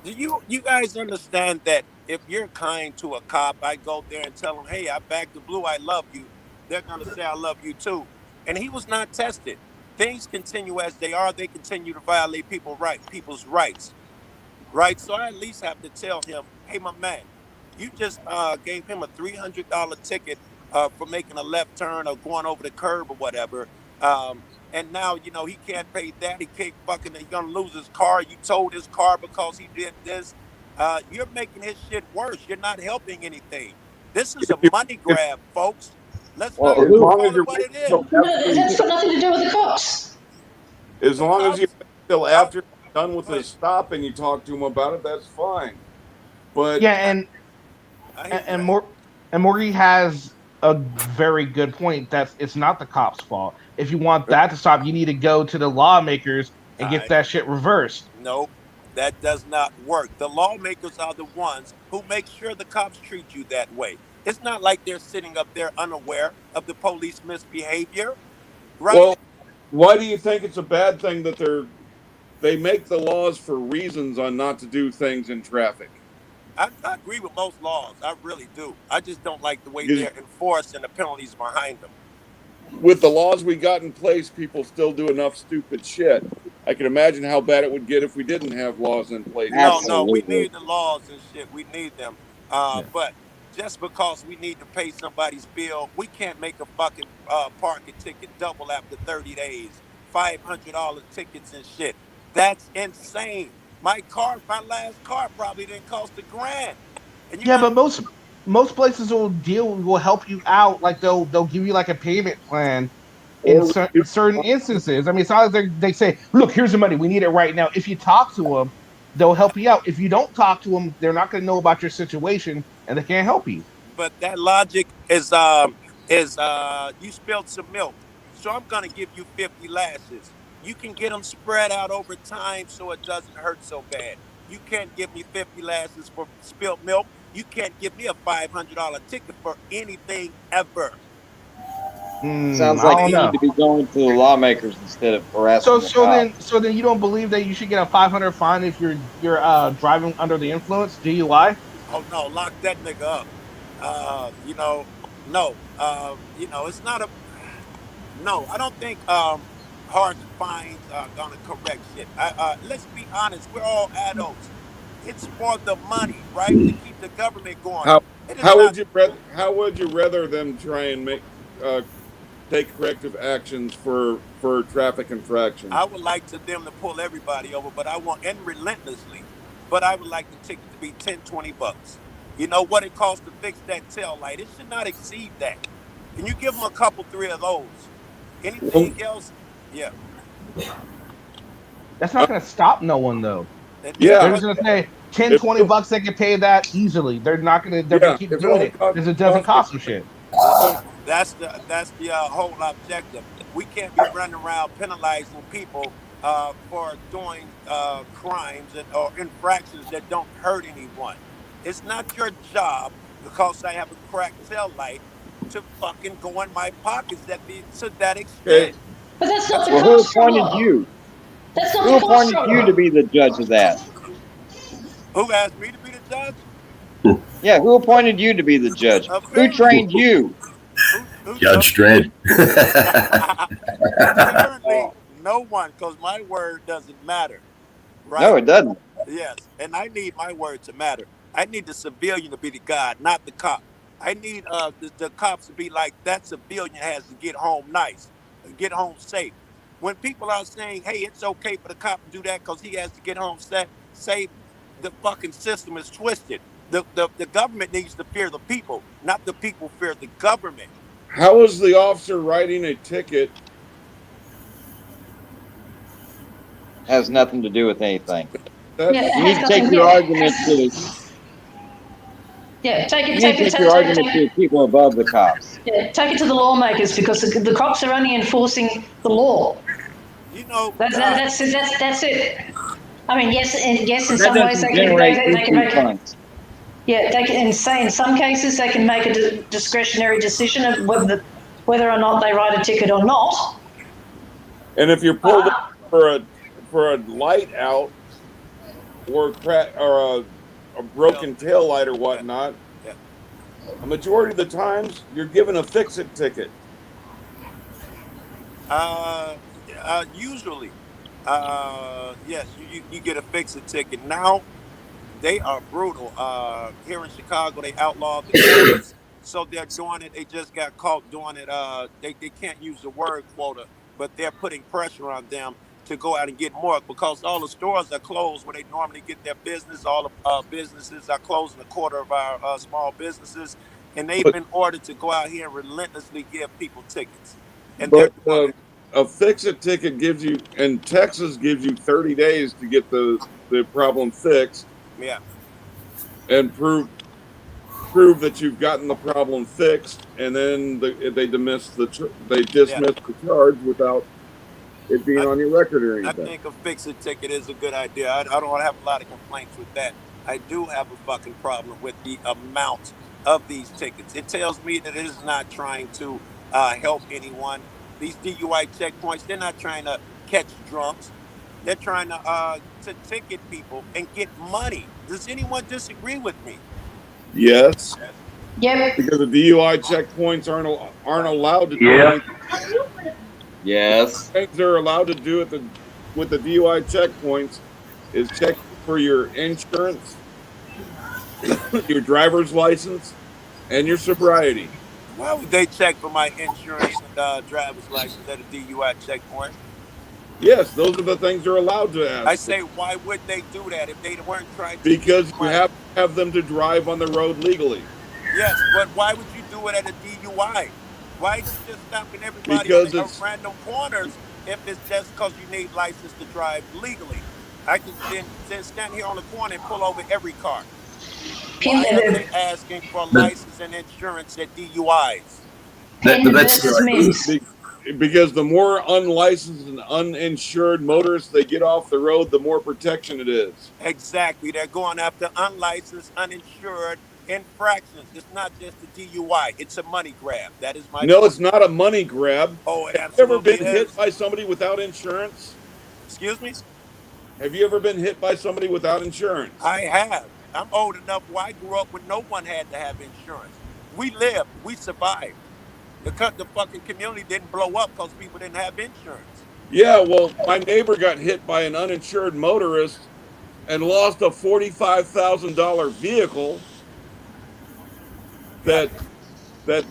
Do you guys understand that if you're kind to a cop, I go there and tell him, "Hey, I bagged the blue. I love you." They're gonna say, "I love you too." And he was not tested. Things continue as they are. They continue to violate people's rights. Right? So I at least have to tell him, "Hey, my man, you just gave him a $300 ticket for making a left turn or going over the curb or whatever. And now he can't pay that. He can't fucking. He's gonna lose his car. You towed his car because he did this. You're making his shit worse. You're not helping anything. This is a money if, grab, folks. Let's Well, not as who? long call as it you're what waiting it till is. after That's got nothing to do with the cops. as The long as you cops. wait till Oh, after he's done with go ahead. his stop and you talk to him about it, that's fine. But Yeah, I hear you. and more and Morgie has a very good point. That it's not the cops' fault. If you want that to stop, you need to go to the lawmakers and get that shit reversed. Nope, that does not work. The lawmakers are the ones who make sure the cops treat you that way. It's not like they're sitting up there unaware of the police misbehavior, right? well, why do you think it's a bad thing that they make the laws for reasons on not to do things in traffic? I agree with most laws. I really do. I just don't like the way Because they're enforced and the penalties behind them. with the laws we got in place, people still do enough stupid shit. I can imagine how bad it would get if we didn't have laws in place for No, we Absolutely. need the laws and shit. We need them. Yeah. But just because we need to pay somebody's bill, we can't make a fucking parking ticket double after 30 days. $500 tickets and shit. That's insane. My last car probably didn't cost $1,000. And you're Yeah, gonna but most places will help you out. Like they'll give you like a payment plan in or certain instances. I mean, it's not like they say, "Look, here's the money. We need it right now." If you talk to them, they'll help you out. If you don't talk to them, they're not going to know about your situation and they can't help you. but that logic is you spilled some milk, so I'm gonna give you 50 lashes. You can get them spread out over time so it doesn't hurt so bad. You can't give me 50 lashes for spilled milk. You can't give me a $500 ticket for anything ever. Sounds I like don't you need know. to be going to the lawmakers instead of harassing the cops. So then you don't believe that you should get a 500 fine if you're driving under the influence, DUI? Oh no, lock that nigga up. No. It's not a no. I don't think harsh fines are gonna correct shit. Let's be honest. We're all adults. It's for the money, right? To keep the government going. how It is how not. would you rather them try and uh, take corrective actions for traffic I infractions? would like to them to pull everybody over, but relentlessly. But I would like the ticket to be 10, $20. You know what it costs to fix that tail light? It should not exceed that. And you give them a couple, three of those. Well, Anything else? Yeah. That's not going to stop no one though. Yeah, They're yeah, just but going to say 10, if 20 bucks. They can pay that easily. They're going to yeah, keep if it doing only it because it doesn't cost me cost them shit. that's the whole objective. We can't be running around penalizing people for doing crimes or infractions that don't hurt anyone. It's not your job because I have a cracked tail light to fucking go in my pockets to that okay, extent. But that's not That's the Well, who cops' appointed fault. you? That's not Who the cops' appointed you to fault. be the judge of that? who asked me to be the judge? Yeah, who appointed you to be the judge? Who Apparently, trained you? who Judge Dredd. Apparently, no one, because my word doesn't matter, right? No, it doesn't. Yes, and I need my word to matter. I need the civilian to be the god, not the cop. I need the cops to be like that civilian has to get home nice, get home safe. When people are saying, "Hey, it's okay for the cop to do that because he has to get home safe," the fucking system is twisted. The government needs to fear the people, not the people fear the government. How is the officer writing a ticket? Has nothing to do with anything. Yeah, it You has need to take nothing. your Yeah, argument to yeah. Take you it. need Take to it. take your Take argument it. to people above the cops. Yeah, take it to the lawmakers because the cops are only enforcing the law. You know, That's it. I mean, yes, in That some ways doesn't they can generate they can issue make it. funds. Yeah, they can. In some cases they can make a discretionary decision of whether or not they write a ticket or not. And if you're pulled over for a light out or a broken tail light or whatnot, yeah. a majority of the times you're given a fix-it ticket. Usually, yes, you get a fix-it ticket. Now they are brutal. Here in Chicago, they outlawed the quotas, so they're doing it. They just got caught doing it. They can't use the word quota, but they're putting pressure on them to go out and get more because all the stores are closed where they normally get their business. All the businesses are closing a quarter of our small businesses, and they've But been ordered to go out here and relentlessly give people tickets, and they're but doing it. a fix-it ticket gives you, and Texas gives you 30 days to get the problem fixed Yeah. and prove that you've gotten the problem fixed, and then they dismiss Yeah. the charge without it being on your record or I anything. think a fix-it ticket is a good idea. I don't have a lot of complaints with that. I do have a fucking problem with the amount of these tickets. It tells me that it is not trying to help anyone. These DUI checkpoints, they're not trying to catch drunks. They're trying to ticket people and get money. Does anyone disagree with me? Yes, Yep. because the DUI checkpoints aren't allowed to do Yeah. anything. Yes. Things they're allowed to do with the DUI checkpoints is check for your insurance, your driver's license, and your sobriety. Why would they check for my insurance and driver's license at a DUI checkpoint? Yes, those are the things they're allowed to I ask for say, why would they do that if they weren't trying to get because you money? have to have them to drive on the road legally. Yes, but why would you do it at a DUI? Why are you just stopping everybody on Because the it's random corners if it's just because you need license to drive legally? I can then stand here on the corner and pull over every car. Why are they asking for But, license and insurance at DUIs? but that's because the more unlicensed and uninsured motorists they get off the road, the more protection it is. Exactly. They're going after unlicensed, uninsured infractions. It's not just a DUI, it's a money grab. That is my No, point. it's not a money grab. Oh, it Have you ever absolutely been hit is. by somebody without insurance? Excuse me? Have you ever been hit by somebody without insurance? I have. I'm old enough where I grew up when no one had to have insurance. We lived, we survived. The fucking community didn't blow up because people didn't have insurance. Yeah, well, my neighbor got hit by an uninsured motorist and lost a $45,000 vehicle Yeah, that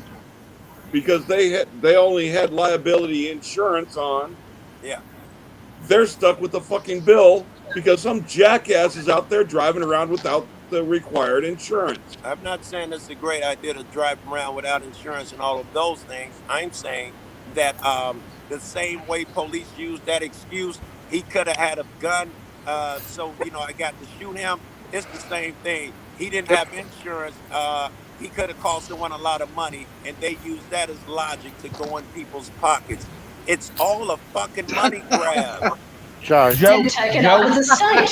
because they only had liability insurance on. yeah. They're stuck with the fucking bill because some jackass is out there driving around without the required insurance. I'm not saying it's a great idea to drive around without insurance and all of those things. I'm saying that the same way police use that excuse, he could have had a gun. So I got to shoot him. It's the same thing. He didn't have insurance. He could have cost someone a lot of money, and they use that as logic to go in people's pockets. It's all a fucking money grab. Joe, Then take it out of the state.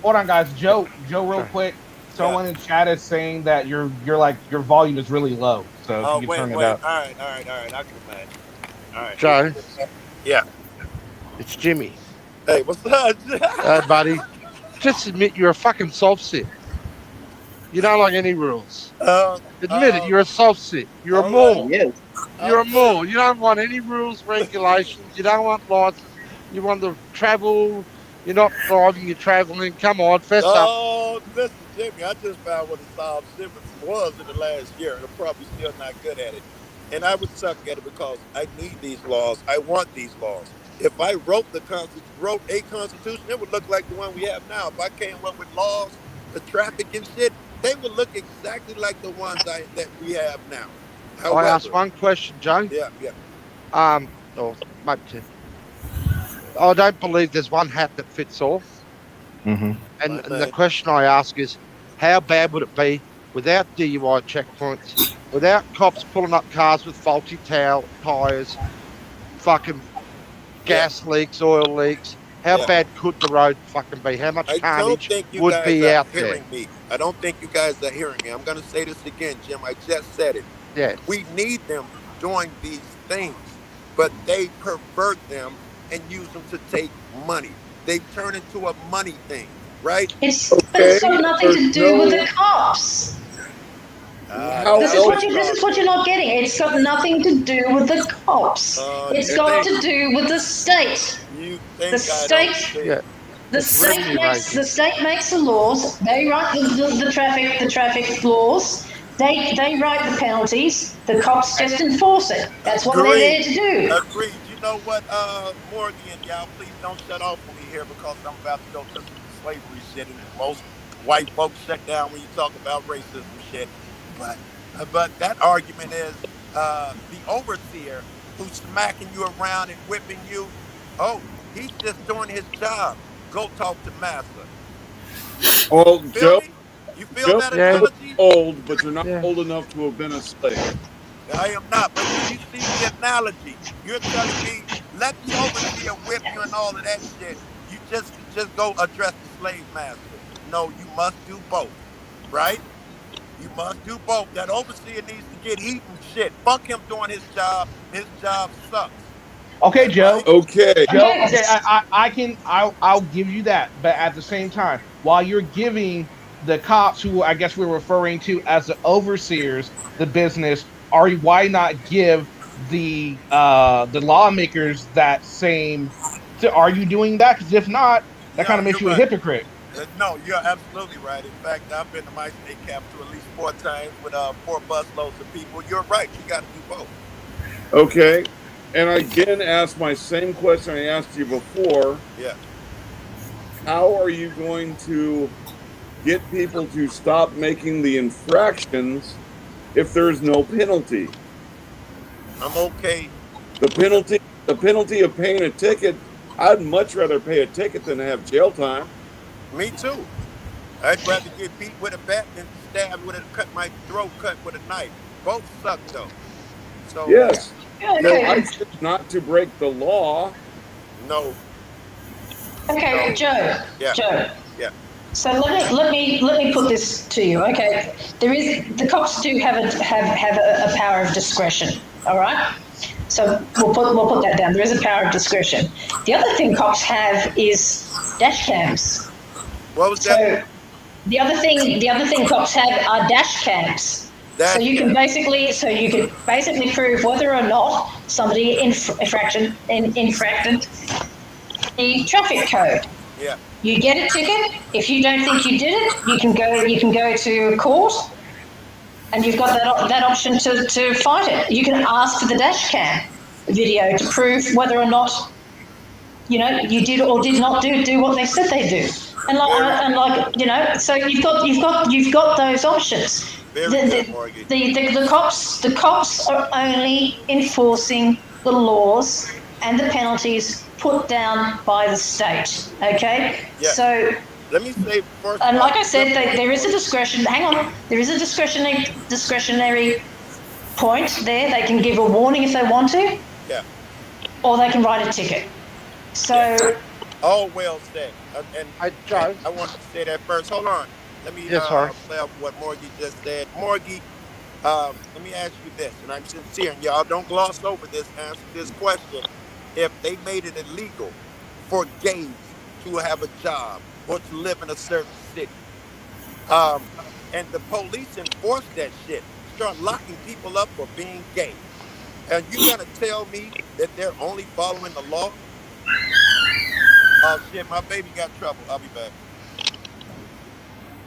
hold on, guys. Joe, real quick. Someone in chat is saying that your volume is really low. So if Oh, you can wait. turn it up. All right. I can imagine. All right. Joe, Yeah. it's Jimmy. Hey, what's up? Buddy, just admit you're a fucking soft set. You don't like any rules. Uh, Admit it. You're a soft sick. You're a all right. mole. Yes. You're I'll a put it. mole. You don't want any rules, regulations. You don't want license. You want to travel. You're not driving. You're traveling. Come on, fess up. Oh, listen, Jimmy, I just found what a solid civic was in the last year, and I'm probably still not good at it. And I would suck at it because I need these laws. I want these laws. If I wrote a constitution, it would look like the one we have now. If I came up with laws for traffic and shit, they would look exactly like the ones that we have now. I asked However, one question, Joe. yeah. Or maybe two. I don't believe there's one hat that fits all. Mm-hmm. And the question I ask is, how bad would it be without DUI checkpoints, without cops pulling up cars with faulty tires, fucking gas leaks, oil leaks? How Yeah. bad could the road fucking be? How much I don't carnage think you would guys be are out there? hearing me. I don't think you guys are hearing me. I'm going to say this again, Jim. I just said it. Yeah. We need them doing these things, but they pervert them and use them to take money. They've turned into a money thing, right? But it's got nothing to do with the cops. This is what you're not getting. It's got nothing to do with the cops. It's got to do with the state. The state. The state makes the laws. They write the traffic laws. They write the penalties. The cops just enforce it. That's what they're there to do. Agreed. You know what, Morgan, y'all, please don't shut off on me here because I'm about to go to some slavery shit, and most white folks shut down when you talk about racism shit. But that argument is the overseer who's smacking you around and whipping you. Oh, he's just doing his job. Go talk to Massa. Oh, Joe. You feel that Joe, analogy? old, but you're not old enough to have been a slave. I am not. But do you see the analogy? You're telling me let the overseer whip you and all of that shit. You just go address the slave master. No, you must do both, right? You must do both. That overseer needs to get eaten shit. Fuck him doing his job. His job sucks. Okay, Joe. Right? Okay. Joe. Okay, I'll give you that, but at the same time, while you're giving the cops, who I guess we're referring to as the overseers, the business, why not give the lawmakers that same? Are you doing that? Because if not, that kind of makes you a hypocrite. No, you're absolutely right. In fact, I've been to my state capital at least 4 times with 4 busloads of people. You're right. You got to do both. Okay. And I again ask my same question I asked you before. Yeah. How are you going to get people to stop making the infractions if there's no penalty? I'm okay. The penalty of paying a ticket, I'd much rather pay a ticket than have jail time. Me too. I'd rather get beat with a bat than stabbed with my throat cut with a knife. Both suck though. So yes. Okay. I said not to break the law. No. Okay, Joe. Yeah. Joe. Yeah. So let me put this to you. Okay, the cops do have a power of discretion. All right. So we'll put that down. There is a power of discretion. The other thing cops have is dash cams. What was that? The other thing cops have are dash cams. So you can basically prove whether or not somebody infracted the traffic code. Yeah. You get a ticket. If you don't think you did it, you can go to court, and you've got that option to fight it. You can ask for the dash cam video to prove whether or not you did or did not do what they said they do. And so you've got those options. The cops are only enforcing the laws and the penalties put down by the state. Okay. Yeah. So let me say first. And like I said, there is a discretion. Hang on. There is a discretionary point there. They can give a warning if they want to. Yeah. Or they can write a ticket. So. Yeah. All well said. And I wanted to say that first. Hold on. Let me play off what Morgie just said. Morgie, let me ask you this, and I'm sincere, and y'all don't gloss over this. Answer this question: if they made it illegal for gays to have a job or to live in a certain city, and the police enforce that shit. Start locking people up for being gay. And you're gonna tell me that they're only following the law? Oh shit, my baby got trouble. I'll be back.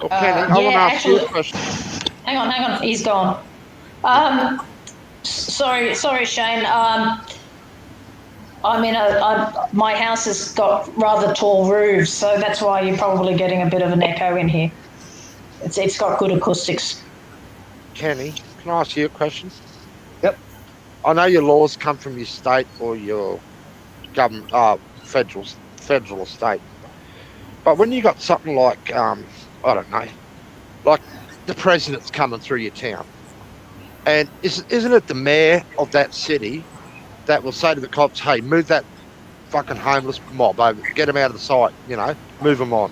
Well, Kenny, I want to ask you a question. Hang on, he's gone. Sorry, Shane. My house has got rather tall roofs, so that's why you're probably getting a bit of an echo in here. It's got good acoustics. Kenny, can I ask you a question? Yep. I know your laws come from your state or your government, federal or state. But when you got something like, I don't know, like the president's coming through your town, and isn't it the mayor of that city that will say to the cops, "Hey, move that fucking homeless mob over, get them out of the sight, move them on."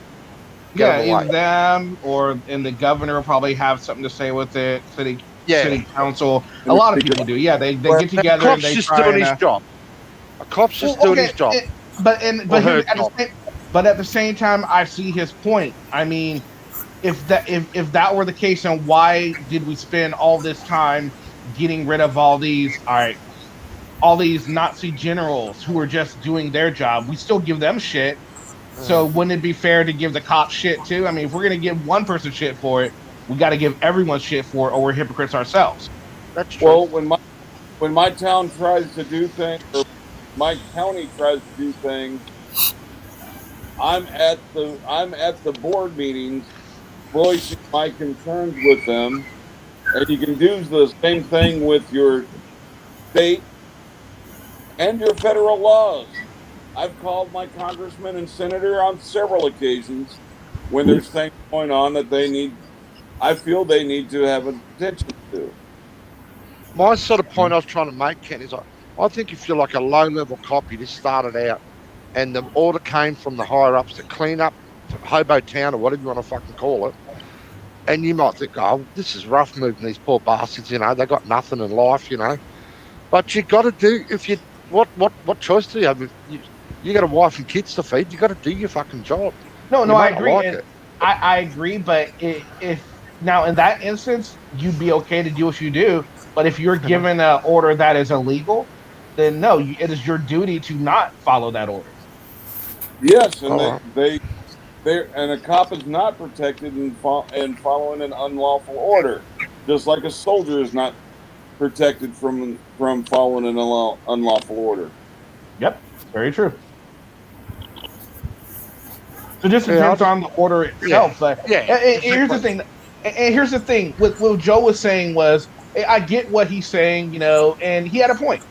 Yeah, Get 'em either away. them and the governor will probably have something to say with it. City council. A And lot of people do. Yeah, they get together The cop's and they just try doing and. his job. A cop's just doing his job. But Or here her at job. at the same time, I see his point. I mean, if that were the case, then why did we spend all this time getting rid of all these Nazi generals who were just doing their job? We still give them shit. So wouldn't it be fair to give the cops shit too? I mean, if we're gonna give one person shit for it, we got to give everyone shit for it, or we're hypocrites ourselves. That's true. Well, when my town tries to do things, or my county tries to do things, I'm at the board meetings, voicing my concerns with them, and you can do the same thing with your state and your federal laws. I've called my congressman and senator on several occasions when there's things going on that I feel they need to have attention to. My sort of point I was trying to make, Ken, is I think if you're like a low-level cop, you just started out, and the order came from the higher-ups to clean up Hobo Town or whatever you want to fucking call it, and you might think, oh, this is rough moving these poor bastards, they got nothing in life, But you got to do, what choice do you have? You got a wife and kids to feed, you got to do your fucking job. No, You I might not agree. like And it. I agree, but if now in that instance, you'd be okay to do what you do. But if you're given an order that is illegal, then no, it is your duty to not follow that order. Yes, and and a cop is not protected in following an unlawful order, just like a soldier is not protected from following an unlawful order. Yep, very true. So it just depends on the order itself. But here's the thing. And here's the thing. What Joe was saying was, I get what he's saying, and he had a point.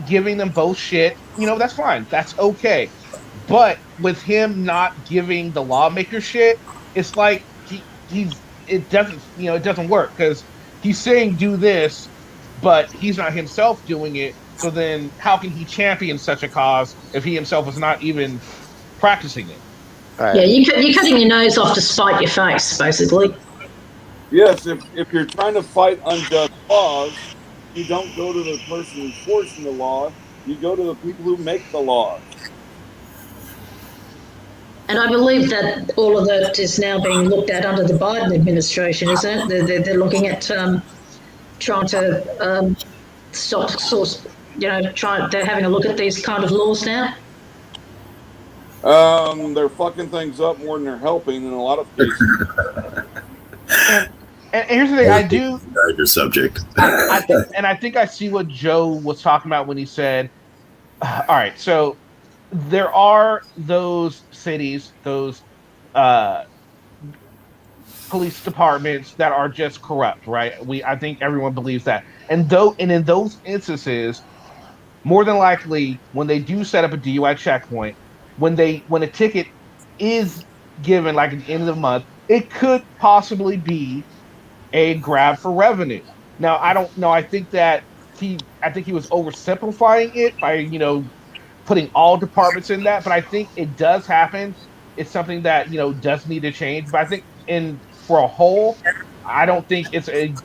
Giving them both shit, that's fine. That's okay. But with him not giving the lawmaker shit, it's like it doesn't work because he's saying do this, but he's not himself doing it. So then how can he champion such a cause if he himself is not even practicing it? Yeah, you're cutting your nose off to spite your face, basically. Yes, if you're trying to fight unjust laws, you don't go to the person enforcing the law, you go to the people who make the laws. And I believe that all of that is now being looked at under the Biden administration, isn't it? They're looking at trying to stop source, they're having a look at these kind of laws now. They're fucking things up more than they're helping in a lot of cases. And here's the thing, I do. Your subject. I think I see what Joe was talking about when he said, all right, so there are those cities, those police departments that are just corrupt, right? I think everyone believes that. And in those instances, more than likely, when they do set up a DUI checkpoint, when a ticket is given like at the end of the month, it could possibly be a grab for revenue. Now, I don't know. I think he was oversimplifying it by putting all departments in that, but I think it does happen. It's something that does need to change. But I think for a whole, I don't think it's a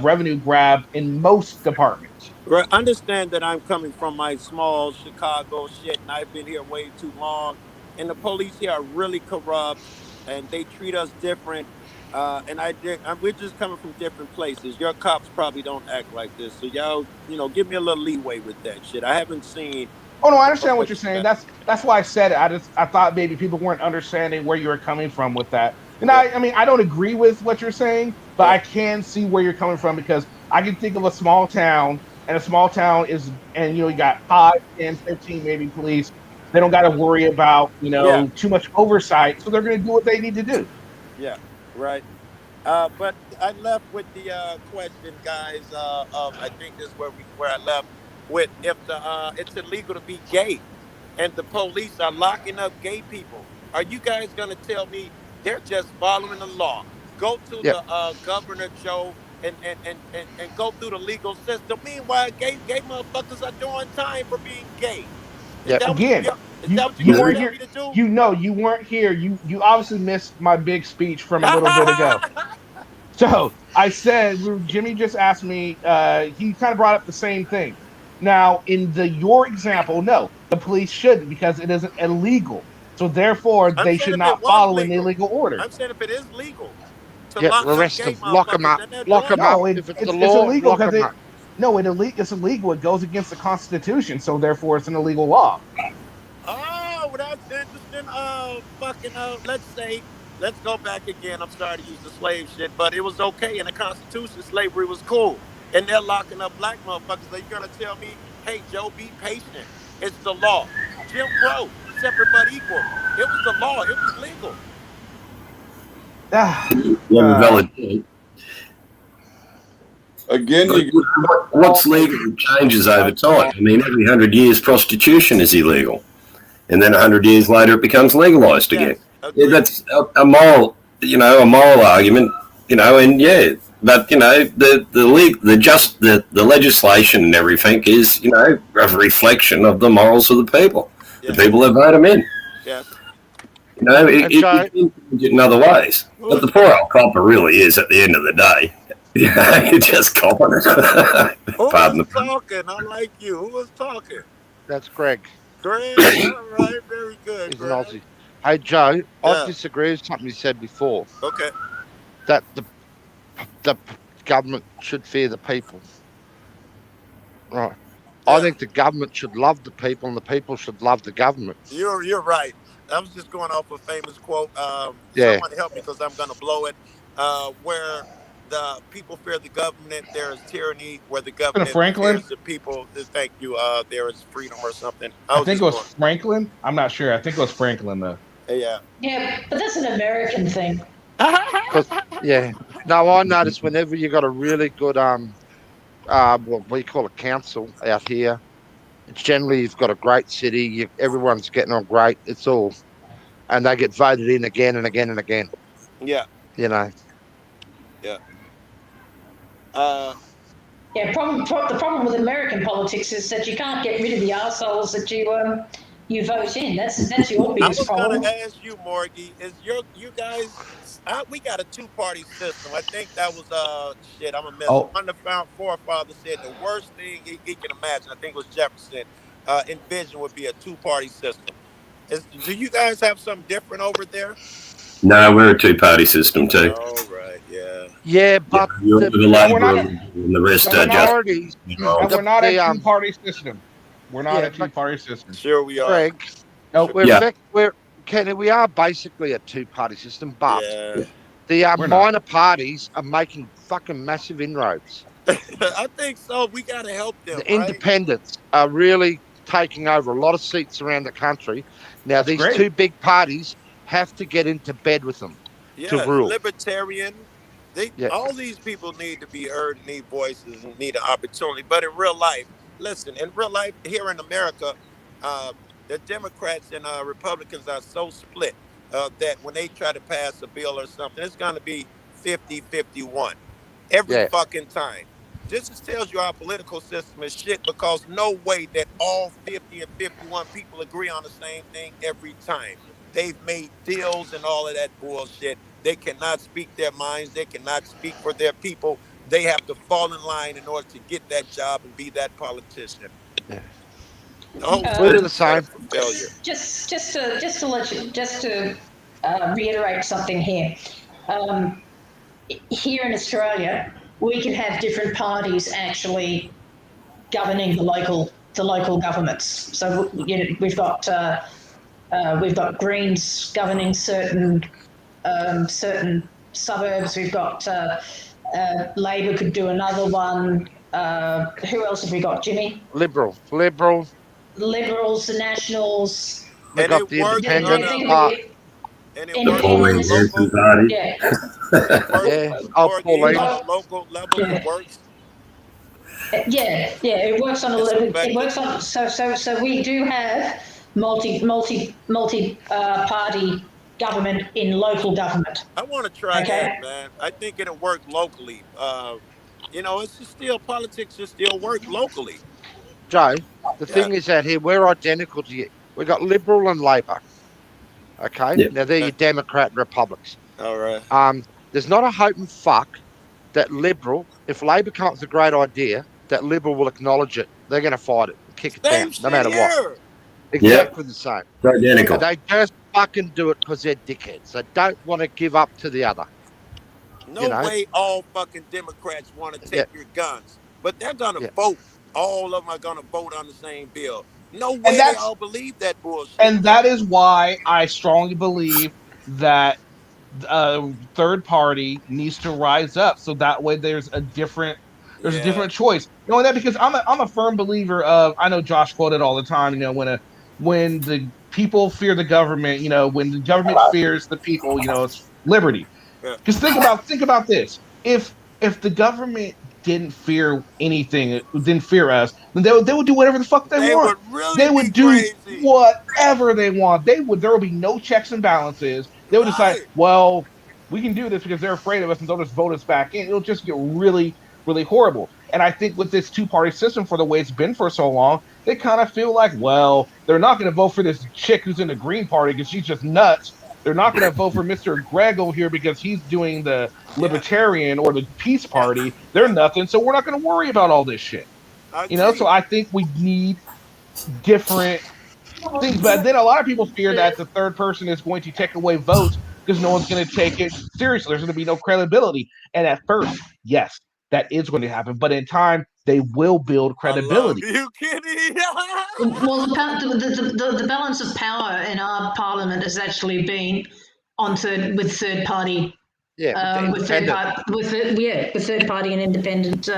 revenue grab in most departments. Right. Understand that I'm coming from my small Chicago shit, and I've been here way too long. And the police here are really corrupt. and they treat us different. We're just coming from different places. Your cops probably don't act like this, so y'all, give me a little leeway with that shit. I haven't seen Oh no, I understand what you're much saying. better. That's why I said it. I thought maybe people weren't understanding where you were coming from with that. And Yeah, I mean I don't agree with what you're saying, but yeah, I can see where you're coming from because I can think of a small town, and a small town is, and you got 5, 10, 15 maybe police. They don't got to worry about yeah, too much oversight, so they're going to do what they need to do. yeah. Right. But I left with the question, guys. Of I think this is where I left with, if it's illegal to be gay, and the police are locking up gay people. Are you guys gonna tell me they're just following the law? Go to Yep. the Governor Joe and go through the legal system. Meanwhile, gay motherfuckers are doing time for being gay. Is Yep. that what Again, is that what you're you gonna weren't tell here. me to do? You weren't here. You obviously missed my big speech from a little bit ago. So I said, Jimmy just asked me, he kind of brought up the same thing. Now, in your example, no, the police shouldn't because it isn't illegal. So therefore, I'm they saying should if it not was follow an legal. illegal order. I'm saying if it is legal to Yep. lock up Arrest gay them. Lock them motherfuckers, up. and they're Lock doing them it. up. No, If it's the it's law, illegal lock because them up. it's illegal. It goes against the Constitution. So therefore, it's an illegal law. Oh, well, that's interesting. Let's go back again. I'm sorry to use the slave shit, but it was okay in the Constitution. Slavery was cool, and they're locking up black motherfuckers. Are you gonna tell me, hey, Joe, be patient? It's the law. Jim Crow, separate but equal. It was the law. It was legal. Ah, You have a valid point. Again, But you what's legal changes over time. I mean, every 100 years, prostitution is illegal, and then 100 years later, it becomes legalized again. Yes, Yeah, agreed. that's a moral, a moral argument, and yeah, but the legislation and everything is, a reflection of the morals of the people, the Yes, people that vote them in. yes. It, And it, Joe, it can change it in other ways, Who but was the poor old copper really is at the end of the day. You're just copping it. who Pardon was the pun. talking? I like you. Who was talking? that's Greg. Greg. All right, very good, He's an Greg. Aussie. Hey, Joe, I Yeah. disagree with something you said before, Okay. that the government should fear the people. Right. I Yeah. think the government should love the people and the people should love the government. You're right. I was just going off a famous quote. Yeah. Someone help me because I'm gonna blow it. Where the people fear the government, there is tyranny. Where the government Franklin. fears the people, thank you. There is freedom or something. I I was think it just was going. Franklin. I'm not sure. I think it was Franklin though. Yeah. Yeah, but that's an American thing. Because yeah. No, I notice whenever you got a really good what we call a council out here, it's generally you've got a great city, everyone's getting on great, it's all, and they get voted in again and again and again. Yeah. You know. Yeah. Uh. Yeah, the problem with American politics is that you can't get rid of the assholes that you vote in. That's your I biggest was gonna problem. ask you, Morgie, is you guys? We got a two-party system. I think that was shit. I'm gonna miss it. Oh, One of the forefathers said the worst thing he can imagine. I think it was Jefferson. Envision would be a two-party system. Do you guys have something different over there? No, we're a two-party system too. All right. Yeah. Yeah, but You're the, the and we're Labor not and the rest the are just. minorities, and we're not a two-party system. We're not yeah, a two-party system. Sure we are. Greg, Nope. we are basically a two-party system, but Yeah. the We're not. minor parties are making fucking massive inroads. I think so. We gotta help them, The right? independents are really taking over a lot of seats around the country. Now, That's these great. two big parties have to get into bed with them to Yeah, rule. libertarian. Yeah. All these people need to be heard, need voices, and need an opportunity. But in real life, listen, in real life here in America, uh, the Democrats and Republicans are so split that when they try to pass a bill or something, it's going to be 50-51 every Yeah. fucking time. This just tells you our political system is shit because no way that all 50 and 51 people agree on the same thing every time. They've made deals and all of that bullshit. They cannot speak their minds. They cannot speak for their people. They have to fall in line in order to get that job and be that politician. Yeah. The whole We're system the is set same. up for failure. Just to reiterate something here. Here in Australia, we can have different parties actually governing the local governments. So we've got Greens governing certain suburbs. We've got Labor could do another one. Who else have we got, Jimmy? Liberal. Liberals, the Nationals. We And got it the works Independent on a, Party. and it And works on a Pauline local. Hanson Party. Yeah. It works, Yeah. Oh, Corgi, Pauline. on a local level. Yeah. It works. Yeah, it works on a It's level. It effective. works on so we do have multi party government in local government. I want to try Okay. that, man. I think it'll work locally. It's just still politics. Just still work locally. Joe, the Yeah. thing is that here we're identical to you. We got Liberal and Labor. Okay. Yeah. Now they're your Democrat and Republicans. All right. There's not a hope and fuck that Liberal, if Labor comes with a great idea, that Liberal will acknowledge it. They're going to fight it and kick it Same down, shit no matter what. here. Exactly the same. It's identical. And they just fucking do it because they're dickheads. They don't want to give up to the other. No way all fucking Democrats want to take your guns, but they're gonna vote. All of them are gonna vote on the same bill. No way they all believe that bullshit. And that is why I strongly believe that third party needs to rise up, so that way there's a different choice. You know that, because I'm a firm believer of, I know Josh quoted all the time, when the people fear the government, when the government fears the people, it's liberty. Because think about this. If the government didn't fear anything, didn't fear us, then they would do whatever the fuck they want. They would do whatever they want. There would be no checks and balances. They would decide, well, we can do this because they're afraid of us and they'll just vote us back in. It'll just get really, really horrible. And I think with this two-party system, for the way it's been for so long, they kind of feel like, well, they're not going to vote for this chick who's in the Green Party because she's just nuts. They're not going to vote for Mr. Greg over here because he's doing the Libertarian or the Peace Party. They're nothing, so we're not going to worry about all this shit. So I think we need different things. But then a lot of people fear that the third person is going to take away votes because no one's going to take it seriously. There's going to be no credibility. And at first, yes, that is going to happen. But in time, they will build credibility. You kidding? Well, the balance of power in our parliament has actually been with third party. With third party and independent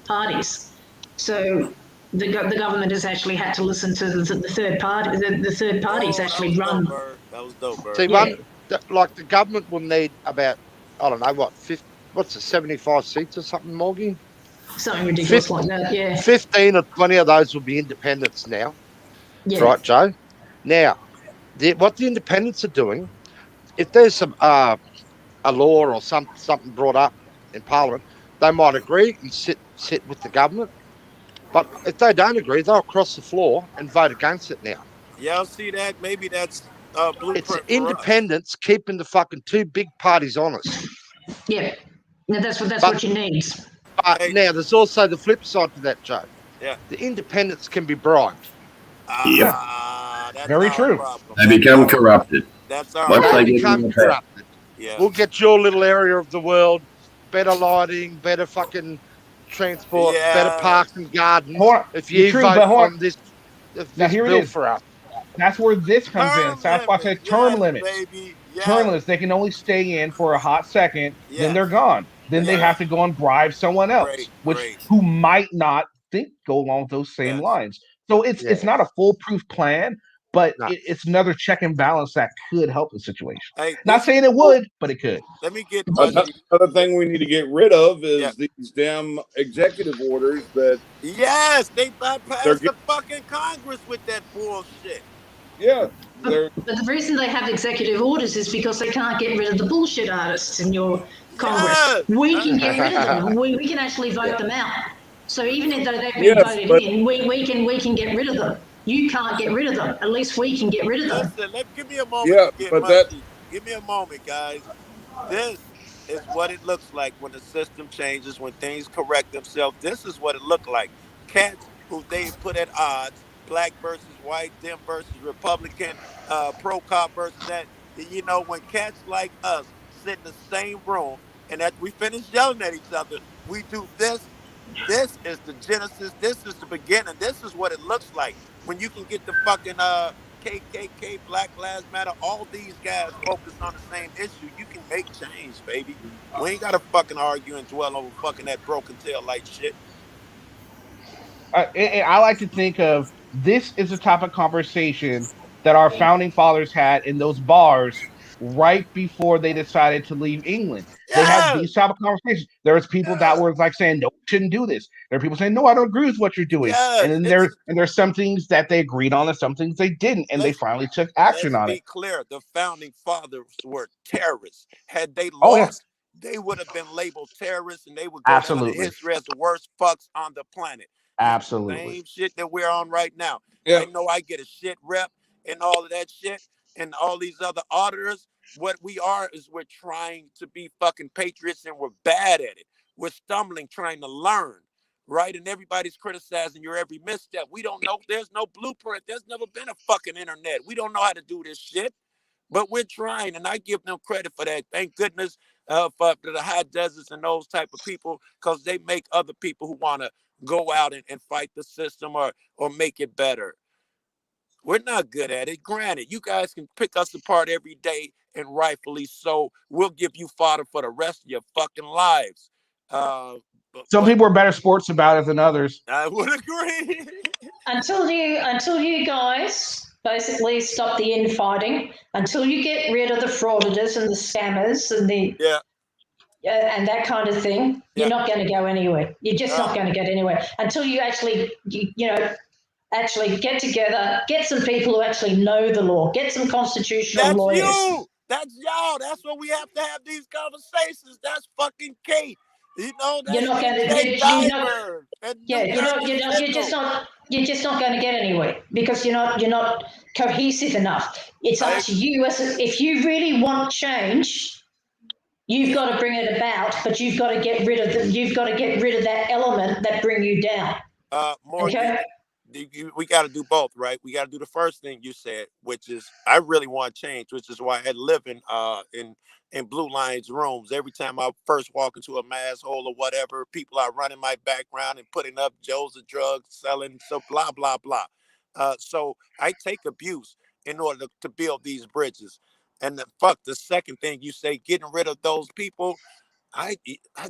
parties. So the government has actually had to listen to the third party. The third parties actually run. That was dope, Bird. See, the government will need about, I don't know, what's it, 75 seats or something, Morgie? Something ridiculous like that, yeah. 15 or 20 of those will be independents now. Yeah. Right, Joe? Now, what the independents are doing, if there's some a law or something brought up in Parliament, they might agree and sit with the government. But if they don't agree, they'll cross the floor and vote against it now. Yeah, I'll see that. Maybe that's blueprint. It's independents keeping the fucking two big parties honest. Yeah. Now that's what you need. But now there's also the flip side to that, Joe. Yeah. The independents can be bribed. That's very true. They become corrupted. That's our Once they get become in the power. corrupted. Yeah. We'll get your little area of the world, better lighting, better fucking transport, better parks and gardens. If you vote on this bill for us. That's where this comes in. That's why I said term limits. Term limits. They can only stay in for a hot second, then they're gone. Then they have to go and bribe someone else, who might not go along those same lines. So it's not a foolproof plan, but it's another check and balance that could help the situation. Not saying it would, but it could. Let me get another thing we need to get rid of is these damn executive orders that. Yes, they bypassed the fucking Congress with that bullshit. Yeah. But the reason they have executive orders is because they can't get rid of the bullshit artists in your Congress. Yes. We can get rid of them. We can actually vote them out. So even if they've been voted in, we can get rid of them. You can't get rid of them. At least we can get rid of them. Listen, give me a moment. Give me a moment, guys. This is what it looks like when the system changes, when things correct themselves. This is what it looked like. Cats who they put at odds, black versus white, them versus Republican, pro-cop versus that. You know, when cats like us sit in the same room and after we finish yelling at each other, we do this. This is the genesis. This is the beginning. This is what it looks like when you can get the fucking KKK, Black Lives Matter, all these guys focused on the same issue. You can make change, baby. We ain't gotta fucking argue and dwell over fucking that broken tail light shit. I like to think of this as a type of conversation that our founding fathers had in those bars right before they decided to leave England. They had Yes, these type of conversations. There was people that yes, were like saying, "No, you shouldn't do this." There are people saying, "No, I don't agree with what you're doing." And yes. then there's some things that they agreed on and some things they didn't, and they Let's finally took action let's on it. be clear. The founding fathers were terrorists. Had they Oh yeah, lost, they would have been labeled terrorists and they would go down in absolutely, history as the worst fucks on the planet. It's the absolutely. same shit that we're on right now. Yeah. I know I get a shit rep and all of that shit and all these other auditors. What we are is we're trying to be fucking patriots and we're bad at it. We're stumbling trying to learn, right? And everybody's criticizing your every misstep. We don't know. There's no blueprint. There's never been a fucking internet. We don't know how to do this shit, but we're trying, and I give them credit for that. Thank goodness for the high deserts and those type of people, because they make other people who want to go out and fight the system or make it better. We're not good at it. Granted, you guys can pick us apart every day, and rightfully so. We'll give you fodder for the rest of your fucking lives. Uh, Some but people are better sports about it than others. I would agree. Until you guys basically stop the infighting, until you get rid of the frauditors and the scammers and the Yeah. and that kind of thing, Yeah. you're not going to go anywhere. You're just not going to get anywhere until you actually, actually get together, get some people who actually know the law, get some constitutional That's lawyers. you. That's y'all. That's what we have to have these conversations. That's fucking Kate. You know, You're that's not going to. Jay You're not. Diver and Yeah, New Jersey you're just Signal. not. You're just not going to get anywhere because you're not cohesive enough. It's up to you if you really want change. You've got to bring it about, but you've got to get rid of you've got to get rid of that element that bring you down. More Okay. we got to do both, right? We got to do the first thing you said, which is I really want change, which is why I live in Blue Lions rooms. Every time I first walk into a mass hole or whatever, people are running my background and putting up Joe's of drugs, selling, so blah blah blah. So I take abuse in order to build these bridges. And the second thing you say, getting rid of those people. I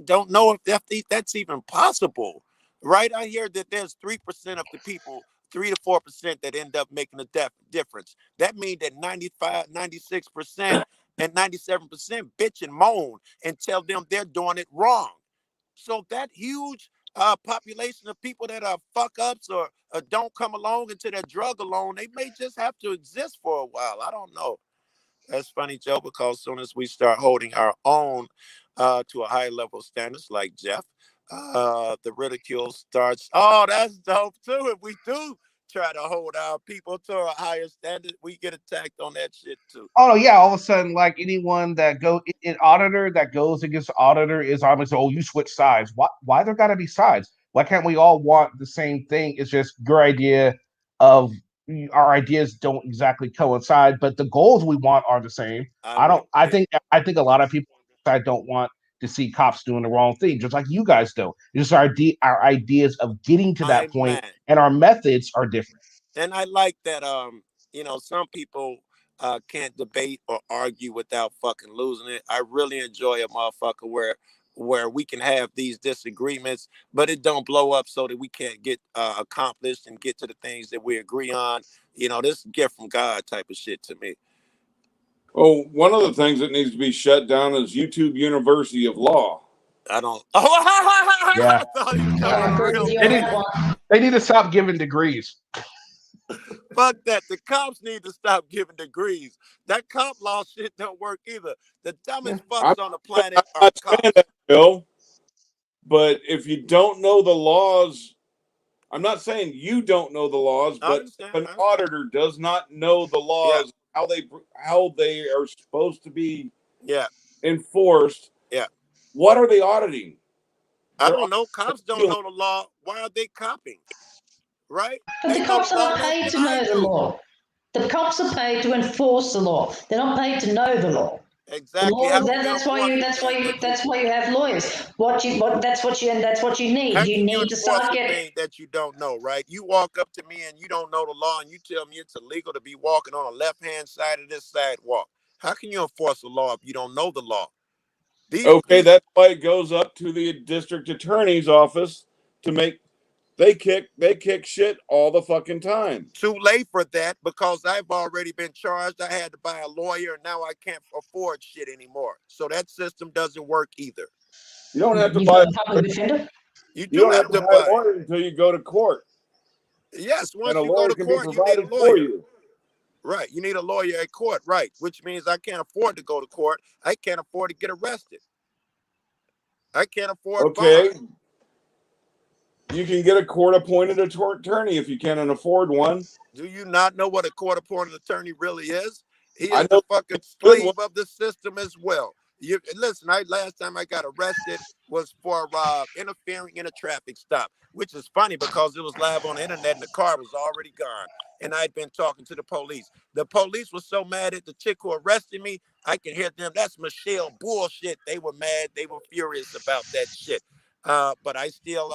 don't know if that's even possible, right? I hear that there's 3% of the people, 3 to 4% that end up making a difference. That means that 95, 96% and 97% bitch and moan and tell them they're doing it wrong. So that huge population of people that are fuck ups or don't come along into their drug alone, they may just have to exist for a while. I don't know. That's funny, Joe, because as soon as we start holding our own to a high level of standards like Jeff, the ridicule starts. Oh, that's dope too. If we do try to hold our people to a higher standard, we get attacked on that shit too. Oh yeah, all of a sudden, like anyone that an auditor that goes against auditor is almost, oh, you switch sides. Why there gotta be sides? Why can't we all want the same thing? It's just your idea of our ideas don't exactly coincide, but the goals we want are the same. I would agree. I think a lot of people on this side don't want to see cops doing the wrong thing, just like you guys do. It's just our ideas of getting to that point Man. and our methods are different. And I like that some people can't debate or argue without fucking losing it. I really enjoy a motherfucker where we can have these disagreements, but it don't blow up so that we can't get accomplished and get to the things that we agree on. This gift from God type of shit to me. Oh, one of the things that needs to be shut down is YouTube University of Law. I don't. Oh, Yeah. I thought he was talking real. They need to stop giving degrees. Fuck that. The cops need to stop giving degrees. That cop law shit don't work either. The dumbest fucks on the planet are cops. That, Bill, but if you don't know the laws, I'm not saying you don't know the laws, but if an auditor does not know the laws, how they are supposed to be enforced. Yeah. What are they auditing? I don't know. Cops don't know the law. Why are they copying? Right? But the cops aren't paid to know the law. The cops are paid to enforce the law. They're not paid to know the law. Exactly. The law, that's why you have lawyers. That's what you need. How You can you need to enforce start a getting. thing that you don't know, right? You walk up to me and you don't know the law and you tell me it's illegal to be walking on the left-hand side of this sidewalk. How can you enforce a law if you don't know the law? Okay, that's why it goes up to the district attorney's office to make they kick shit all the fucking time. Too late for that because I've already been charged. I had to buy a lawyer and now I can't afford shit anymore. So that system doesn't work either. You don't have to You've buy got a public defender? You you do don't have have to to buy a buy. lawyer until you go to court. Yes, And once a you go lawyer to can be court, you need a provided for lawyer. you. Right. You need a lawyer at court. Right. Which means I can't afford to go to court. I can't afford to get arrested. I can't afford Okay. fines. You can get a court-appointed attorney if you can't afford one. Do you not know what a court-appointed attorney really is? He I is the know fucking good one. slave of the system as well. You listen. Last time I got arrested was for interfering in a traffic stop, which is funny because it was live on the internet and the car was already gone, and I'd been talking to the police. The police was so mad at the chick who arrested me. I can hear them. That's Michelle bullshit. They were mad. They were furious about that shit. But I still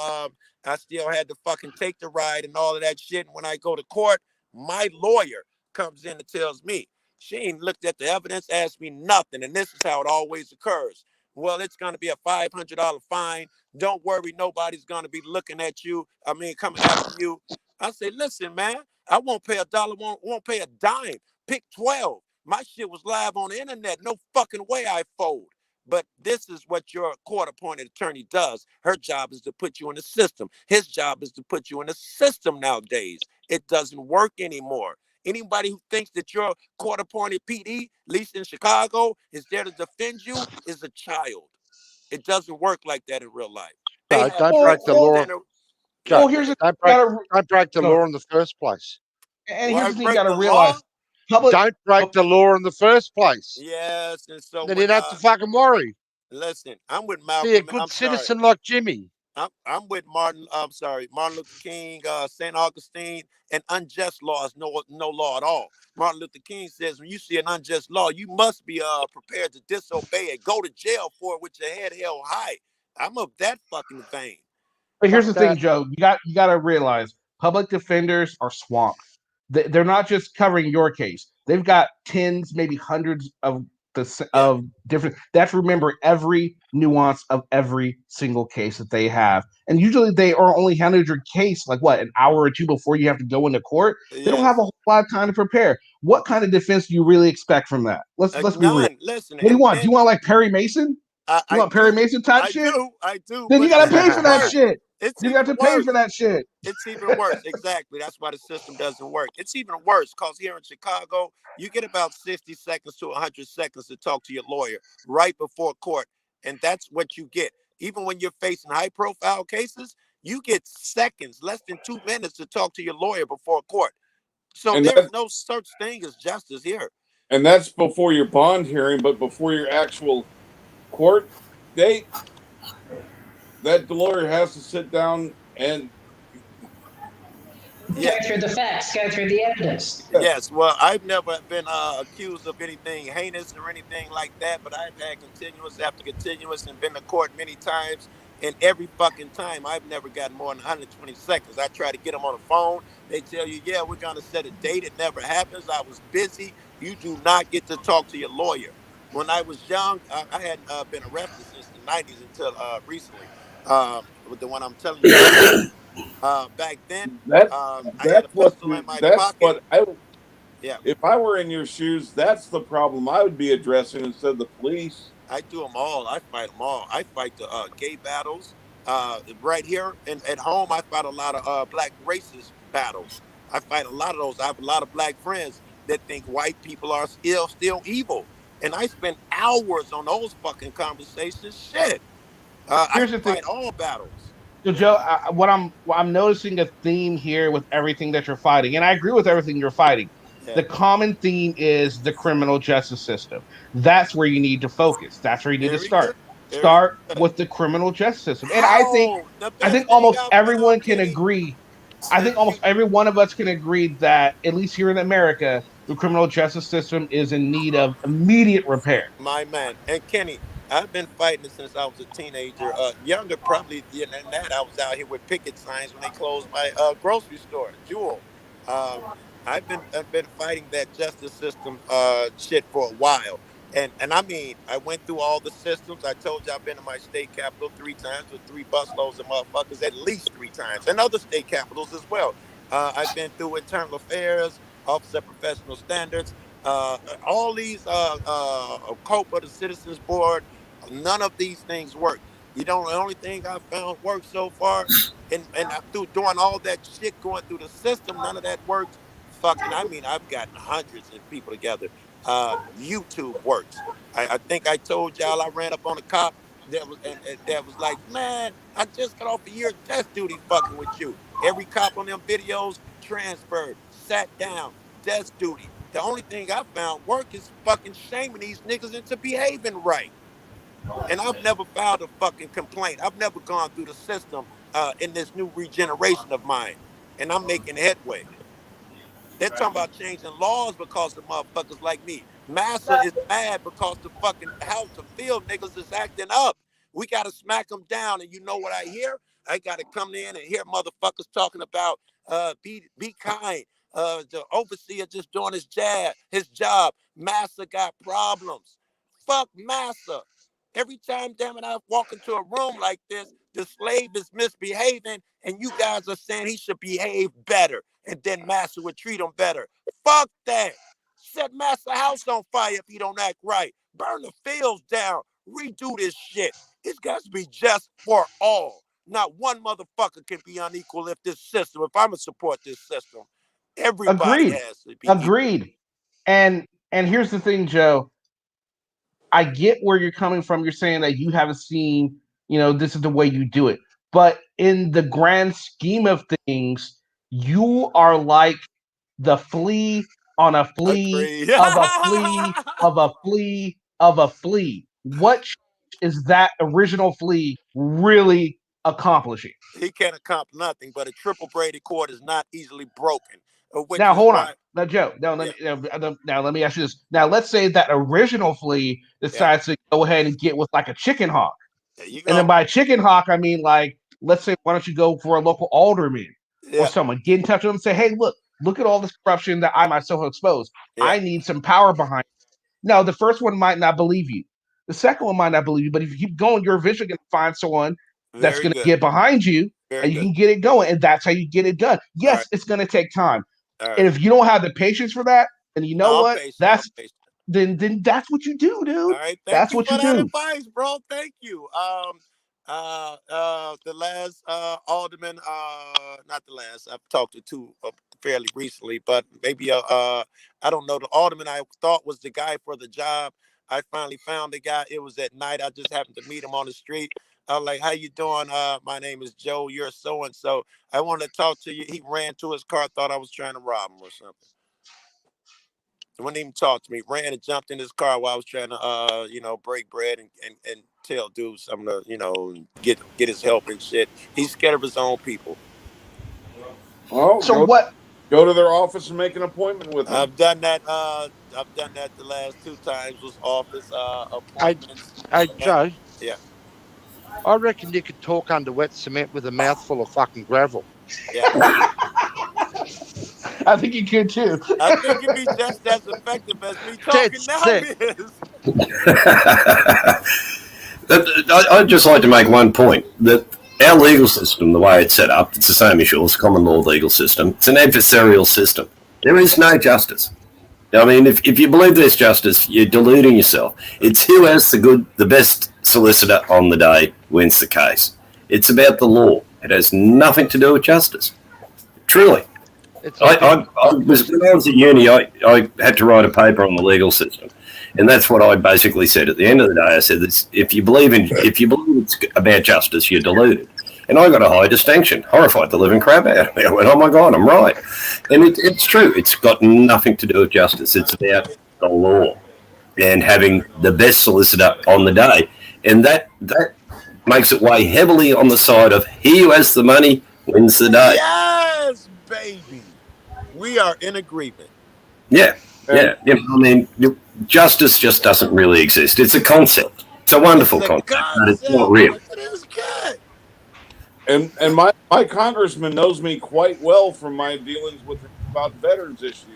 had to fucking take the ride and all of that shit. And when I go to court, my lawyer comes in and tells me, she ain't looked at the evidence, asked me nothing. And this is how it always occurs. Well, it's going to be a $500 fine. Don't worry, nobody's going to be looking at you. Coming after you. I say, listen, man, I won't pay a dollar, won't pay a dime. Pick 12. My shit was live on the internet. No fucking way I fold. But this is what your court-appointed attorney does. Her job is to put you in the system. His job is to put you in the system nowadays. It doesn't work anymore. Anybody who thinks that your court-appointed PD, at least in Chicago, is there to defend you is a child. It doesn't work like that in real life. They No, have don't break the law. Well, here's the Don't break the law in the first place. And here's the thing you break got to the realize: law? Don't break the law in the first place. Yes, and so Then you don't have to fucking worry. Listen, I'm with Be a Malcolm. good I'm sorry. citizen like Jimmy. I'm with Martin. I'm sorry, Martin Luther King, St. Augustine, and unjust law is no law at all. Martin Luther King says when you see an unjust law, you must be prepared to disobey it, go to jail for it with your head held high. I'm of that fucking vein. But here's the thing, Joe. You got to realize public defenders are swamped. They're not just covering your case. They've got tens, maybe hundreds of different. They have to remember every nuance of every single case that they have, and usually they are only handled your case like what, an hour or two before you have to go into court. They don't have a whole lot of time to prepare. What kind of defense do you really expect from that? Let's be real. Listen, what do you want? Do you want like Perry Mason? You want Perry Mason type shit? I do. Then But you gotta pay for that shit. You got to pay for that shit. It's even worse. Exactly. That's why the system doesn't work. It's even worse because here in Chicago, you get about 60 seconds to 100 seconds to talk to your lawyer right before court. And that's what you get. Even when you're facing high profile cases, you get seconds, less than 2 minutes to talk to your lawyer before court. So there's no such thing as justice here. And that's before your bond hearing, but before your actual court date, that lawyer has to sit down and go through the facts, go through the evidence. Yes, well, I've never been accused of anything heinous or anything like that, but I've had continuous after continuous and been to court many times. And every fucking time, I've never gotten more than 120 seconds. I try to get them on the phone. They tell you, yeah, we're going to set a date. It never happens. I was busy. You do not get to talk to your lawyer. When I was young, I hadn't been arrested since the 90s until recently, with the one I'm telling you about. Back then, I had a pistol in my pocket. If I were in your shoes, that's the problem I would be addressing instead of the police. I do them all. I fight them all. I fight the gay battles. Right here and at home, I fight a lot of black racist battles. I fight a lot of those. I have a lot of black friends that think white people are still evil. And I spend hours on those fucking conversations. Shit. I fight all battles. So Joe, what I'm noticing a theme here with everything that you're fighting, and I agree with everything you're fighting. Yeah. The common theme is the criminal justice system. That's where you need to focus. That's where you need to start. Start with the criminal justice system. And I think almost everyone can agree. I think almost every one of us can agree that, at least here in America, the criminal justice system is in need of immediate repair. My man. And Kenny, I've been fighting it since I was a teenager. Younger probably than that. I was out here with picket signs when they closed my grocery store, Jewel. Um, I've been fighting that justice system shit for a while. And I mean, I went through all the systems. I told you I've been to my state capital 3 times with 3 busloads of motherfuckers, at least 3 times, and other state capitals as well. I've been through internal affairs, Office of Professional Standards, all these COPA, the Citizens Board. None of these things work. You know, the only thing I found works so far, and through doing all that shit going through the system, none of that works. Fucking, I mean, I've gotten hundreds of people together. YouTube works. I think I told y'all I ran up on a cop and that was like, man, I just got off a year of death duty fucking with you. Every cop on them videos transferred, sat down, death duty. The only thing I found work is fucking shaming these niggas into behaving right. And I've never filed a fucking complaint. I've never gone through the system in this new regeneration of mine. And I'm making headway. They're talking about changing laws because of motherfuckers like me. Massa is mad because the fucking House of Field niggas is acting up. We got to smack them down. And you know what I hear? I got to come in and hear motherfuckers talking about be kind. The overseer just doing his job. Massa got problems. Fuck Massa. Every time, damn it, I walk into a room like this, the slave is misbehaving, and you guys are saying he should behave better, and then Master would treat him better. Fuck that. Set Master house on fire if he don't act right. Burn the fields down. Redo this shit. It's got to be just for all. Not one motherfucker can be unequal if I'm going to support this system, everybody Agreed. has to be equal. Agreed. And here's the thing, Joe. I get where you're coming from. You're saying that you haven't seen, this is the way you do it. But in the grand scheme of things, you are like the flea on a flea of a flea of a flea of a flea. What is that original flea really accomplishing? He can't accomplish nothing, but a triple braided cord is not easily broken. Now hold on. Now, Joe. Now let me ask you this. Now let's say that original flea decides to go ahead and get with like a chicken hawk. And then by chicken hawk, I mean like, let's say, why don't you go for a local alderman or someone, get in touch with them and say, hey, look at all this corruption that I myself have exposed. I need some power behind it. Now, the first one might not believe you. The second one might not believe you, but if you keep going, you're eventually going to find someone that's going to get behind you and you can get it going. And that's how you get it done. Yes, it's going to take time. And if you don't have the patience for that, then you know what? Then that's what you do, dude. All right, that's you what for you that do. advice, bro. Thank you. The last alderman, not the last. I've talked to two fairly recently, but maybe I don't know. The alderman I thought was the guy for the job. I finally found the guy. It was at night. I just happened to meet him on the street. I was like, "How you doing? My name is Joe. You're so and so. I wanted to talk to you." He ran to his car, thought I was trying to rob him or something. He wouldn't even talk to me. Ran and jumped in his car while I was trying to, break bread and tell dude something to, get his help and shit. He's scared of his own people. Oh, so go to their office and make an appointment with them. I've done that. The last 2 times was office appointments. Hey, Joe. Yeah. I reckon you could talk under wet cement with a mouthful of fucking gravel. Yeah. I think you could too. I think you'd be just as effective as me talking I'd just like to make one point that our legal system, the way it's set up, it's the same as yours, common law legal system. It's an adversarial system. There is no justice. I mean, if you believe there's justice, you're deluding yourself. It's who has the best solicitor on the day wins the case. It's about the law. It has nothing to do with justice. Truly. When I was at uni, I had to write a paper on the legal system, and that's what I basically said. At the end of the day, I said, if you believe it's about justice, you're deluded. And I got a high distinction, horrified the living crap out of me. I went, oh my God, I'm right. And it's true. It's got nothing to do with justice. It's about the law and having the best solicitor on the day. And that makes it weigh heavily on the side of he who has the money wins the day. Yes! we are in agreement. Yeah. Yeah. You know, I mean, justice just doesn't really exist. It's a concept. It's a wonderful concept, but it's not real. It is good. And my congressman knows me quite well from my dealings with him about veterans issues.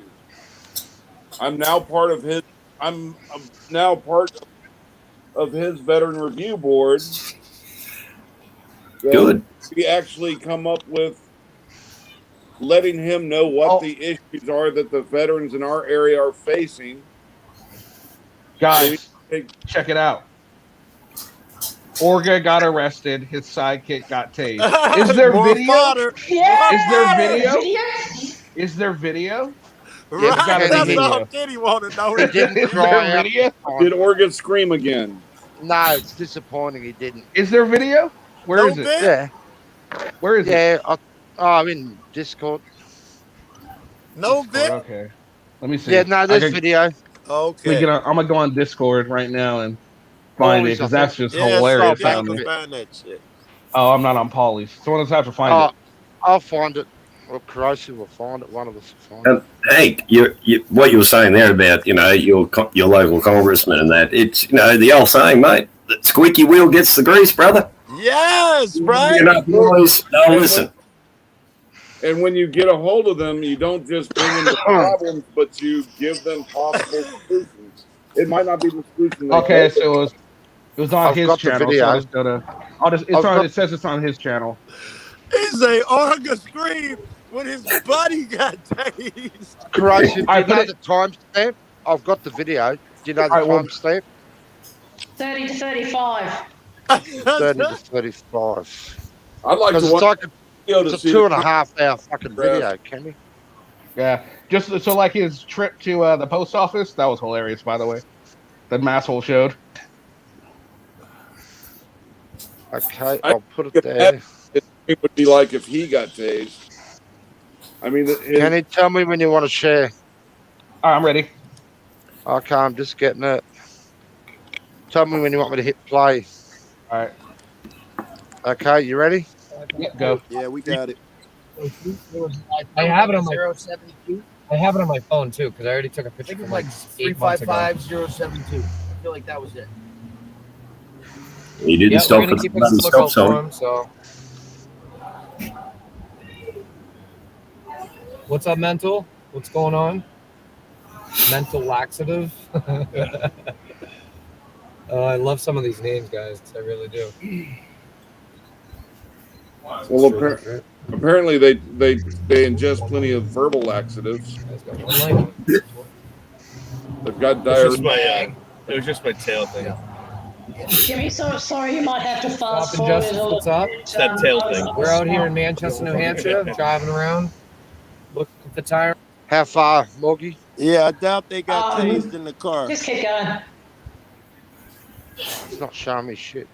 I'm now part of his veteran review board. So Good. we actually come up with letting him know what the issues are that the veterans in our area are facing. Guys, check it out. Orga got arrested. His sidekick got tased. Is there More video? fodder. Yeah. Is there video? Video? Is there video? Right, gotta be that's video. all Kenny want to know. He didn't Is cry there out. video? Did Orga scream again? No, it's disappointing he didn't. Is there video? Where No is it? bit? Yeah. Where is it? Yeah, I'm in Discord. No Discord, bit? okay. Let me see. Yeah, no, there's I can- video. Let me Okay. get on, I'm gonna go on Discord right now and find it Always, because I that's think- just Yeah, hilarious. yeah, I on can me. find that shit. Oh, I'm not on Polly's. Someone else have to find it. I'll find it. Or Corrosive will find it. One of us will find it. Hey, what you were saying there about, you know, your local congressman and that, it's, you know, the old saying, mate, the squeaky wheel gets the grease, brother. Yes, right? You know, boys, now listen. And when you get a hold of them, you don't just bring them the problems, but you give them possible solutions. It might not be the solution. Okay, so it was on I've his got the channel. So video. I'll just go to. It says it's on his channel. He's a Orga scream when his buddy got tased. Corrosive, do I you put know it- the timestamp? I've got the video. Do you know the Alright, well- timestamp? 30 to 35. 30 to 35. I'd like Because to it's watch like video it's to a see 2.5 hour fucking video, can you? Yeah, just so like his trip to the post office. That was hilarious, by the way. The masshole showed. Okay, I'll put it there. It would be like if he got tased. I mean, Can you tell me when you want to share? All right, I'm ready. Okay, I'm just getting it. Tell me when you want me to hit play. All right. Okay, you ready? Yeah, go. Yeah, we got it. I have it on my 072. I have it on my phone too because I already took a picture. I think it from was like 8 months ago. 355072. I feel like that was it. You didn't Yeah, stop we're for gonna the keep a bloody lookout stop for sign. him. So, what's up, mental? What's going on? Mental laxative. I love some of these names, guys. I really do. Well, apparently they ingest plenty of verbal laxatives. They've got diarrhea. It was just my tail thing. Jimmy, sorry, you might have to fast Stop forward Injustice, a little. what's up? It's that tail thing. We're out here in Manchester, New Hampshire, driving around, looking at the tire. How far, Morgie? Yeah, I doubt they got tased in the car. Just keep going. It's not showing me shit.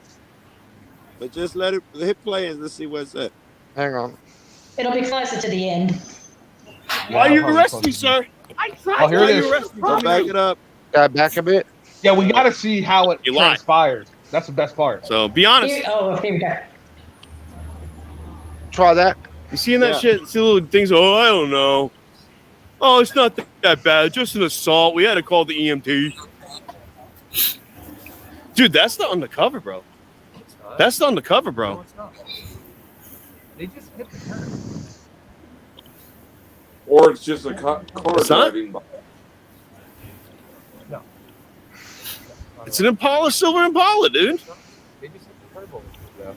But just let it hit play and let's see what's up. Hang on. It'll be closer to the end. Why you arrest me, sir? I tried. Oh, here it is. Go back it up. Go back a bit. Yeah, we got to see how it You lied. transpires. That's the best part. So be honest. Here we go. Try that. You seeing that Yeah. shit? See little things? Oh, I don't know. Oh, it's not that bad. Just an assault. We had to call the EMT. Dude, that's the undercover, bro. That's the undercover, bro. They just hit the curb. Or it's just a car It's not? driving by. No. It's an Impala, silver Impala, dude. They just hit the curb over there.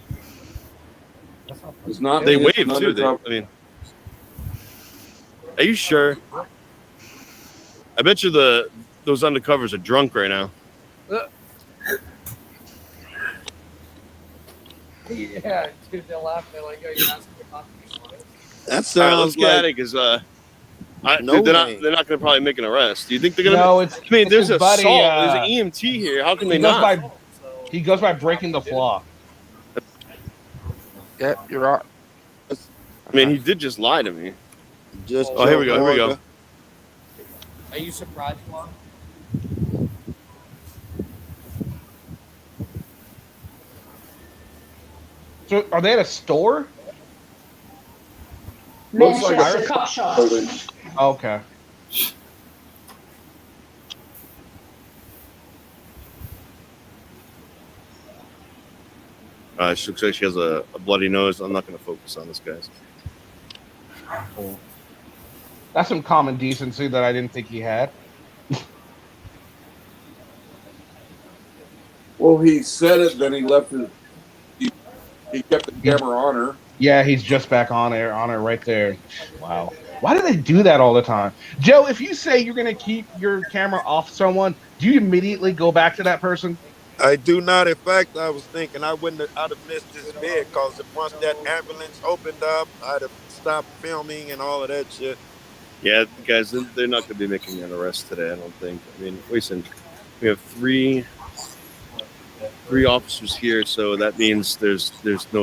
That's not It's not. They it's waved an too. undercover. I mean, are you sure? I bet you those undercovers are drunk right now. Yeah, dude, they're laughing. They're like, "Yo, you're asking for confirmation." That All right, sounds let's get at like it because No they're way. not going to probably make an arrest. Do you think they're going to? No, it's. I mean, it's there's his a buddy, assault. There's an EMT here. How can they He goes not? by. He goes by breaking the flaw. Yeah, you're right. I mean, he did just lie to me. just. Oh, here we go. Here we go. Are you surprised, Juan? So, are they at a store? Looks like Manchester a cop shop. building. Okay. She looks like she has a bloody nose. I'm not going to focus on this, guys. Cool. That's some common decency that I didn't think he had. Well, he said it, then he left his. He kept the camera on her. Yeah, he's just back on it right there. Wow. Why do they do that all the time? Joe, if you say you're going to keep your camera off someone, do you immediately go back to that person? I do not. In fact, I was thinking I'd have missed this vid because if once that ambulance opened up, I'd have stopped filming and all of that shit. Yeah, guys, they're not going to be making an arrest today, I don't think. I mean, listen, we have three officers here, so that means there's not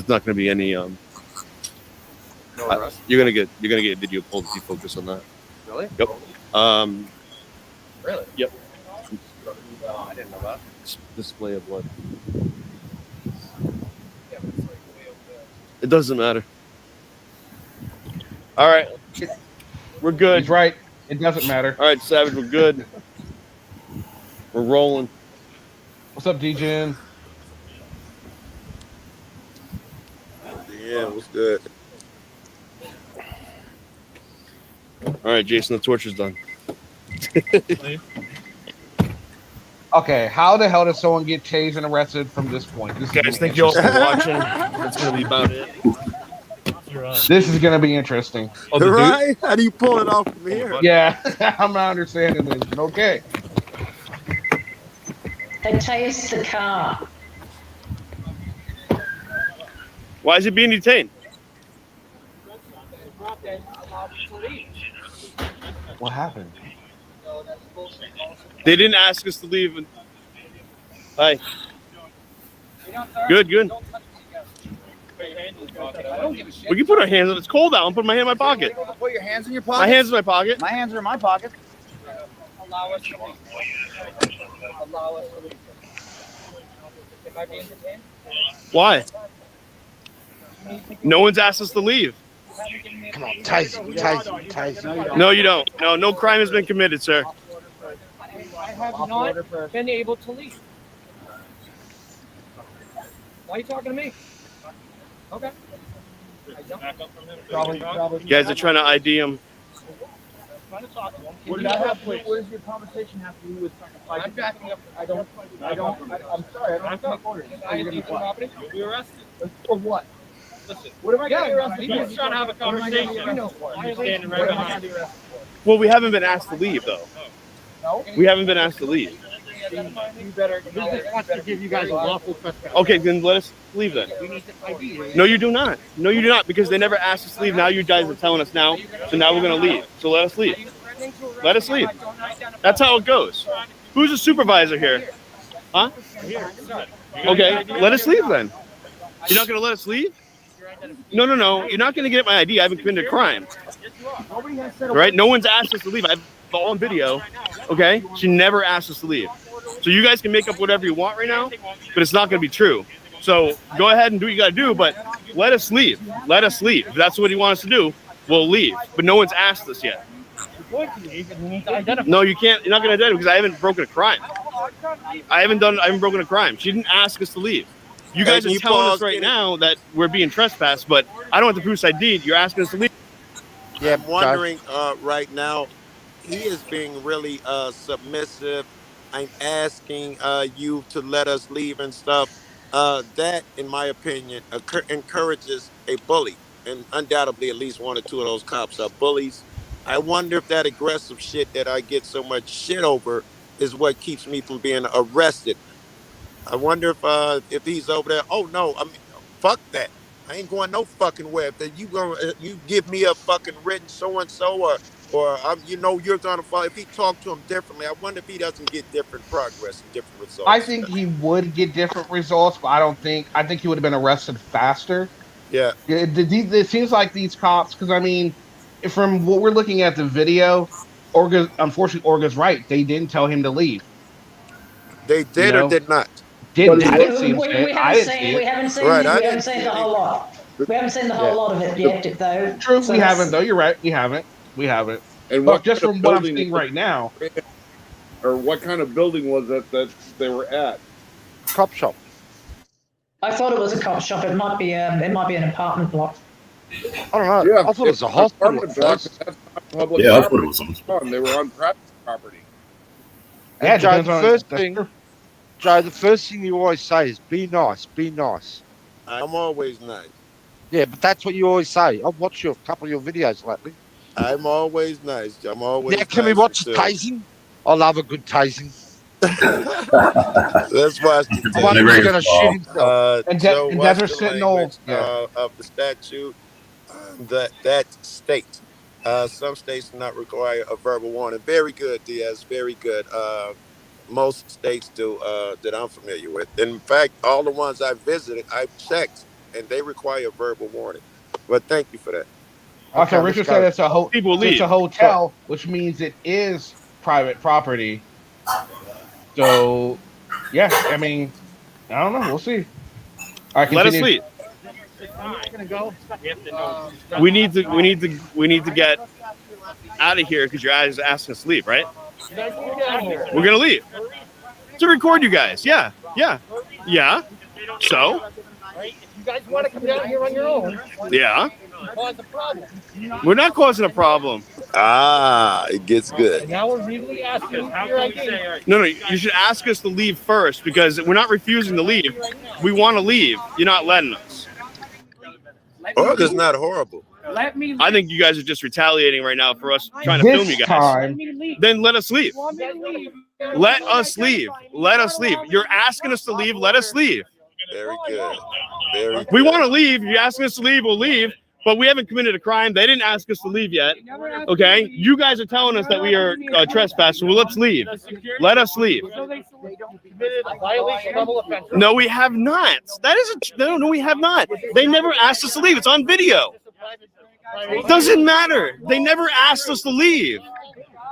going to be any No arrest? you're gonna get a video pulled if you focus on that. Really? Yep. Really? Yep. I didn't know that. Display of blood. It doesn't matter. All right, we're good. He's right. It doesn't matter. All right, Savage, we're good. We're rolling. What's up, DJ? Yeah, what's good? All right, Jason, the torture's done. Okay, how the hell does someone get tased and arrested from this point? This Guys, thank you all for watching. That's going to be about it. This is going to be interesting. Oh, right? How do you pull it off from here? Yeah, I'm not understanding this, but okay. They tased the car. Why is he being detained? What happened? They didn't ask us to leave. Hi. Good. We can put our hands on. It's cold out. I'm putting my hand in my pocket. Put your hands in your pocket. My hands in my pocket. My hands are in my pocket. Allow us to leave. Allow us to leave. Am I being detained? Why? No one's asked us to leave. Come on, Taser. No, you don't. No crime has been committed, sir. I have not been able to leave. Why are you talking to me? Okay. You guys are trying to ID him. Trying to talk to him. What does your conversation have to do with? I'm backing up. I'm sorry. I don't take orders. We arrested. For what? Listen. What am I getting arrested He's trying to have a conversation. You're standing right behind me. Well, we haven't been asked to leave, though. No? We haven't been asked to leave. You better. Business wants to give you guys a lawful trespass. Okay, then let us leave then. We need to ID. No, you do not. No, you do not, because they never asked us to leave. Now you guys are telling us now, so now we're going to leave. So let us leave. Let us leave. That's how it goes. Who's the supervisor here? Huh? Okay, let us leave then. You're not going to let us leave? No. You're not going to get my ID. I haven't committed a crime. Right? No one's asked us to leave. I have it all on video. Okay? She never asked us to leave. So you guys can make up whatever you want right now, but it's not going to be true. So go ahead and do what you got to do, but let us leave. Let us leave. If that's what you want us to do, we'll leave. But no one's asked us yet. No, you can't. You're not going to identify because I haven't broken a crime. I haven't broken a crime. She didn't ask us to leave. You guys are telling us right now that we're being trespassed, but I don't have to prove ID. You're asking us to leave. Yeah, I'm wondering right now, he is being really submissive. I'm asking you to let us leave and stuff. That, in my opinion, encourages a bully. And undoubtedly, at least one or two of those cops are bullies. I wonder if that aggressive shit that I get so much shit over is what keeps me from being arrested. I wonder if he's over there. Oh no, I mean, fuck that. I ain't going no fucking where. If you give me a fucking written so and so, or you're gonna follow. If he talked to him differently, I wonder if he doesn't get different progress and different results. I think he would get different results, but I think he would have been arrested faster. Yeah. It seems like these cops, because I mean, from what we're looking at the video, unfortunately, Orga's right. They didn't tell him to leave. They did or did not? I didn't see him. We haven't seen the whole lot. We haven't seen the whole lot of it yet, though. True, So we that's- haven't though. You're right. We haven't. And But what just kind of from what I'm building seeing was right now, it, or what kind of building was it that they were at? Cop shop. I thought it was a cop shop. It might be an apartment block. I don't know. Yeah, I thought it was a hospital at block, first. that's not public Yeah, I thought property. it was on. They were on private property. Yeah, And Joe, depends the on- first that's thing, true. Joe, the first thing you always say is be nice, be nice. I'm always nice. Yeah, but that's what you always say. I've watched a couple of your videos lately. I'm always nice. I'm always Now, can we nice watch the until- tasing? I love a good tasing. Let's watch the I wonder if he's gonna shit himself. Joe, and watch Desert the Sentinel, language yeah. of the statute. That state. Some states do not require a verbal warning. Very good, Diaz. Very good. Most states do that I'm familiar with. In fact, all the ones I visited, I've checked, and they require a verbal warning. But thank you for that. Also, Richard said it's a People it's leave. a hotel, which means it is private property. So, yeah, I mean, I don't know. We'll see. All right, Let us continue. leave. We need to get out of here because your guys asking us to leave, right? We're gonna leave to record you guys. Yeah. So You guys want to come down here on your own? yeah, Cause a problem. we're not causing a problem. It gets good. Now we're legally asking you for your ID. No, you should ask us to leave first because we're not refusing to leave. We want to leave. You're not letting us. Oh, that's not horrible. Let me. I think you guys are just retaliating right now for us trying to film you guys. Then let us leave. Let us leave. Let us leave. You're asking us to leave. Let us leave. Very good. Very good. We want to leave. You're asking us to leave. We'll leave. But we haven't committed a crime. They didn't ask us to leave yet. Okay? You guys are telling us that we are trespassing. Well, let's leave. Let us leave. No, we have not. No, we have not. They never asked us to leave. It's on video. Doesn't matter. They never asked us to leave.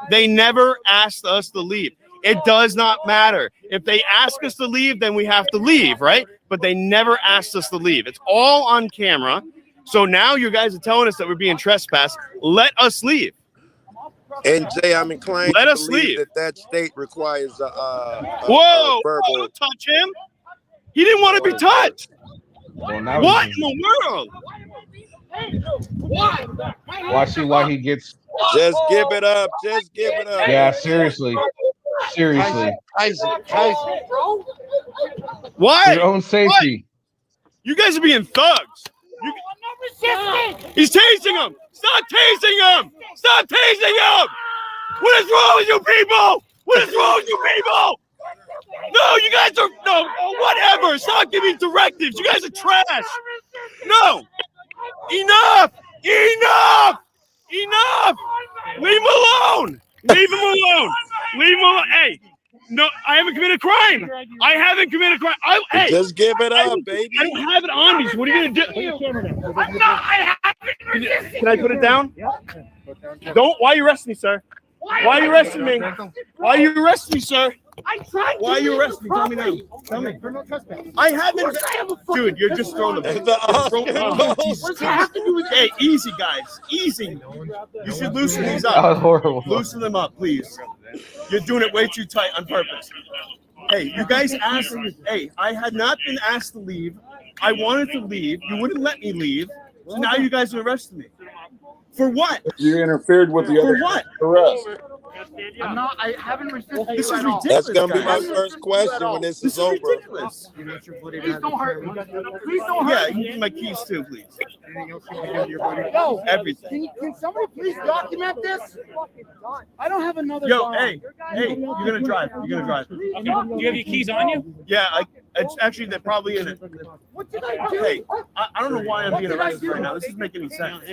They never asked us to leave. It does not matter. If they ask us to leave, then we have to leave, right? But they never asked us to leave. It's all on camera. So now you guys are telling us that we're being trespassed. Let us leave. And Jay, I'm inclined Let to us believe leave. that state requires a Whoa! verbal. Don't touch him. He didn't want to be touched. Well, now What we in the world? Well, I see why he gets. Just give it up. Just give it up. Yeah, seriously. Why? For your own safety. You guys are being thugs. He's tasing him. Stop tasing him. Stop tasing him. What is wrong with you people? What is wrong with you people? No, you guys are whatever. Stop giving directives. You guys are trash. No. Enough. Leave him alone. Leave him alone. Hey, no, I haven't committed a crime. Hey, just give it up, baby. I don't have it on me. So what are you gonna do? Can I put it down? Don't. Why are you arresting me, sir? Why are you arresting me? Why are you arresting me, sir? Why are you arresting me? Tell me now. Tell me. I haven't. Dude, you're just throwing the. Hey, easy, guys. Easy. You should loosen these up. That was horrible. Loosen them up, please. You're doing it way too tight on purpose. Hey, you guys asked me. Hey, I had not been asked to leave. I wanted to leave. You wouldn't let me leave. So now you guys are arresting me. For what? You interfered with the other arrest. I'm not. I haven't resisted. This is you at all. ridiculous. That's gonna be my guys. first question when this is over. Ridiculous. Please don't hurt me. Please don't Yeah, hurt you me. give me my keys too, please. Yo, Everything. Can somebody please document this? I don't have another. Yo, gun. hey, you're gonna drive. You're gonna drive. Do you have your keys on you? Yeah, it's actually they're probably in it. What did I do? Hey, I don't know why I'm being arrested right now. This doesn't make any sense.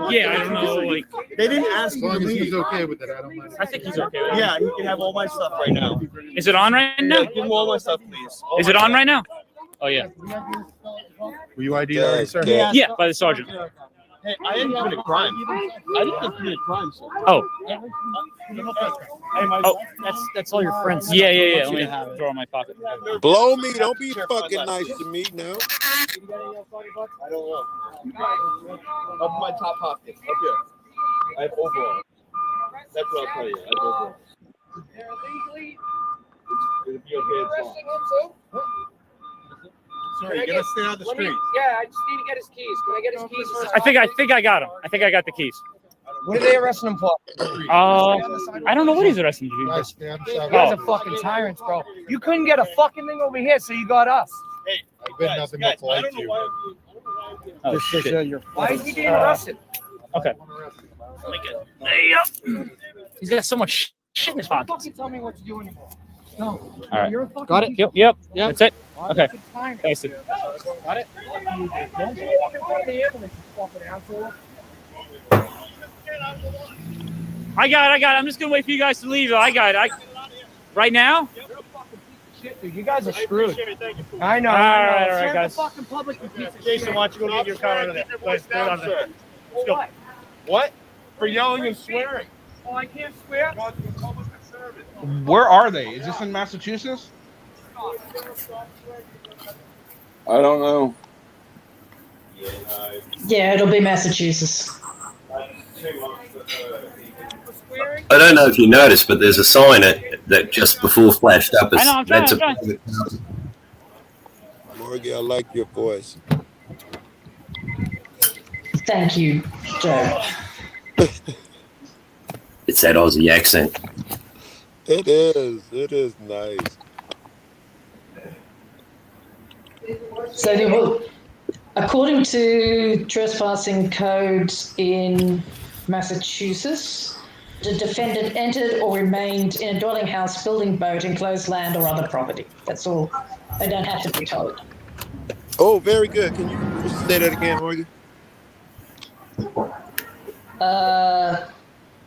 Yeah, I don't know. Like, they didn't ask me to leave. okay with it, I don't mind. I think he's okay with it. Yeah, he can have all my stuff right now. Is it on right now? Yeah, give him all my stuff, please. Is it on right now? Oh yeah. Were you ID'd already, sir? Yeah, by the sergeant. Hey, I didn't commit a crime. I didn't commit a crime, sir. Oh. Oh, That's all your friends. Yeah. Let me throw it in my pocket. Blow me. Don't be fucking nice to me now. I don't know. Up in my top pocket. Up here. I have overall. That's what I'll tell you. I have overall. It'll be okay. Sorry, you gotta stay on the street. Yeah, I just need to get his keys. Can I get his keys? I think I got him. I think I got the keys. What are they arresting him for? I don't know what he's arresting you for. You guys are fucking tyrants, bro. You couldn't get a fucking thing over here, so you got us. Hey, I've been nothing but polite to you. Oh, shit. Why is he getting arrested? Okay. He's got so much shit in his pocket. Don't tell me what to do anymore. No. All right. You're a fucking Got it? piece Yep. of- That's it. Okay. Thanks. Got it? Don't you walk in front of the ambulance, you fucking asshole. I got it. I'm just gonna wait for you guys to leave. I got it. Right now? Shit, dude, you guys are screwed. I know. All right, Serve guys. the fucking public, you piece of Jason, shit. why don't you go get your car out of there? Let's go down there. For what? What? For yelling and swearing. Oh, I can't swear? Where are they? Is this in Massachusetts? I don't know. Yeah, it'll be Massachusetts. I don't know if you noticed, but there's a sign that just before flashed up. I know, I'm trying. Morgan, I like your voice. Thank you, Joe. It's that Aussie accent. It is. It is nice. So, according to trespassing codes in Massachusetts, the defendant entered or remained in a dwelling house, building, boat, enclosed land, or other property. That's all. They don't have to be told. Oh, very good. Can you say that again, Morgan?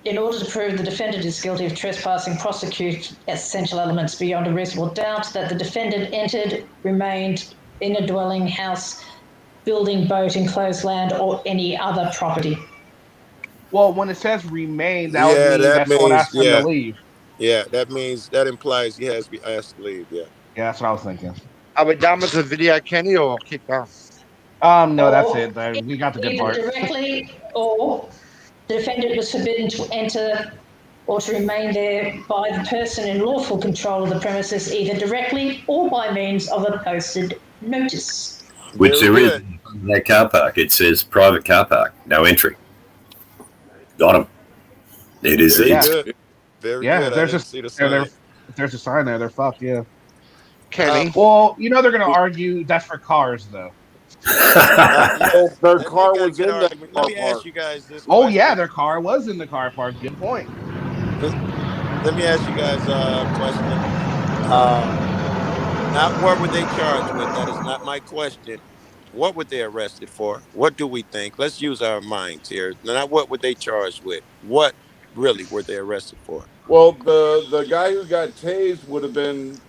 In order to prove the defendant is guilty of trespassing, prosecute essential elements beyond a reasonable doubt that the defendant entered, remained in a dwelling house, building, boat, enclosed land, or any other property. Well, when it says remain, that someone asked them to leave. Yeah, that implies he has to be asked to leave. Yeah. Yeah, that's what I was thinking. Are we done with the video, Kenny, or keep going? No, that's it. We got the good part. Either directly or the defendant was forbidden to enter or to remain there by the person in lawful control of the premises, either directly or by means of a posted notice. Which there is in that car park. It says private car park, no entry. Got him. It is. Very It's good. Very good. There's a sign there. They're fucked. Yeah. Kenny. Well, they're going to argue that's for cars, though. Their car was in that car Let me ask park. you guys this. Oh, question. yeah, their car was in the car park. Good point. Let me ask you guys a question. Not what were they charged with? That is not my question. What were they arrested for? What do we think? Let's use our minds here. Not what were they charged with. What really were they arrested for? Well, the guy who got tased would have been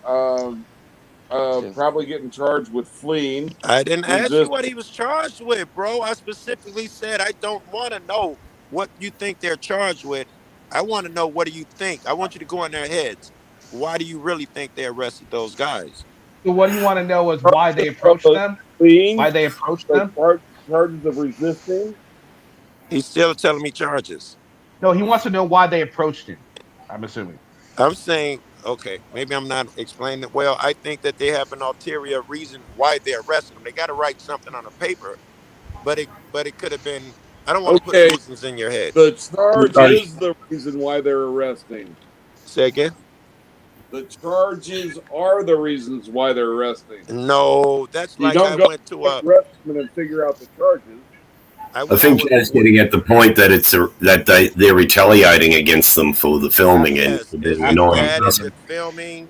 probably getting charged with fleeing. I didn't ask you what he was charged with, bro. I specifically said I don't want to know what you think they're charged with. I want to know, what do you think? I want you to go in their heads. Why do you really think they arrested those guys? So what you want to know is why they approached them? Why they approached them? Charges of resisting. He's still telling me charges. No, he wants to know why they approached him, I'm assuming. I'm saying, okay, maybe I'm not explaining it well. I think that they have an ulterior reason why they're arresting them. They got to write something on a paper, but it could have been. I don't want to put reasons in your head. The charge is the reason why they're arresting. Say again? The charges are the reasons why they're arresting. No, that's you like don't I go went to arrestment and figure out the charges. I think Joe's getting at the point that they're retaliating against them for the filming and being annoying. Is it filming?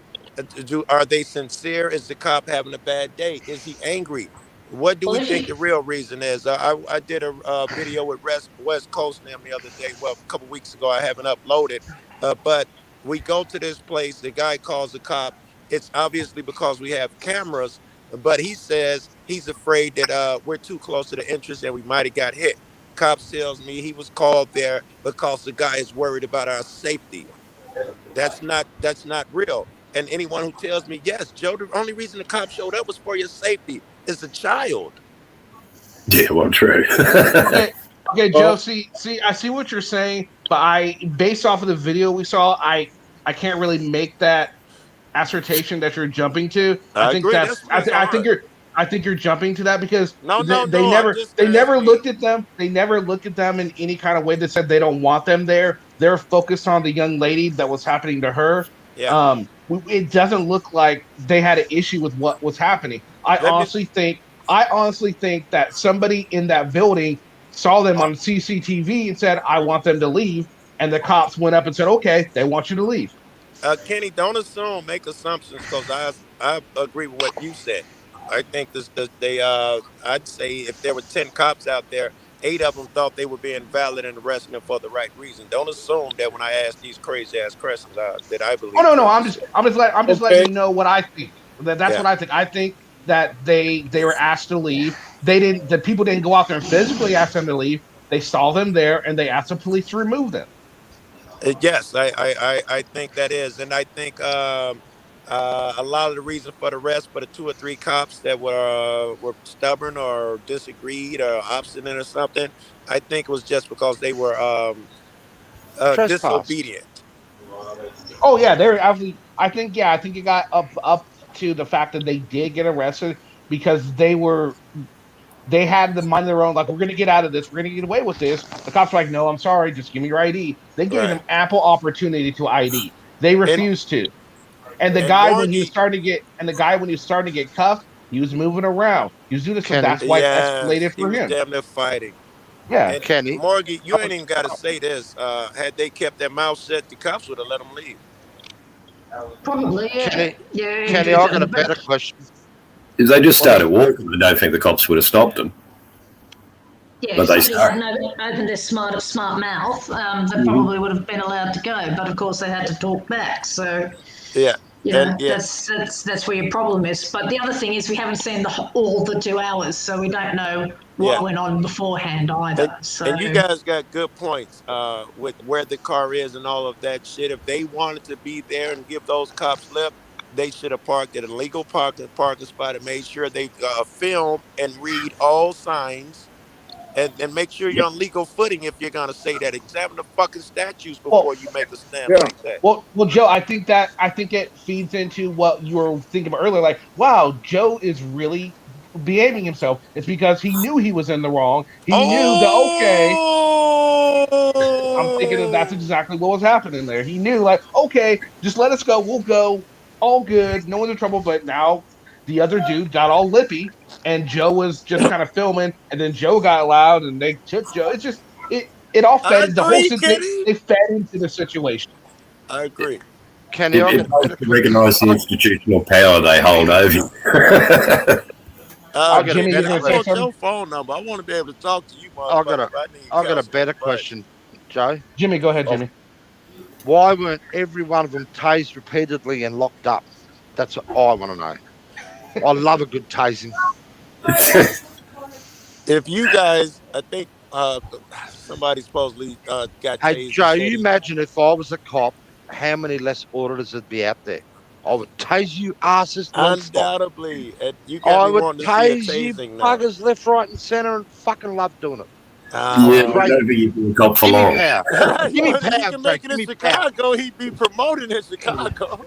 Are they sincere? Is the cop having a bad day? Is he angry? What do we think the real reason is? I did a video with West Coast and them the other day. Well, a couple weeks ago. I haven't uploaded, but we go to this place. The guy calls the cop. It's obviously because we have cameras, but he says he's afraid that we're too close to the entrance and we might have got hit. Cop tells me he was called there because the guy is worried about our safety. That's not real. And anyone who tells me, yes, Joe, the only reason the cop showed up was for your safety. is a child. Yeah, well, true. Okay, Joe. See, I see what you're saying, but based off of the video we saw, I can't really make that assertion that you're jumping to. I I think agree. that's That's it's hard. I think you're jumping to that because No, they I'm never just they never asking. looked at them. They never looked at them in any kind of way that said they don't want them there. They're focused on the young lady that was happening to her. Yeah. It doesn't look like they had an issue with what was happening. I Let me. honestly think that somebody in that building saw them on CCTV and said, "I want them to leave," and the cops went up and said, "Okay, they want you to leave." Kenny, don't assume, make assumptions, because I agree with what you said. I think I'd say if there were 10 cops out there, 8 of them thought they were being valid and arresting them for the right reason. Don't assume that when I ask these crazy ass questions that I Oh believe no, no, crazy I'm just letting Okay. you know what I think. That's Yeah. what I think. I think that they were asked to leave. The people didn't go out there and physically ask them to leave. They saw them there and they asked the police to remove them. Yes, I think that is, and I think a lot of the reason for the arrest for the 2 or 3 cops that were stubborn or disagreed or obstinate or something, I think it was just because they were Trespass. disobedient. Oh yeah, they're actually. I think it got up to the fact that they did get arrested because they had the mind of their own. Like, we're gonna get out of this. We're gonna get away with this. The cops were like, "No, I'm sorry. Just give me your ID." They gave Right. them ample opportunity to ID. They And refused to. And the and guy when he was Morgie, starting to get cuffed, he was moving around. He was doing this, so Kenny. that's why it yes, escalated he for was him. damn near fighting. Yeah. And Kenny. Morgie, you ain't even got to say this. Had they kept their mouth shut, the cops would have let them leave. Probably, yeah. Kenny, Yeah. Kenny, I got a better question. If they just started walking, I don't think the cops would have stopped them. Yeah, But if they somebody hadn't opened their smart mouth, they probably would have been allowed to go. But of course, they had to talk back. So, Yeah. you And know, yeah. that's where your problem is. But the other thing is, we haven't seen all the 2 hours, so we don't know what Yeah. went on beforehand either. And you guys got good points with where the car is and all of that shit. If they wanted to be there and give those cops lip, they should have parked at a legal parking spot and made sure they film and read all signs and make sure you're on legal footing if you're going to say that. Examine the fucking statutes before you make a stand like that. Well, Joe, I think it feeds into what you were thinking about earlier. Like, wow, Joe is really behaving himself. It's because he knew he was in the wrong. He knew that, okay. I'm thinking that that's exactly what was happening there. He knew, like, okay, just let us go. We'll go. All good. No one's in trouble. But now the other dude got all lippy, and Joe was just kind of filming, and then Joe got loud, and they took Joe. It's just it all I fed the whole agree, situation. Kenny. They fed into the situation. I agree. Kenny, I It got a better recognise the institutional power they hold over you. Jimmy, you're I gonna say want something? your phone number. I want to be able to talk to you, I got motherfucker. a better question, Joe. Jimmy, go ahead, Jimmy. Why weren't every one of them tased repeatedly and locked up? That's what I want to know. I love a good tasing. If you guys, I think somebody supposedly got Hey, tased. Joe, you imagine if I was a cop, how many less auditors would be out there? I would tase you asses non-stop. Undoubtedly, and you got I me would wanting to see a tase you tasing now. buggers left, right, and center, and fucking love doing it. Yeah, but I don't think you've been a cop for Give me long. power. Give me If he power, can Joe. make it Give in me power. Chicago, he'd be promoted in Chicago.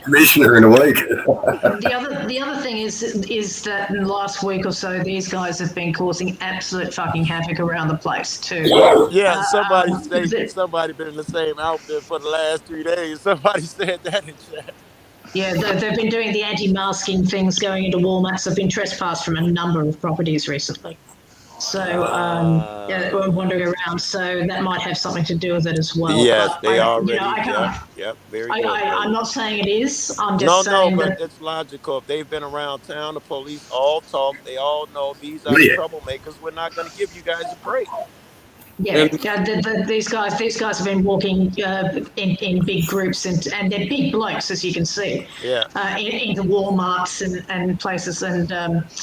Commissioner in a week. The other thing is that in the last week or so, these guys have been causing absolute fucking havoc around the place too. Yeah, somebody been in the same outfit for the last 3 days. Somebody said that in chat. Yeah, they've been doing the anti-masking things, going into Walmarts. They've been trespassed from a number of properties recently. So yeah, we're wandering around. So that might have something to do with it as well. Yes, But they I already. can't. Yep, very good. I'm not saying it is. I'm just saying but that. it's logical. If they've been around town, the police all talk. They all know these are the Yeah. troublemakers. We're not going to give you guys a break. Yeah, these guys have been walking in big groups, and they're big blokes, as you can see. Yeah. Into Walmarts and places and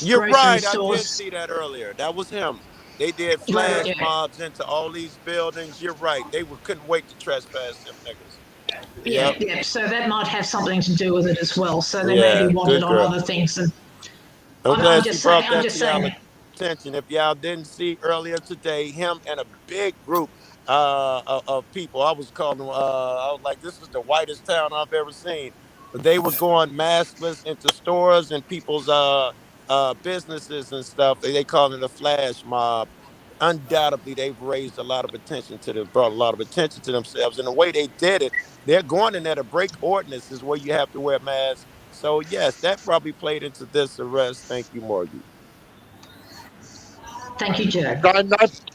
You're grocery right. stores. I did see that earlier. That was him. They did flash mobs into all these buildings. You're right. They couldn't wait to trespass them niggas. Yeah, Yep. yeah. So that might have something to do with it as well. So they Yeah, may be wanted good on girl. other things, and I'm I'm glad she just saying. brought I'm that just to y'all saying. attention. If y'all didn't see earlier today, him and a big group of people, I was calling them, I was like, this is the whitest town I've ever seen. But they were going maskless into stores and people's businesses and stuff. They call it a flash mob. Undoubtedly, they've raised a lot of attention to them, brought a lot of attention to themselves. And the way they did it, they're going in there to break ordinances where you have to wear masks. So yes, that probably played into this arrest. Thank you, Morgie. Thank you, Joe.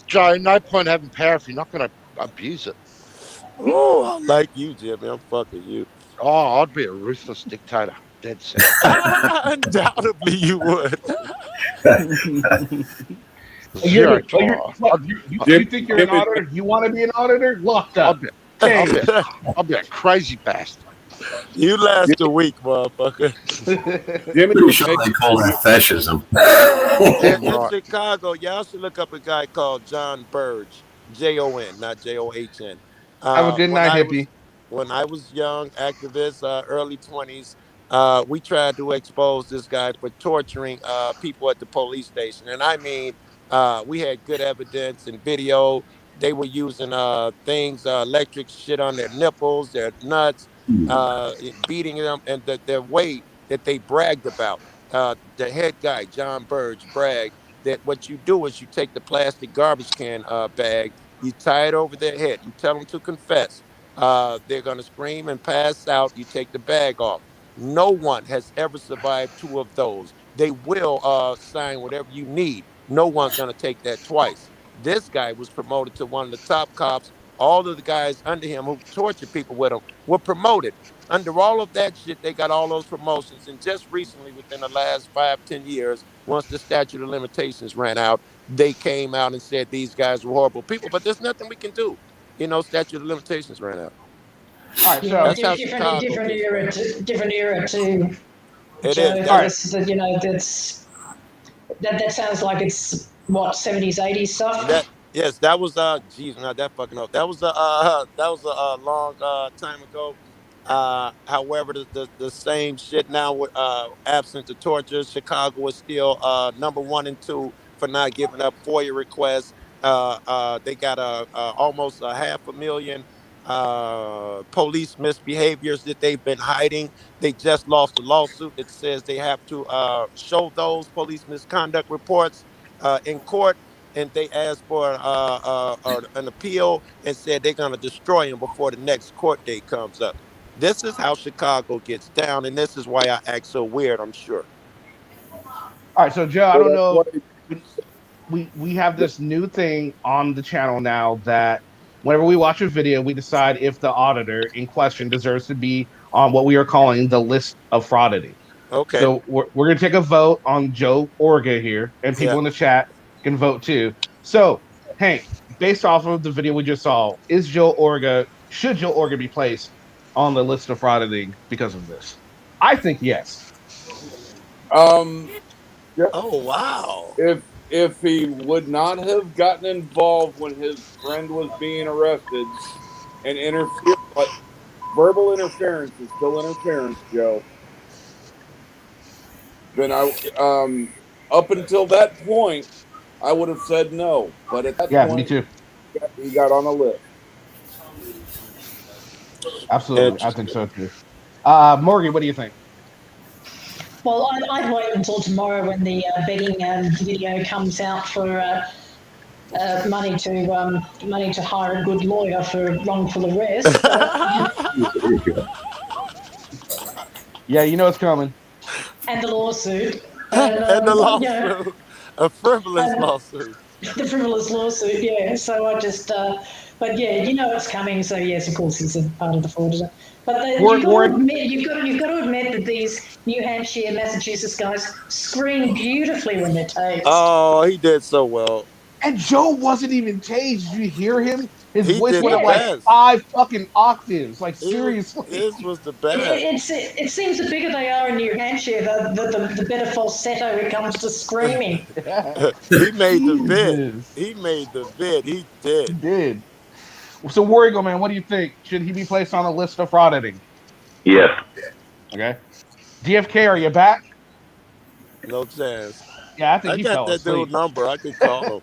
Joe, no point having power if you're not going to abuse it. Oh, I like you, Jimmy. I'm fucking you. Oh, I'd be a ruthless dictator. Dead set. Undoubtedly, you would. Zero You think you're an auditor? You want to be an auditor? Locked up. Cage. I'll be a crazy bastard. You last a week, motherfucker. Pretty sure they call that fascism. In Chicago, y'all should look up a guy called John Burge, Jon, not John. Have a good night, hippie. When I was young, activist, early 20s, we tried to expose this guy for torturing people at the police station. And I mean, we had good evidence and video. They were using things, electric shit on their nipples, their nuts, beating them, and their way that they bragged about. The head guy, John Burge, bragged that what you do is you take the plastic garbage can bag, you tie it over their head, you tell them to confess. They're going to scream and pass out. You take the bag off. No one has ever survived two of those. They will sign whatever you need. No one's going to take that twice. This guy was promoted to one of the top cops. All of the guys under him who tortured people with him were promoted. Under all of that shit, they got all those promotions. And just recently, within the last 5, 10 years, once the statute of limitations ran out, they came out and said these guys were horrible people. But there's nothing we can do. Statute of limitations ran out. All right, so Yeah, that's how different Chicago gets era, down. different era too. It Joe, is. that sounds like it's what 70s, 80s stuff. That was geez, not that fucking up. That was a long time ago. However, the same shit now with absent the torture, Chicago is still number 1 and 2 for not giving up FOIA requests. They got almost a 500,000 police misbehaviors that they've been hiding. They just lost a lawsuit that says they have to show those police misconduct reports in court, and they asked for an appeal and said they're going to destroy him before the next court date comes up. This is how Chicago gets down, and this is why I act so weird, I'm sure. All right, so Joe, I don't know. We have this new thing on the channel now that whenever we watch a video, we decide if the auditor in question deserves to be on what we are calling the list of fraudity. Okay. So we're going to take a vote on Joe Orga here, and people in the chat can vote too. So, Hank, based off of the video we just saw, should Joe Orga be placed on the list of frauditing because of this? I think yes. Oh wow! If he would not have gotten involved when his friend was being arrested and interfered, but verbal interference is still interference, Joe. Then up until that point, I would have said no. But at that point, me too. He got on the list. Absolutely, I think so too. Morgan, what do you think? Well, I'd wait until tomorrow when the begging video comes out for money to hire a good lawyer for wrongful arrest. Yeah, you know it's coming. And the lawsuit. And the lawsuit, a frivolous lawsuit. The frivolous lawsuit, yeah. So I just, but yeah, you know it's coming. So yes, of course, it's a part of the fraud. But you've got to admit that these New Hampshire, Massachusetts guys scream beautifully when they're tased. Oh, he did so well. And Joe wasn't even tased. Did you hear him? His voice did went the up best. like 5 fucking octaves. Like seriously, this was the best. It seems the bigger they are in New Hampshire, the better falsetto it comes to screaming. He made the vid. He made the vid. He did. He did. So, Warrigo, man, what do you think? Should he be placed on the list of frauditing? Yes. Okay. DFK, are you back? No chance. Yeah, I think I he got fell that dude asleep. number. I could call him.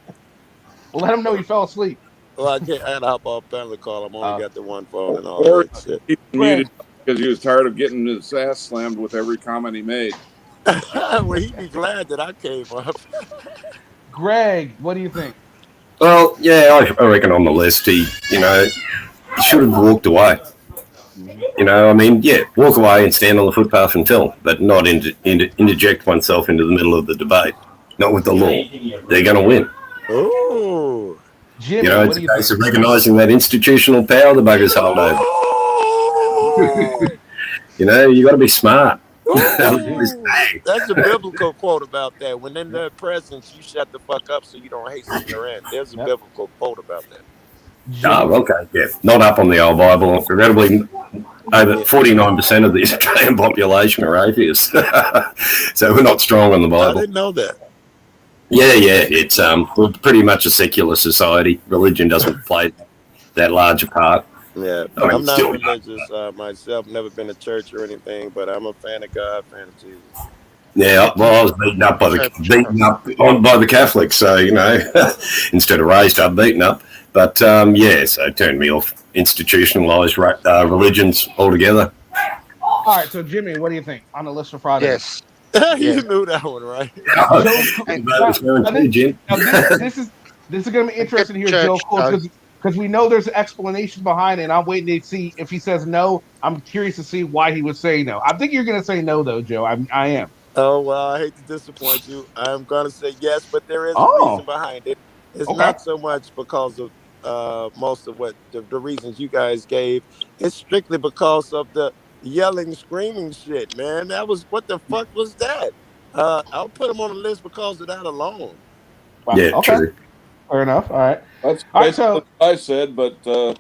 Well, let him know he fell asleep. Well, I can't. I gotta hop off panel call. I'm only got the one phone and all Or that shit. he Greg. muted because he was tired of getting his ass slammed with every comment he made. Well, he'd be glad that I came up. Greg, what do you think? Well, yeah, I reckon on the list he should have walked away. I mean, yeah, walk away and stand on the footpath and film, but not interject oneself into the middle of the debate. Not with the law. They're going to win. Ooh. Jimmy, It's what do a you case think? of recognising that institutional power the buggers hold over. You got to be smart. That's a biblical quote about that. When in their presence, you shut the fuck up so you don't hasten your end. There's a biblical quote about that. Oh, okay, yeah. Not up on the old Bible. Regrettably, over 49% of the Australian population are atheists. So we're not strong on the I Bible. didn't know that. Yeah. It's we're pretty much a secular society. Religion doesn't play that large a part. Yeah, I mean, I'm not still, religious myself. Never been to church or anything, but I'm a fan of God, fan of Jesus. yeah. Well, I was beaten up by the Catholics, so instead of raised up, beaten up. But so it turned me off institutionalized religions altogether. All right, so Jimmy, what do you think on the list for Friday? Yes. You knew that one, right? This is going to be interesting to hear Joe quotes because we know there's an explanation behind it. And I'm waiting to see if he says no. I'm curious to see why he would say no. I think you're going to say no, though, Joe. I am. Oh, well, I hate to disappoint you. I'm going to say yes, but there is a reason behind it. It's not so much because of most of what the reasons you guys gave. It's strictly because of the yelling, screaming shit, man. That was, what the fuck was that? I'll put him on the list because of that alone. Wow. Yeah, okay. true. Fair enough. All right. That's all right. So what I said, but well,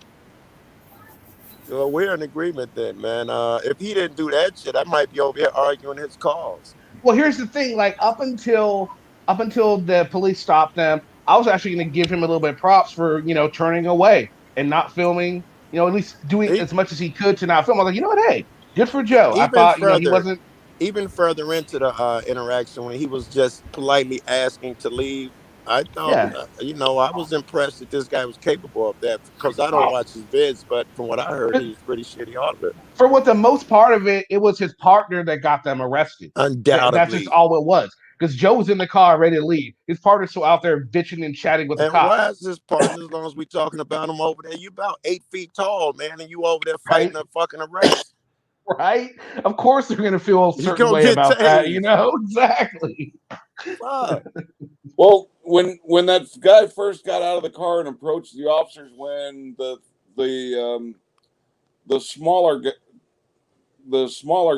we're in agreement then, man. If he didn't do that shit, I might be over here arguing his cause. Well, here's the thing. Like up until the police stopped them, I was actually going to give him a little bit of props for turning away and not filming. At least doing as much as he could to not film. I was like, you know what? Hey, good for Joe. I thought he wasn't. Even further into the interaction when he was just politely asking to leave, I thought, I was impressed that this guy was capable of that because I don't watch his vids, but from what I heard, he was pretty shitty auditor. For what the most part of it, it was his partner that got them arrested. Undoubtedly. That's just all it was. Because Joe was in the car ready to leave. His partner's still out there bitching and chatting with the cops. Why is his partner, as long as we're talking about him over there, you about 8 feet tall, man, and you over there fighting a fucking arrest. Right? Of course they're going to feel a certain way about that, Exactly. Well, when that guy first got out of the car and approached the officers, when the smaller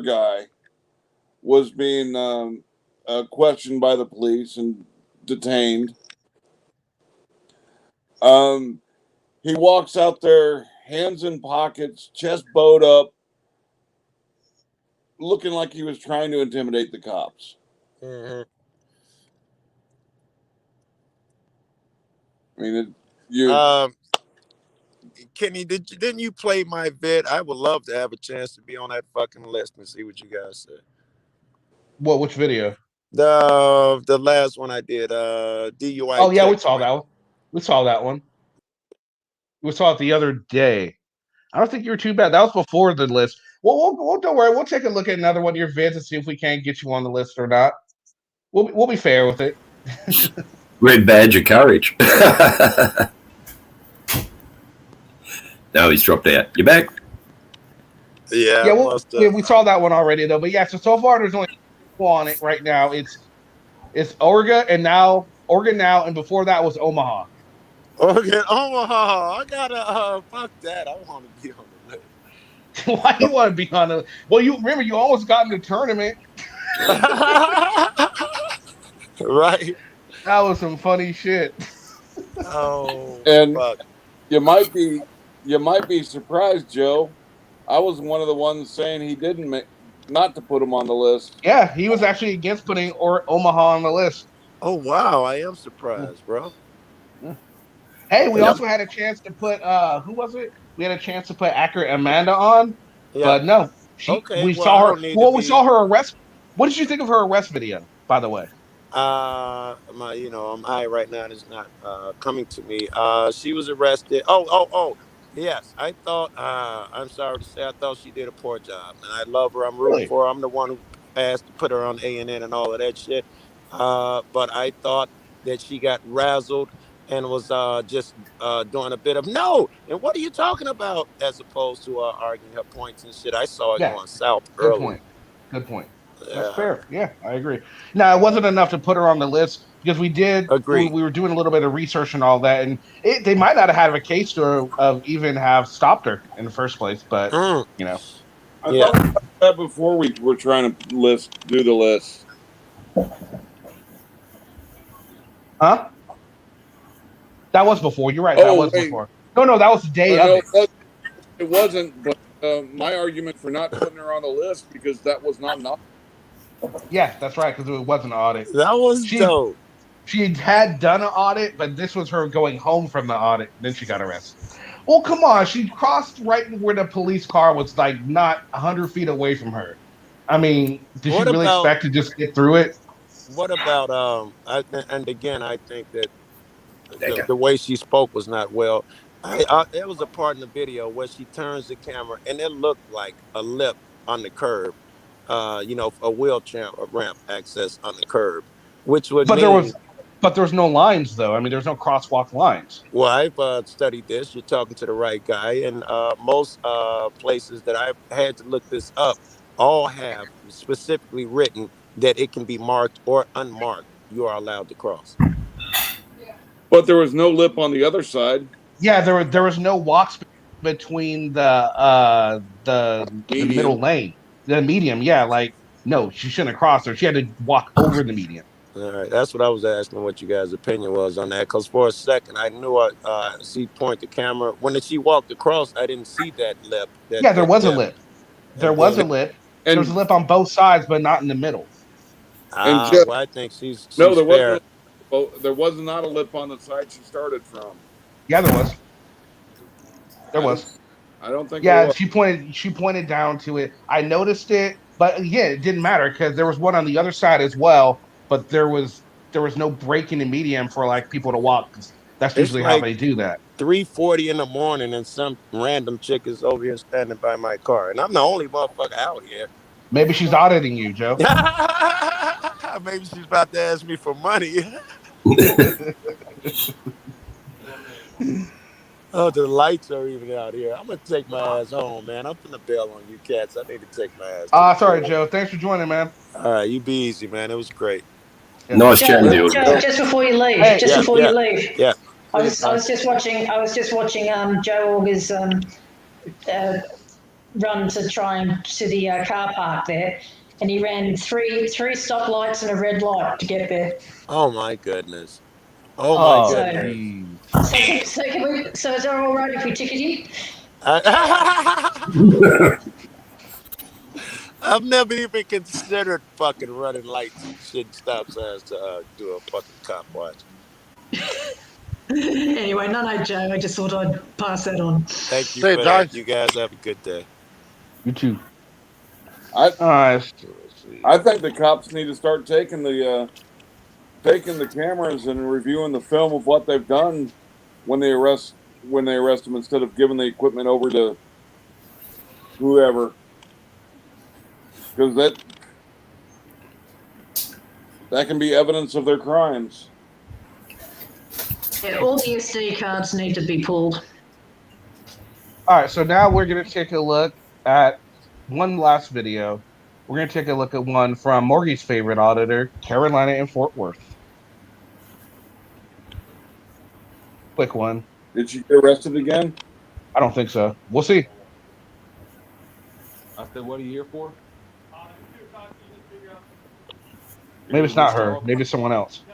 guy was being questioned by the police and detained, he walks out there, hands in pockets, chest bowed up, looking like he was trying to intimidate the cops. Mm-hmm. I mean, Kenny, didn't you play my vid? I would love to have a chance to be on that fucking list and see what you guys said. What? Which video? The last one I did, DUI. Oh yeah, we saw that one. We saw it the other day. I don't think you were too bad. That was before the list. Well, don't worry. We'll take a look at another one of your vids and see if we can't get you on the list or not. We'll be fair with it. Red badge of courage. No, he's dropped out. You back? Yeah, we saw that one already though. But yeah, so far there's only two on it right now. It's Oregon now, and before that was Omaha. Oregon, Omaha. I gotta fuck that. I want to be on the list. Why do you want to be on the? Well, you remember you almost got in the tournament. Right. That was some funny shit. Oh, and fuck. You might be surprised, Joe. I was one of the ones saying he didn't not to put him on the list. Yeah, he was actually against putting Omaha on the list. Oh wow, I am surprised, bro. Hey, we also had a chance to put who was it? We had a chance to put Accurate Amanda on, but no. We saw her. Well, we saw her arrest. What did you think of her arrest video? by the way? I'm high right now and it's not coming to me. She was arrested. Oh. Yes, I thought. I'm sorry to say, I thought she did a poor job, and I love her. I'm rooting Really? for her. I'm the one who asked to put her on A&N and all of that shit. But I thought that she got razzled and was just doing a bit of no. And what are you talking about? As opposed to arguing her points and shit. I saw it Yeah. going south Good early. point. Good point. That's Yeah, fair. Yeah, I agree. Now, it wasn't enough to put her on the list because agreed. we were doing a little bit of research and all that, and they might not have had a case to of even have stopped her in the first place. But Mm, you know, I yeah. thought we talked about that before we were trying to do the list. huh? That was before. You're right. That Oh was wait, before. No, that was the day of no, it. it wasn't. But my argument for not putting her on the list because that was not an option. Yes, that's right because it was an audit. That was She dope. she had done an audit, but this was her going home from the audit. Then she got arrested. Well, come on. She crossed right where the police car was, like not 100 feet away from her. I mean, did she What really about expect to just get through it? and again I think that the way she spoke was not well. There was a part in the video where she turns the camera and it looked like a lip on the curb. A wheelchair ramp access on the curb, which would But there was, mean, but there's no lines though. I mean, there's no crosswalk lines. well, I've studied this. You're talking to the right guy, and most places that I've had to look this up all have specifically written that it can be marked or unmarked. You are allowed to cross. But there was no lip on the other side. Yeah, there was no walks between the Medium. middle lane, the medium. Yeah, like no, she shouldn't have crossed her. She had to walk over the median. All right, that's what I was asking. What you guys' opinion was on that? Because for a second, I knew she point the camera when she walked across. I didn't see that lip, Yeah, there that was a dip, lip. There and was a then lip. There was a And lip on both sides, but not in the middle. just well, I think no, she's there wasn't. fair. There was not a lip on the side she started from. Yeah, there was. There I was. don't. I don't think there Yeah, was. she pointed down to it. I noticed it, but again, it didn't matter because there was one on the other side as well, but there was no break in the median for like people to walk. 'Cause that's It's usually how like they do that. 3:40 in the morning, and some random chick is over here standing by my car, and I'm the only motherfucker out here. Maybe she's auditing you, Joe. Maybe she's about to ask me for money. Oh, the lights are even out here. I'm gonna take my ass home, man. I'm finna bail on you cats. I need to take my ass to the Sorry, crib. Joe. Thanks for joining, man. All right, you be easy, man. It was great. Yeah. Nice Joe, chatting to you. Joe, just before you leave, Hey, just Yeah, before you yeah, leave, yeah. I was just watching Joe Augur's uh, run to try and to the car park there, and he ran three stoplights and a red light to get there. Oh my goodness. Oh my Oh, So, goodness. geez. so is that all right if we ticket you? I've never even considered fucking running lights and shit and stop signs to do a fucking cop watch. Anyway, no, Joe. I just thought I'd pass that on. Thank you See you, for that. Dave. You guys have a good day. You too. I All right. Let's see. I think the cops need to start taking the cameras and reviewing the film of what they've done when they arrest them instead of giving the equipment over to whoever, because that can be evidence of their crimes. Yeah, all the SD cards need to be pulled. All right. So now we're gonna take a look at one last video. We're gonna take a look at one from Morgan's favorite auditor, Carolina and Fort Worth. Quick one. Did she get arrested again? I don't think so. We'll see. I said, what are you here for? Maybe it's not her. Maybe it's someone else.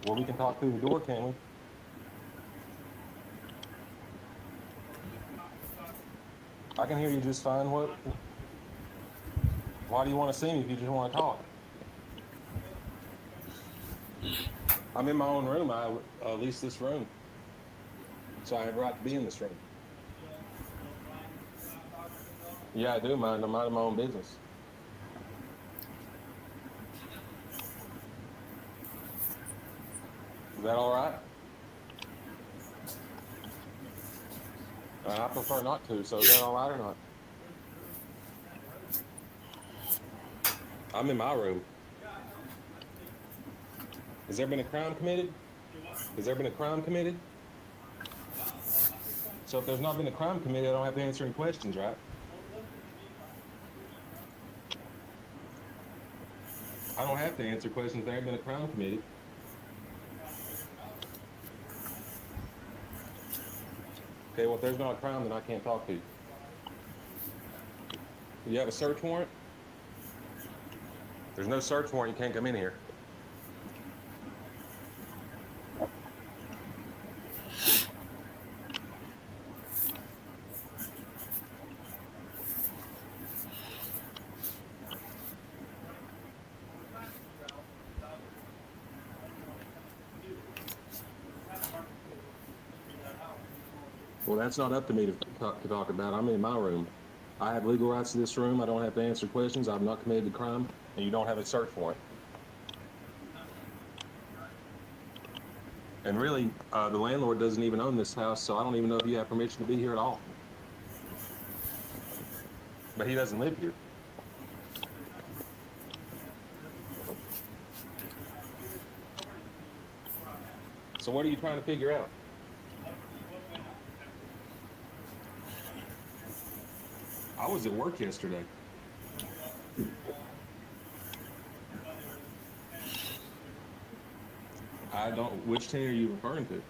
Well, we can talk through the door, can't we? I can hear you just fine. Why do you want to see me if you just want to talk? I'm in my own room. I lease this room. So I have a right to be in this room. Yeah, I do, mind. I'm minding my own business. that all right? I prefer not to, so is that all right or not? I'm in my room. Has there been a crime committed? Has there been a crime committed? So if there's not been a crime committed, I don't have to answer any questions, right? I don't have to answer questions if there ain't been a crime committed. Okay, well, if there's not a crime, then I can't talk to you. You have a search warrant? There's no search warrant, you can't come in here. Well, that's not up to me to talk about. I'm in my room. I have legal rights to this room. I don't have to answer questions. I've not committed the crime, and you don't have a search warrant. And really, the landlord doesn't even own this house, so I don't even know if you have permission to be here at all. But he doesn't live here. So what are you trying to figure out? I was at work yesterday. I don't, which 10 are you referring to?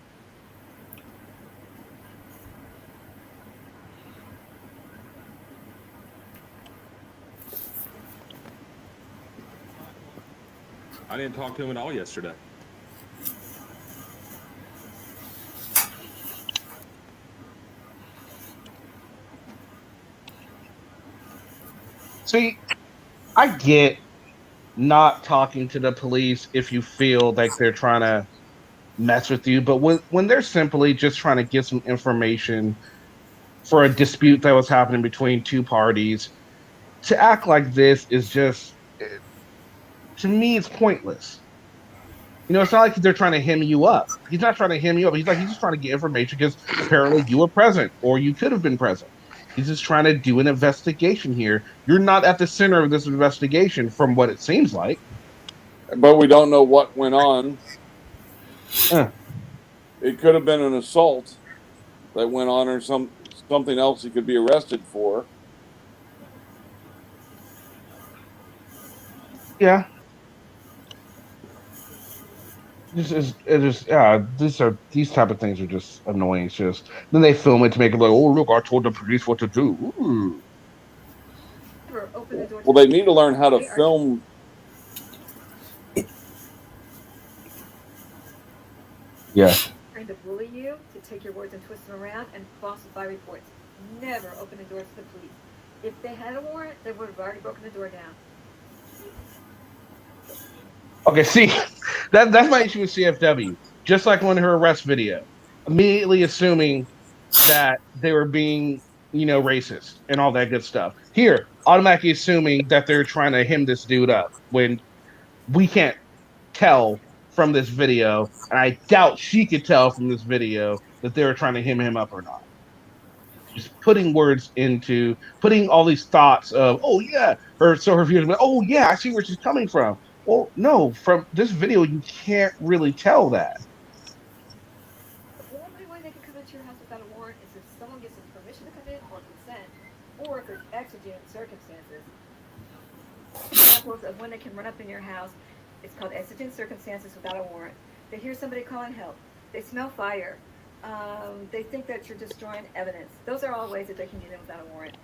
I didn't talk to him at all yesterday. See, I get not talking to the police if you feel like they're trying to mess with you, but when they're simply just trying to get some information for a dispute that was happening between two parties, to act like this is just, to me, it's pointless. You know, it's not like they're trying to hem you up. He's not trying to hem you up. He's just trying to get information because apparently you were present or you could have been present. He's just trying to do an investigation here. You're not at the center of this investigation, from what it seems like. But we don't know what went on. Uh. It could have been an assault that went on, or something else he could be arrested for. Yeah. These type of things are just annoying. It's just then they film it to make it like, oh look, I told the police what to do. Ooh. Well, they need to learn how to film. Yeah. Trying to bully you, to take your words and twist them around and falsify reports. Never open the door to the police. If they had a warrant, they would have already broken the door down. Okay, see, that's my issue with CFW. Just like on her arrest video, immediately assuming that they were being, racist and all that good stuff. Here, automatically assuming that they're trying to hem this dude up when we can't tell from this video, and I doubt she could tell from this video that they were trying to hem him up or not. Just putting all these thoughts of, oh yeah, her viewers, oh yeah, I see where she's coming from. Well, no, from this video you can't really tell that. The only way they can come into your house without a warrant is if someone gives them permission to come in or consent, or if there's exigent circumstances. Examples of when they can run up in your house, it's called exigent circumstances without a warrant. They hear somebody calling help. They smell fire. They think that you're destroying evidence. Those are all ways that they can get in without a warrant.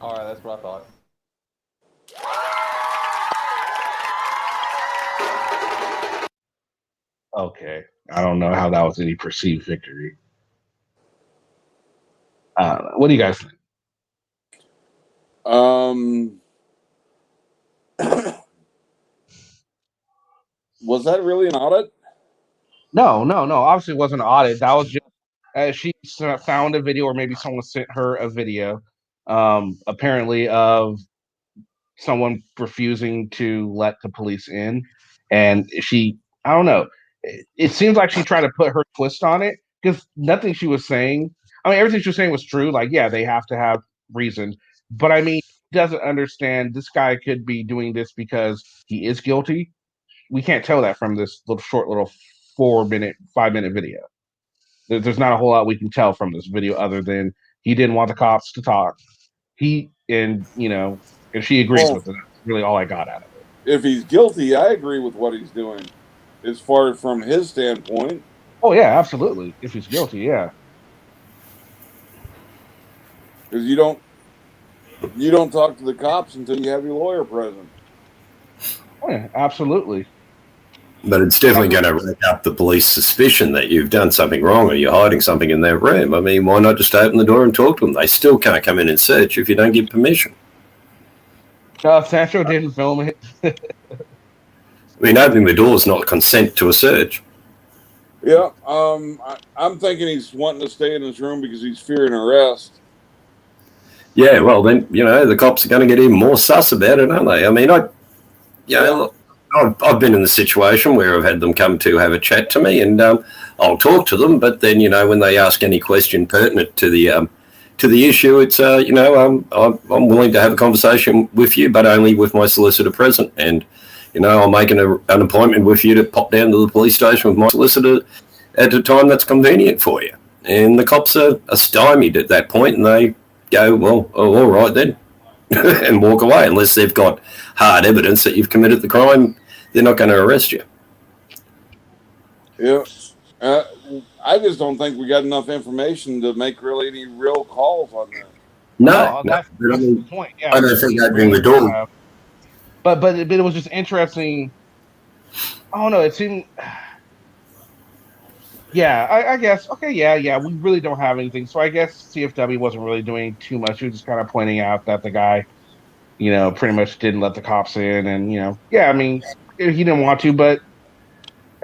All right, that's what I thought. Okay. I don't know how that was any perceived victory. What do you guys think? Was that really an audit? No. Obviously, it wasn't an audit. That was just she found a video, or maybe someone sent her a video, apparently of someone refusing to let the police in, and I don't know. It seems like she tried to put her twist on it because nothing she was saying. I mean, everything she was saying was true. Like, yeah, they have to have reason, but I mean, he doesn't understand. This guy could be doing this because he is guilty. We can't tell that from this little 4-minute, 5-minute video. There's not a whole lot we can tell from this video other than he didn't want the cops to talk. And she agrees with it. That's really all I got out of it. If he's guilty, I agree with what he's doing, as far as from his standpoint. Oh yeah, absolutely. If he's guilty, yeah. Because you don't talk to the cops until you have your lawyer present. Oh, yeah, absolutely. But it's definitely going to rack up the police suspicion that you've done something wrong or you're hiding something in their room. I mean, why not just open the door and talk to them? They still can't come in and search if you don't give permission. Sancho didn't film it. I mean, opening the door is not consent to a search. Yeah, I'm thinking he's wanting to stay in his room because he's fearing arrest. Yeah, well, then, the cops are going to get even more sus about it, aren't they? I mean, I've been in the situation where I've had them come to have a chat to me, and I'll talk to them. But then, when they ask any question pertinent to the issue, it's I'm willing to have a conversation with you, but only with my solicitor present. And I'll make an appointment with you to pop down to the police station with my solicitor at a time that's convenient for you. And the cops are stymied at that point, and they go, well, all right then, and walk away unless they've got hard evidence that you've committed the crime. They're not going to arrest you. Yeah. I just don't think we got enough information to make really any real calls on that. No, that's the point. Yeah, I don't think opening the door. But it was just interesting. I don't know. It seemed. Yeah, I guess. Okay, yeah. We really don't have anything. So I guess CFW wasn't really doing too much. He was just kind of pointing out that the guy, pretty much didn't let the cops in. And, yeah, I mean, he didn't want to, but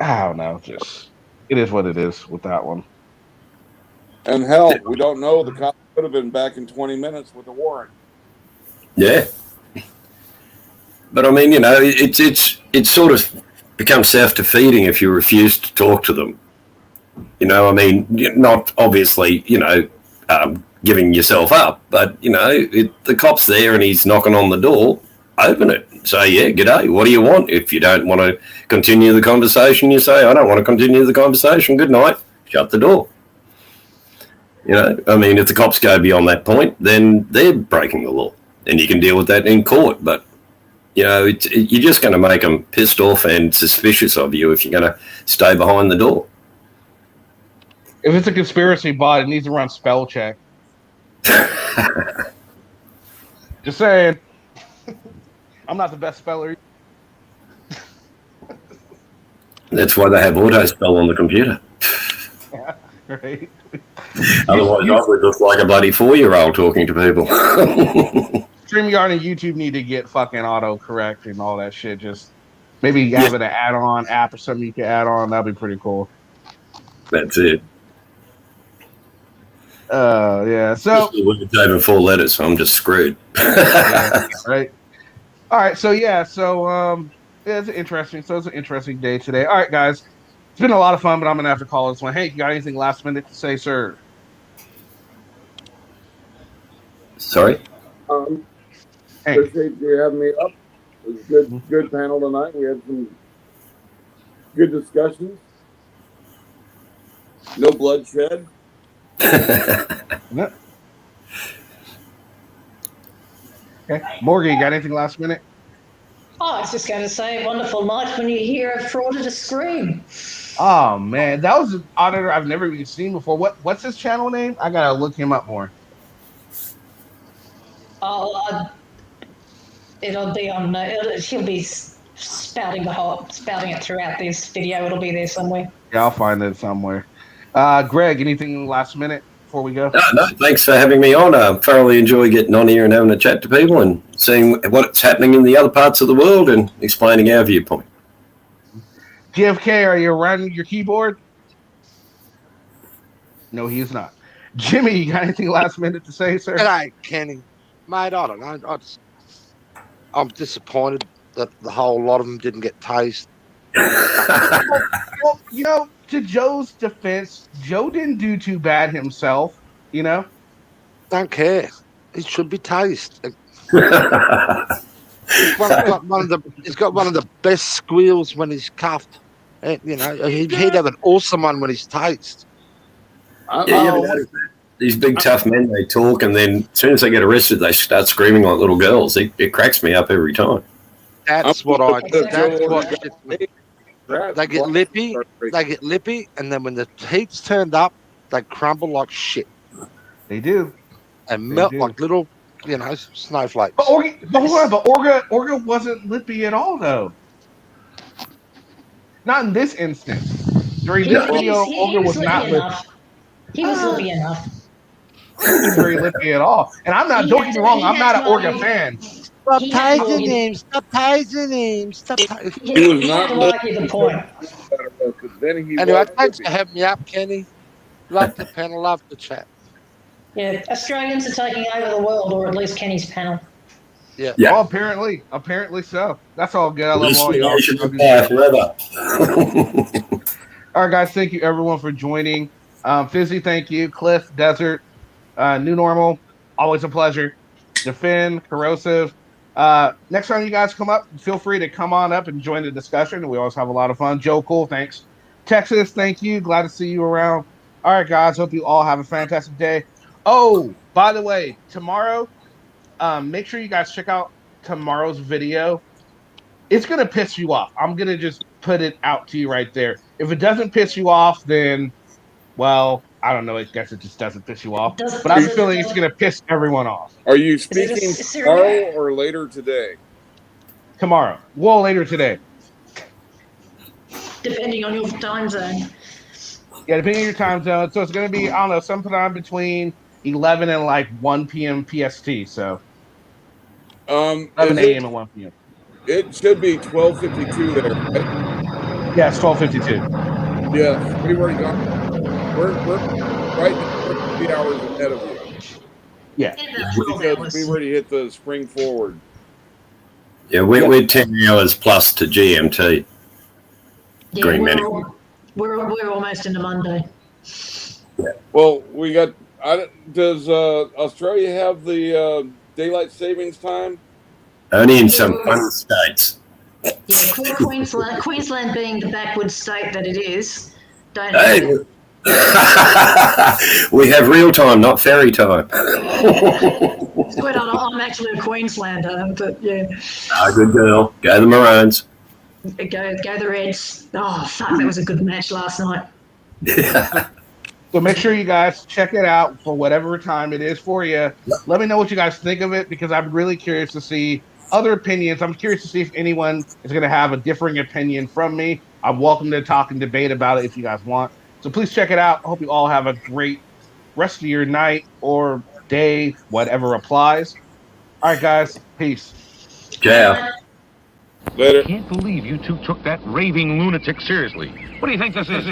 I don't know. Just, it is what it is with that one. And hell, we don't know. The cops could have been back in 20 minutes with a warrant. Yeah. But I mean, it's sort of becomes self-defeating if you refuse to talk to them. I mean, not obviously, giving yourself up, but, the cop's there and he's knocking on the door, open it. Say, yeah, g'day, what do you want? If you don't want to continue the conversation, you say, I don't want to continue the conversation, good night, shut the door. I mean, if the cops go beyond that point, then they're breaking the law, and you can deal with that in court, but you're just going to make them pissed off and suspicious of you if you're going to stay behind the door. If it's a conspiracy bot, it needs to run spell check. Just saying. I'm not the best speller. That's why they have auto spell on the computer. Yeah, right. Otherwise, I would look like a bloody 4-year-old talking to people. StreamYard and YouTube need to get fucking auto correct and all that shit. Just maybe have it an add-on app or something you can add on. That'd be pretty cool. That's it. Yeah. So it's over 4 letters, so I'm just screwed. Yeah, right. All right. So yeah. So it's interesting. So it's an interesting day today. All right, guys. It's been a lot of fun, but I'm gonna have to call this one. Hey, you got anything last minute to say, sir? Sorry. Appreciate you having me up. It was a good panel tonight. We had some good discussions. No bloodshed. Yep. Okay, Morgan, you got anything last minute? Oh, I was just going to say, wonderful night when you hear a frauditor scream. Oh man, that was an auditor I've never even seen before. What's his channel name? I gotta look him up more. Oh, it'll be on. He'll be spouting it throughout this video. It'll be there somewhere. Yeah, I'll find it somewhere. Greg, anything last minute before we go? No, thanks for having me on. I thoroughly enjoy getting on here and having a chat to people and seeing what's happening in the other parts of the world and explaining our viewpoint. GFK, are you running your keyboard? No, he is not. Jimmy, you got anything last minute to say, sir? G'day, Kenny. Mate, I don't know. I'm disappointed that the whole lot of them didn't get tased. Well, you know, to Joe's defense, Joe didn't do too bad himself, you know? Don't care. He should be tased. He's got one of the best squeals when he's cuffed. And, you know, he'd have an awesome one when he's tased. These big tough men, they talk, and then as soon as they get arrested, they start screaming like little girls. It cracks me up every time. That's what they get lippy. They get lippy, and then when the heat's turned up, they crumble like shit. They do. And melt like little, you know, snowflakes. But Orga wasn't lippy at all, though. Not in this instance. During this video, Olga was not lippy. He was lippy enough. He's very lippy at all. And I'm not, don't get me wrong, I'm not an Orga fan. Stop tasing him. Stop tasing him. Stop tasing him. He was not the point. Anyway, thanks for having me up, Kenny. Love the panel, love the chat. Yeah, Australians are taking over the world, or at least Kenny's panel. Yeah. Well, apparently so. That's all good. I love all y'all. All right, guys. Thank you, everyone, for joining. Fizzy, thank you. Cliff, Desert, New Normal, always a pleasure. Defend, Corrosive. Next time you guys come up, feel free to come on up and join the discussion. We always have a lot of fun. Joe, cool, thanks. Texas, thank you. Glad to see you around. All right, guys. Hope you all have a fantastic day. Oh, by the way, tomorrow, make sure you guys check out tomorrow's video. It's going to piss you off. I'm going to just put it out to you right there. If it doesn't piss you off, then, well, I don't know. I guess it just doesn't piss you off. But I'm feeling it's going to piss everyone off. Are you speaking tomorrow or later today? Tomorrow. Well, later today. Depending on your time zone. Yeah, depending on your time zone. So it's going to be, I don't know, sometime between 11 and like 1 p.m. PST. So 11 a.m. and 1 p.m. It should be 12:52 there, right? Yeah, it's 12:52. Yes, we've already gone. We're right 3 hours ahead of you. Yeah. Because we already hit the spring forward. Yeah, we're 10 hours plus to GMT. Yeah, Green we're almost into Monday. Well, we got. Does Australia have the daylight savings time? Only in some fun states. Yeah, Queensland being the backward state that it is, don't Hey, have we have real time, not fairy time. But I'm actually a Queenslander, but yeah. Good girl. Go the Maroons. Go the Reds. Oh, fuck, that was a good match last night. Yeah. So make sure you guys check it out for whatever time it is for you. Let me know what you guys think of it, because I'm really curious to see other opinions. I'm curious to see if anyone is going to have a differing opinion from me. I'm welcome to talk and debate about it if you guys want. So please check it out. I hope you all have a great rest of your night or day, whatever applies. All right, guys. Peace. Ciao. Later. I can't believe you two took that raving lunatic seriously. What do you think this is?